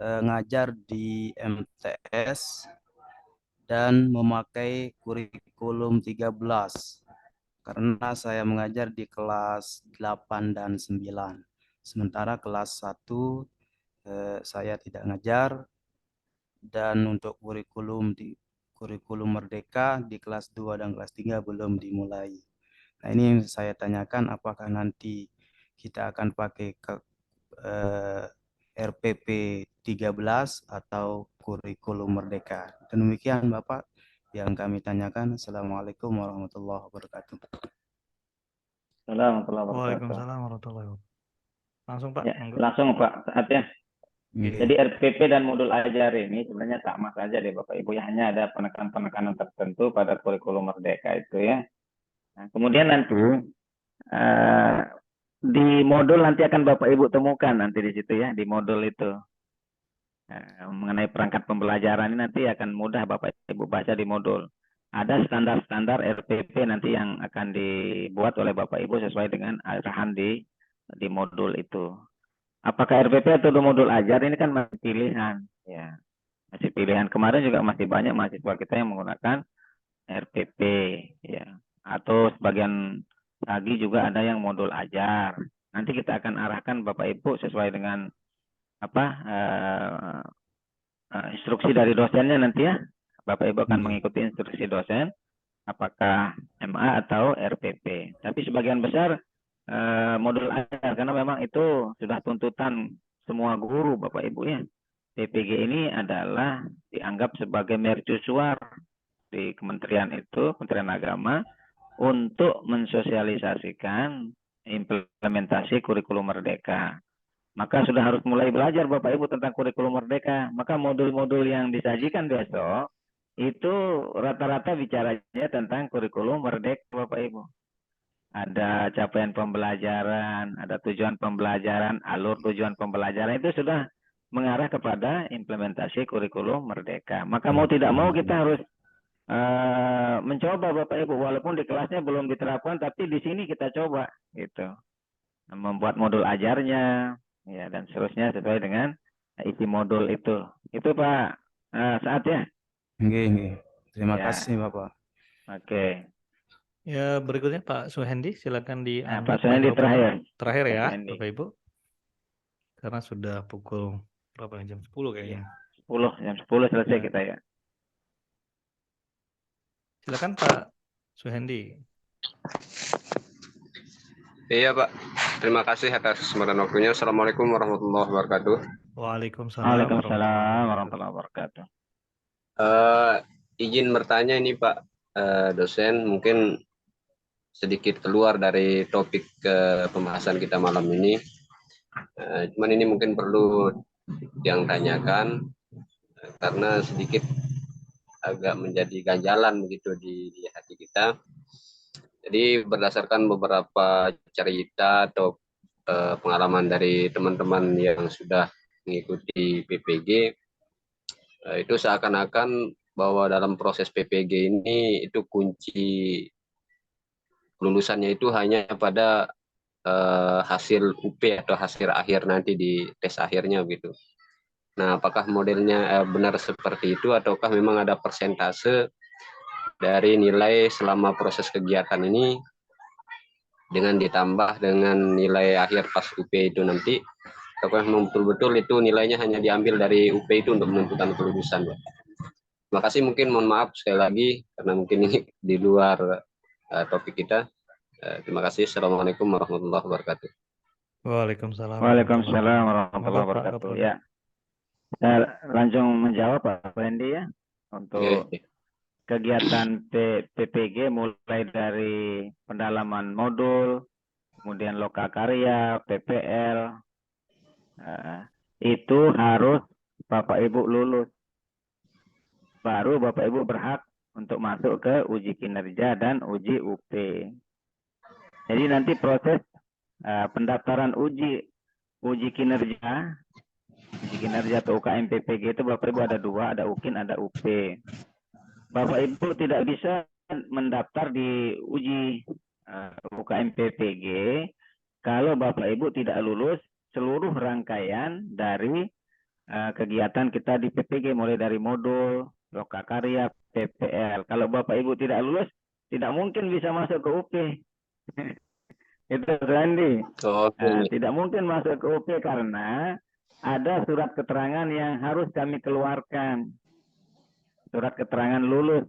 ngajar di MTS dan memakai kurikulum 13 karena saya mengajar di kelas 8 dan 9. Sementara kelas 1 saya tidak ngajar, dan untuk kurikulum Merdeka di kelas 2 dan kelas 3 belum dimulai. Nah, ini saya tanyakan apakah nanti kita akan pakai RPP 13 atau kurikulum Merdeka. Dan demikian Bapak yang kami tanyakan. Assalamualaikum warahmatullahi wabarakatuh. Waalaikumsalam warahmatullahi wabarakatuh. Langsung Pak. Ya, langsung Pak Saad ya. Jadi RPP dan modul ajar ini sebenarnya sama saja deh Bapak Ibu ya, hanya ada penekanan-penekanan tertentu pada kurikulum Merdeka itu ya. Nah, kemudian nanti di modul nanti akan Bapak Ibu temukan nanti di situ ya, di modul itu. Mengenai perangkat pembelajaran ini nanti akan mudah Bapak Ibu baca di modul. Ada standar-standar RPP nanti yang akan dibuat oleh Bapak Ibu sesuai dengan arahan di modul itu. Apakah RPP atau modul ajar ini kan masih pilihan, ya. Masih pilihan. Kemarin juga masih banyak mahasiswa kita yang menggunakan RPP, ya. Atau sebagian lagi juga ada yang modul ajar. Nanti kita akan arahkan Bapak Ibu sesuai dengan apa instruksi dari dosennya nanti ya. Bapak Ibu akan mengikuti instruksi dosen, apakah MA atau RPP. Tapi sebagian besar modul ajar, karena memang itu sudah tuntutan semua guru Bapak Ibu ya. PPG ini adalah dianggap sebagai mercusuar di kementerian itu, Kementerian Agama, untuk mensosialisasikan implementasi kurikulum merdeka. Maka sudah harus mulai belajar Bapak Ibu tentang kurikulum merdeka. Maka modul-modul yang disajikan besok itu rata-rata bicaranya tentang kurikulum merdeka Bapak Ibu. Ada capaian pembelajaran, ada tujuan pembelajaran, alur tujuan pembelajaran, itu sudah mengarah kepada implementasi kurikulum merdeka. Maka mau tidak mau kita harus mencoba Bapak Ibu, walaupun di kelasnya belum diterapkan, tapi di sini kita coba gitu, membuat modul ajarnya, ya, dan seterusnya sesuai dengan isi modul itu. Itu Pak Saat ya. Nggih. Terima Ya. kasih Bapak. Oke. Ya, berikutnya Pak Suhendi, silakan diangkat Pak Suhendi mikrofonnya. terakhir. Terakhir Pak ya, Suhendi. Bapak Ibu. Karena sudah pukul berapa nih? Jam 10 kayaknya. 10, jam 10 selesai Ya. kita ya. Silakan Pak Suhendi. Iya Pak, terima kasih atas kesempatan waktunya. Assalamualaikum warahmatullahi wabarakatuh. Waalaikumsalam Waalaikumsalam warahmatullahi wabarakatuh. Izin bertanya ini Pak dosen, mungkin sedikit keluar dari topik pembahasan kita malam ini. Cuman ini mungkin perlu yang tanyakan karena sedikit agak menjadi ganjalan begitu di hati kita. Jadi berdasarkan beberapa cerita atau pengalaman dari teman-teman yang sudah mengikuti PPG, itu seakan-akan bahwa dalam proses PPG ini itu kunci lulusannya itu hanya pada hasil UP atau hasil akhir nanti di tes akhirnya gitu. Nah, apakah modelnya benar seperti itu ataukah memang ada persentase dari nilai selama proses kegiatan ini dengan ditambah dengan nilai akhir pas UP itu nanti, ataukah memang betul-betul itu nilainya hanya diambil dari UP itu untuk menentukan kelulusan, Pak? Terima kasih, mungkin mohon maaf sekali lagi karena mungkin ini di luar topik kita. Terima kasih. Assalamualaikum warahmatullahi wabarakatuh. Waalaikumsalam. Waalaikumsalam warahmatullahi wabarakatuh. Ya, saya langsung menjawab Pak Wendy ya untuk kegiatan PPG mulai dari pendalaman modul, kemudian lokakarya, PPL, itu harus Bapak Ibu lulus. Baru Bapak Ibu berhak untuk masuk ke uji kinerja dan uji UP. Jadi nanti proses pendaftaran uji kinerja atau UKM PPG itu Bapak Ibu ada dua, ada UKIN, ada UP. Bapak Ibu tidak bisa mendaftar di uji UKM PPG kalau Bapak Ibu tidak lulus seluruh rangkaian dari kegiatan kita di PPG, mulai dari modul, lokakarya, PPL. Kalau Bapak Ibu tidak lulus, tidak mungkin bisa masuk ke UP. Itu Randy. Tidak mungkin masuk ke UP karena ada surat keterangan yang harus kami keluarkan. Surat keterangan lulus.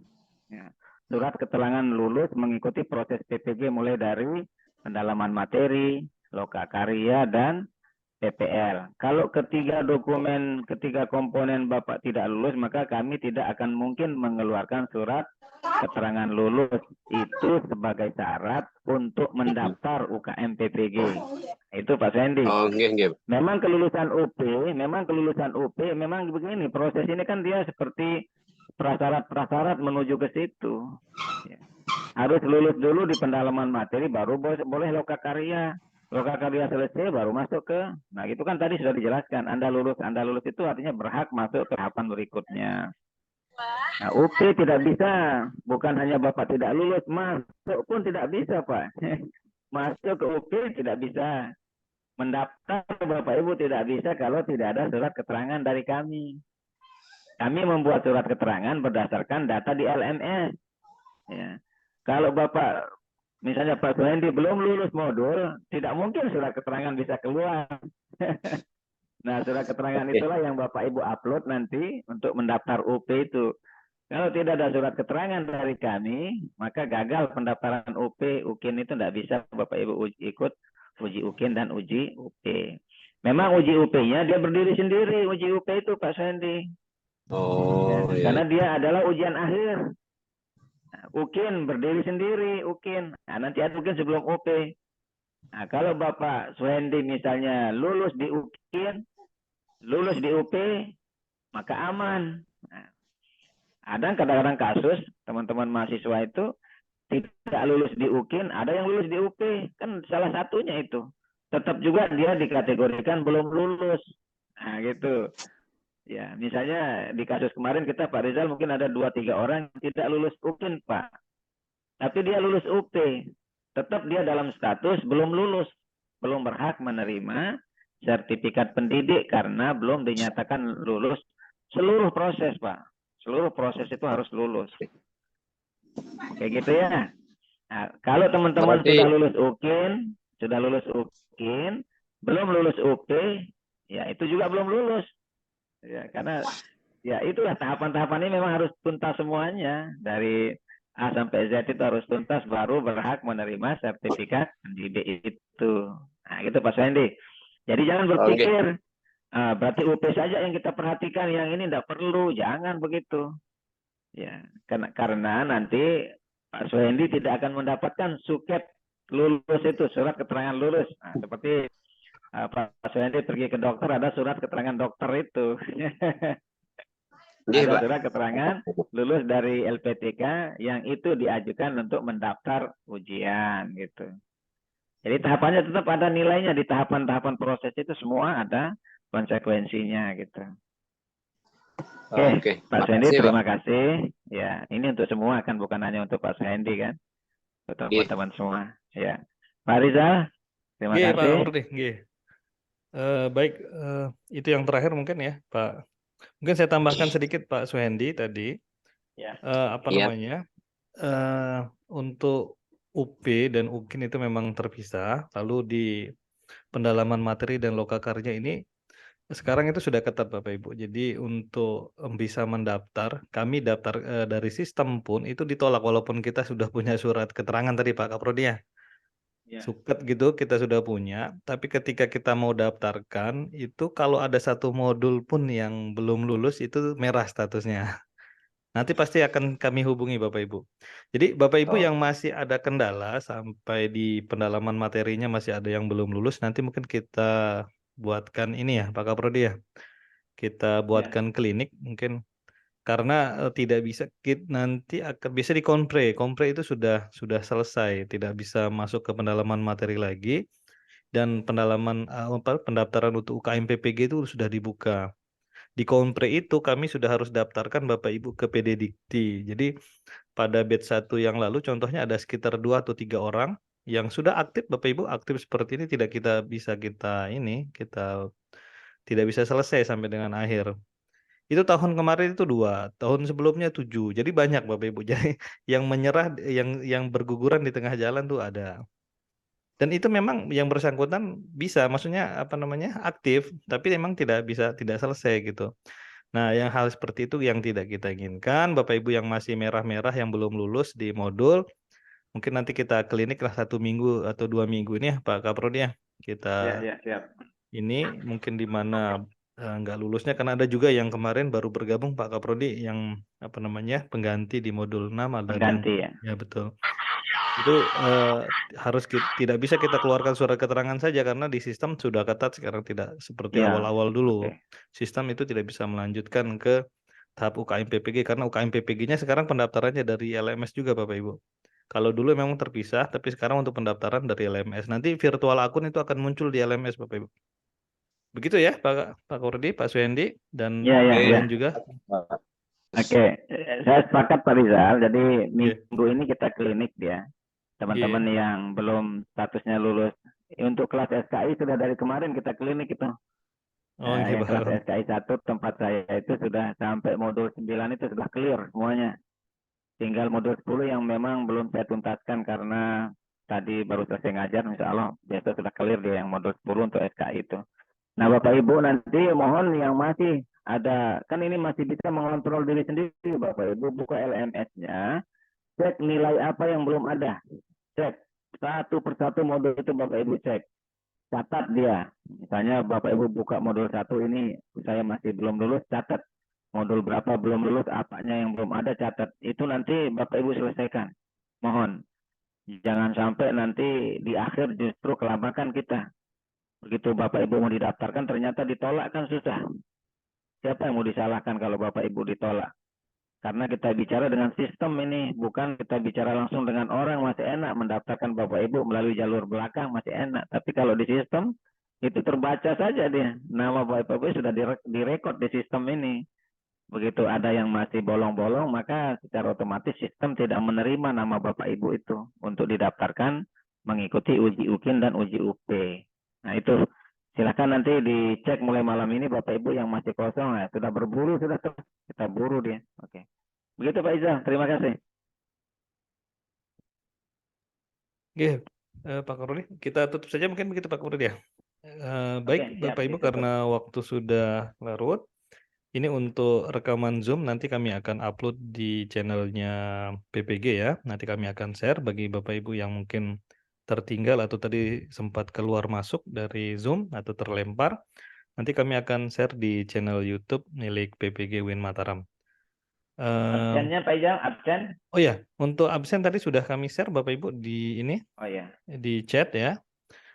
Ya. Surat keterangan lulus mengikuti proses PPG mulai dari pendalaman materi, lokakarya, dan PPL. Kalau ketiga komponen Bapak tidak lulus, maka kami tidak akan mungkin mengeluarkan surat keterangan lulus itu sebagai syarat untuk mendaftar UKM PPG. Itu Pak Sandy. Memang kelulusan UP memang begini, proses ini kan dia seperti prasyarat menuju ke situ. Ya. Harus lulus dulu di pendalaman materi, baru boleh lokakarya. Lokakarya selesai baru masuk ke, nah itu kan tadi sudah dijelaskan, Anda lulus itu artinya berhak masuk ke tahapan berikutnya. Nah, UP tidak bisa, bukan hanya Bapak tidak lulus, masuk pun tidak bisa Pak. Masuk ke UP tidak bisa. mendaftar Bapak Ibu tidak bisa kalau tidak ada surat keterangan dari kami. Kami membuat surat keterangan berdasarkan data di LMS. Ya. Kalau Bapak, misalnya Pak Suhendi belum lulus modul, tidak mungkin surat keterangan bisa keluar. Nah, surat keterangan itulah yang Bapak Ibu upload nanti untuk mendaftar UP itu. Kalau tidak ada surat keterangan dari kami, maka gagal pendaftaran UP, UKIN itu tidak bisa Bapak Ibu ikut uji UKIN dan uji UP. Memang uji UP-nya dia berdiri sendiri, uji UP itu Pak Suhendi. Oh, Ya, iya. karena dia adalah ujian akhir. Nah, UKIN berdiri sendiri, UKIN. Nah, nanti ada UKIN sebelum UP. Nah, kalau Bapak Suhendi misalnya lulus di UKIN, lulus di UP, maka aman. Nah, ada kadang-kadang kasus teman-teman mahasiswa itu tidak lulus di UKIN, ada yang lulus di UP, kan salah satunya itu. Tetap juga dia dikategorikan belum lulus. Nah, gitu. Ya, misalnya di kasus kemarin kita Pak Rizal mungkin ada 2-3 orang yang tidak lulus UKIN, Pak. Tapi dia lulus UP. Tetap dia dalam status belum lulus. Belum berhak menerima sertifikat pendidik karena belum dinyatakan lulus seluruh proses, Pak. Seluruh proses itu harus lulus. Kayak gitu ya. Nah, kalau teman-teman Berarti- sudah lulus UKIN, belum lulus UP, ya itu juga belum lulus. Ya, karena ya itulah tahapan-tahapan ini memang harus tuntas semuanya. Dari A sampai Z itu harus tuntas baru berhak menerima sertifikat pendidik itu. Nah, gitu Pak Suhendi. Jadi jangan berpikir berarti UP saja yang kita perhatikan, yang ini tidak perlu, jangan begitu. Ya, karena nanti Pak Suhendi tidak akan mendapatkan suket lulus itu, surat keterangan lulus. Nah, seperti Pak Suhendi pergi ke dokter, ada surat keterangan dokter itu. Iya, Ada Pak. surat keterangan lulus dari LPTK yang itu diajukan untuk mendaftar ujian gitu. Jadi tahapannya tetap ada nilainya, di tahapan-tahapan proses itu semua ada konsekuensinya gitu. Oke, Pak Suhendi Makasih, Pak. terima kasih. Ya, ini untuk semua kan, bukan hanya untuk Pak Suhendi kan, untuk Iya. teman-teman semua. Ya, Pak Rizal, terima Nggih, Pak kasih. Kapolri, nggih. Baik, itu yang terakhir mungkin ya, Pak. Mungkin saya tambahkan sedikit Pak Suhendi tadi. Ya. Apa Iya. namanya? Untuk UP dan UKIN itu memang terpisah. Lalu di pendalaman materi dan lokakarya ini sekarang itu sudah ketat Bapak Ibu. Jadi untuk bisa mendaftar, kami daftar dari sistem pun itu ditolak walaupun kita sudah punya surat keterangan tadi Pak Kaprodi ya. Ya. Suket gitu kita sudah punya, tapi ketika kita mau daftarkan itu kalau ada satu modul pun yang belum lulus itu merah statusnya. Nanti pasti akan kami hubungi Bapak Ibu. Jadi Bapak Ibu yang masih ada kendala sampai di pendalaman materinya masih ada yang belum lulus, nanti mungkin kita buatkan ini ya Pak Kaprodi ya. Kita buatkan klinik mungkin karena tidak bisa nanti akan bisa di kompre itu sudah selesai, tidak bisa masuk ke pendalaman materi lagi dan pendalaman pendaftaran untuk UKM PPG itu sudah dibuka. Di kompre itu kami sudah harus daftarkan Bapak Ibu ke PD Dikti. Jadi pada batch 1 yang lalu contohnya ada sekitar 2 atau 3 orang yang sudah aktif Bapak Ibu, aktif seperti ini tidak kita tidak bisa selesai sampai dengan akhir. Itu tahun kemarin itu 2, tahun sebelumnya 7. Jadi banyak Bapak Ibu. Jadi yang menyerah, yang berguguran di tengah jalan tuh ada. Dan itu memang yang bersangkutan bisa, maksudnya apa namanya, aktif, tapi memang tidak selesai gitu. Nah, yang hal seperti itu yang tidak kita inginkan. Bapak Ibu yang masih merah-merah yang belum lulus di modul, mungkin nanti kita klinik lah 1 minggu atau 2 minggu ini ya Pak Kaprodi ya. Kita Ya, siap. ini mungkin di mana nggak lulusnya karena ada juga yang kemarin baru bergabung Pak Kaprodi yang apa namanya pengganti di modul 6 ada Pengganti yang ya betul itu harus tidak bisa kita keluarkan surat keterangan saja karena di sistem sudah ketat sekarang tidak seperti Ya, awal-awal dulu. oke. Sistem itu tidak bisa melanjutkan ke tahap UKM PPG karena UKM PPG-nya sekarang pendaftarannya dari LMS juga Bapak Ibu. Kalau dulu memang terpisah, tapi sekarang untuk pendaftaran dari LMS. Nanti virtual akun itu akan muncul di LMS Bapak Ibu. Begitu ya Pak Kurdi, Pak Suhendi, dan Ya, yang lain juga. Oke, saya sepakat Pak Rizal. Jadi minggu ini kita klinik dia. Teman-teman yang belum statusnya lulus Untuk kelas SKI sudah dari kemarin kita klinik itu. Oh, nggih, Yang kelas Pak. SKI 1 tempat saya itu sudah sampai modul 9 itu sudah clear semuanya. Tinggal modul 10 yang memang belum saya tuntaskan karena tadi baru selesai ngajar, insya Allah besok sudah clear dia yang modul 10 untuk SKI itu. Nah Bapak Ibu nanti mohon yang masih ada, kan ini masih bisa mengontrol diri sendiri Bapak Ibu, buka LMS-nya, cek nilai apa yang belum ada, cek satu persatu modul itu Bapak Ibu cek, catat dia. Misalnya Bapak Ibu buka modul 1 ini, saya masih belum lulus, catat. Modul berapa belum lulus, apanya yang belum ada, catat. Itu nanti Bapak Ibu selesaikan. Mohon. Jangan sampai nanti di akhir justru kelabakan kita. Begitu Bapak Ibu mau didaftarkan, ternyata ditolak kan susah. Siapa yang mau disalahkan kalau Bapak Ibu ditolak? Karena kita bicara dengan sistem ini, bukan kita bicara langsung dengan orang, masih enak mendaftarkan Bapak Ibu melalui jalur belakang, masih enak. Tapi kalau di sistem, itu terbaca saja dia. Nama Bapak Ibu sudah direkod di sistem ini. Begitu ada yang masih bolong-bolong, maka secara otomatis sistem tidak menerima nama Bapak Ibu itu untuk didaftarkan mengikuti uji UKIN dan uji UP. Nah itu silakan nanti dicek mulai malam ini Bapak Ibu yang masih kosong, ya, sudah berburu, sudah kita buru dia. Oke. Begitu Pak Izal, terima kasih. Oke, Pak Koruli, kita tutup saja mungkin begitu Pak Koruli ya. Baik, Oke, siap, Bapak Ibu, ditutup. karena waktu sudah larut, ini untuk rekaman Zoom nanti kami akan upload di channelnya PPG ya. Nanti kami akan share bagi Bapak Ibu yang mungkin tertinggal atau tadi sempat keluar masuk dari Zoom atau terlempar. Nanti kami akan share di channel YouTube milik PPG UIN Mataram. Absennya Pak Izal, absen? Oh ya, untuk absen tadi sudah kami share Bapak Ibu di ini, Oh ya. di chat ya.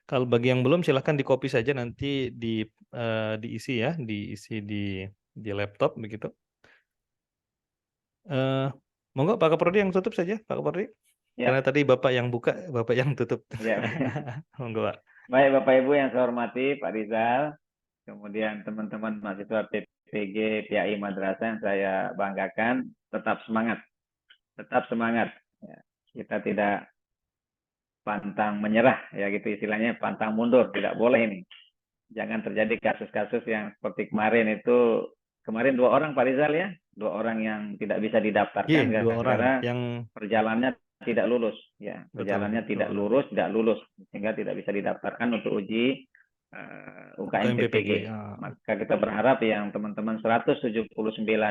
Kalau bagi yang belum silahkan di-copy saja nanti diisi ya, diisi di laptop begitu. Monggo Pak Kaprodi yang tutup saja, Pak Kaprodi. Ya. Karena tadi Bapak yang buka, Bapak yang tutup. Ya. Monggo Pak. Baik Bapak Ibu yang saya hormati, Pak Rizal, kemudian teman-teman mahasiswa PPG PAI Madrasah yang saya banggakan, tetap semangat. Tetap semangat. Ya. Kita tidak pantang menyerah, ya gitu istilahnya, pantang mundur, tidak boleh ini. Jangan terjadi kasus-kasus yang seperti kemarin itu, kemarin 2 orang Pak Rizal ya, 2 orang yang tidak bisa didaftarkan Iya, 2 orang gara-gara yang perjalanannya tidak lulus, ya, perjalanannya betul, tidak 2 lulus, sehingga tidak bisa didaftarkan untuk uji UKM PPG. Maka kita berharap yang teman-teman 179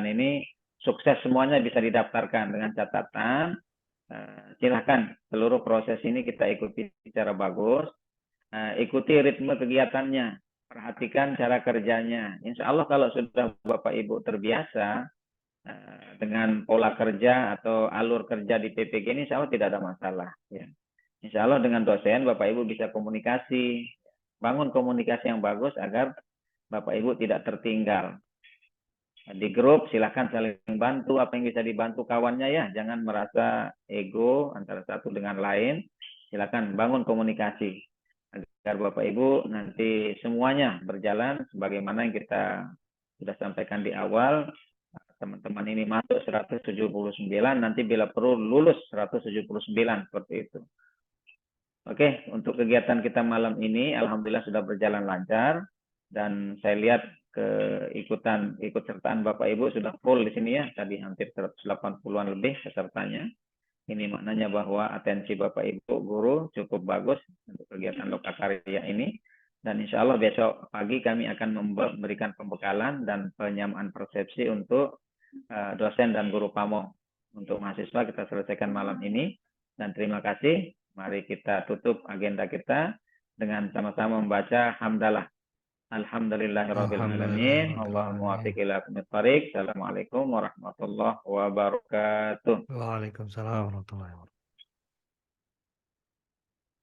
ini sukses semuanya bisa didaftarkan, dengan catatan silahkan seluruh proses ini kita ikuti secara bagus, ikuti ritme kegiatannya, perhatikan cara kerjanya. Insya Allah kalau sudah Bapak Ibu terbiasa dengan pola kerja atau alur kerja di PPG ini, insya Allah tidak ada masalah. Ya. Insya Allah dengan dosen Bapak Ibu bisa komunikasi, bangun komunikasi yang bagus agar Bapak Ibu tidak tertinggal. Di grup silahkan saling bantu apa yang bisa dibantu kawannya ya, jangan merasa ego antara satu dengan lain. Silahkan bangun komunikasi agar Bapak Ibu nanti semuanya berjalan sebagaimana yang kita sudah sampaikan di awal. Teman-teman ini masuk 179, nanti bila perlu lulus 179 seperti itu. Oke, untuk kegiatan kita malam ini alhamdulillah sudah berjalan lancar, dan saya lihat ikut sertaan Bapak Ibu sudah full di sini ya, tadi hampir 180-an lebih pesertanya. Ini maknanya bahwa atensi Bapak Ibu guru cukup bagus untuk kegiatan lokakarya ini, dan insya Allah besok pagi kami akan memberikan pembekalan dan penyamaan persepsi untuk dosen dan guru pamo. Untuk mahasiswa kita selesaikan malam ini, dan terima kasih. Mari kita tutup agenda kita dengan sama-sama membaca hamdalah. Alhamdulillahirabbil alamin. Allahumma muwaffiq ila aqwamit thoriq. Assalamualaikum warahmatullahi wabarakatuh. Waalaikumsalam warahmatullahi wabarakatuh.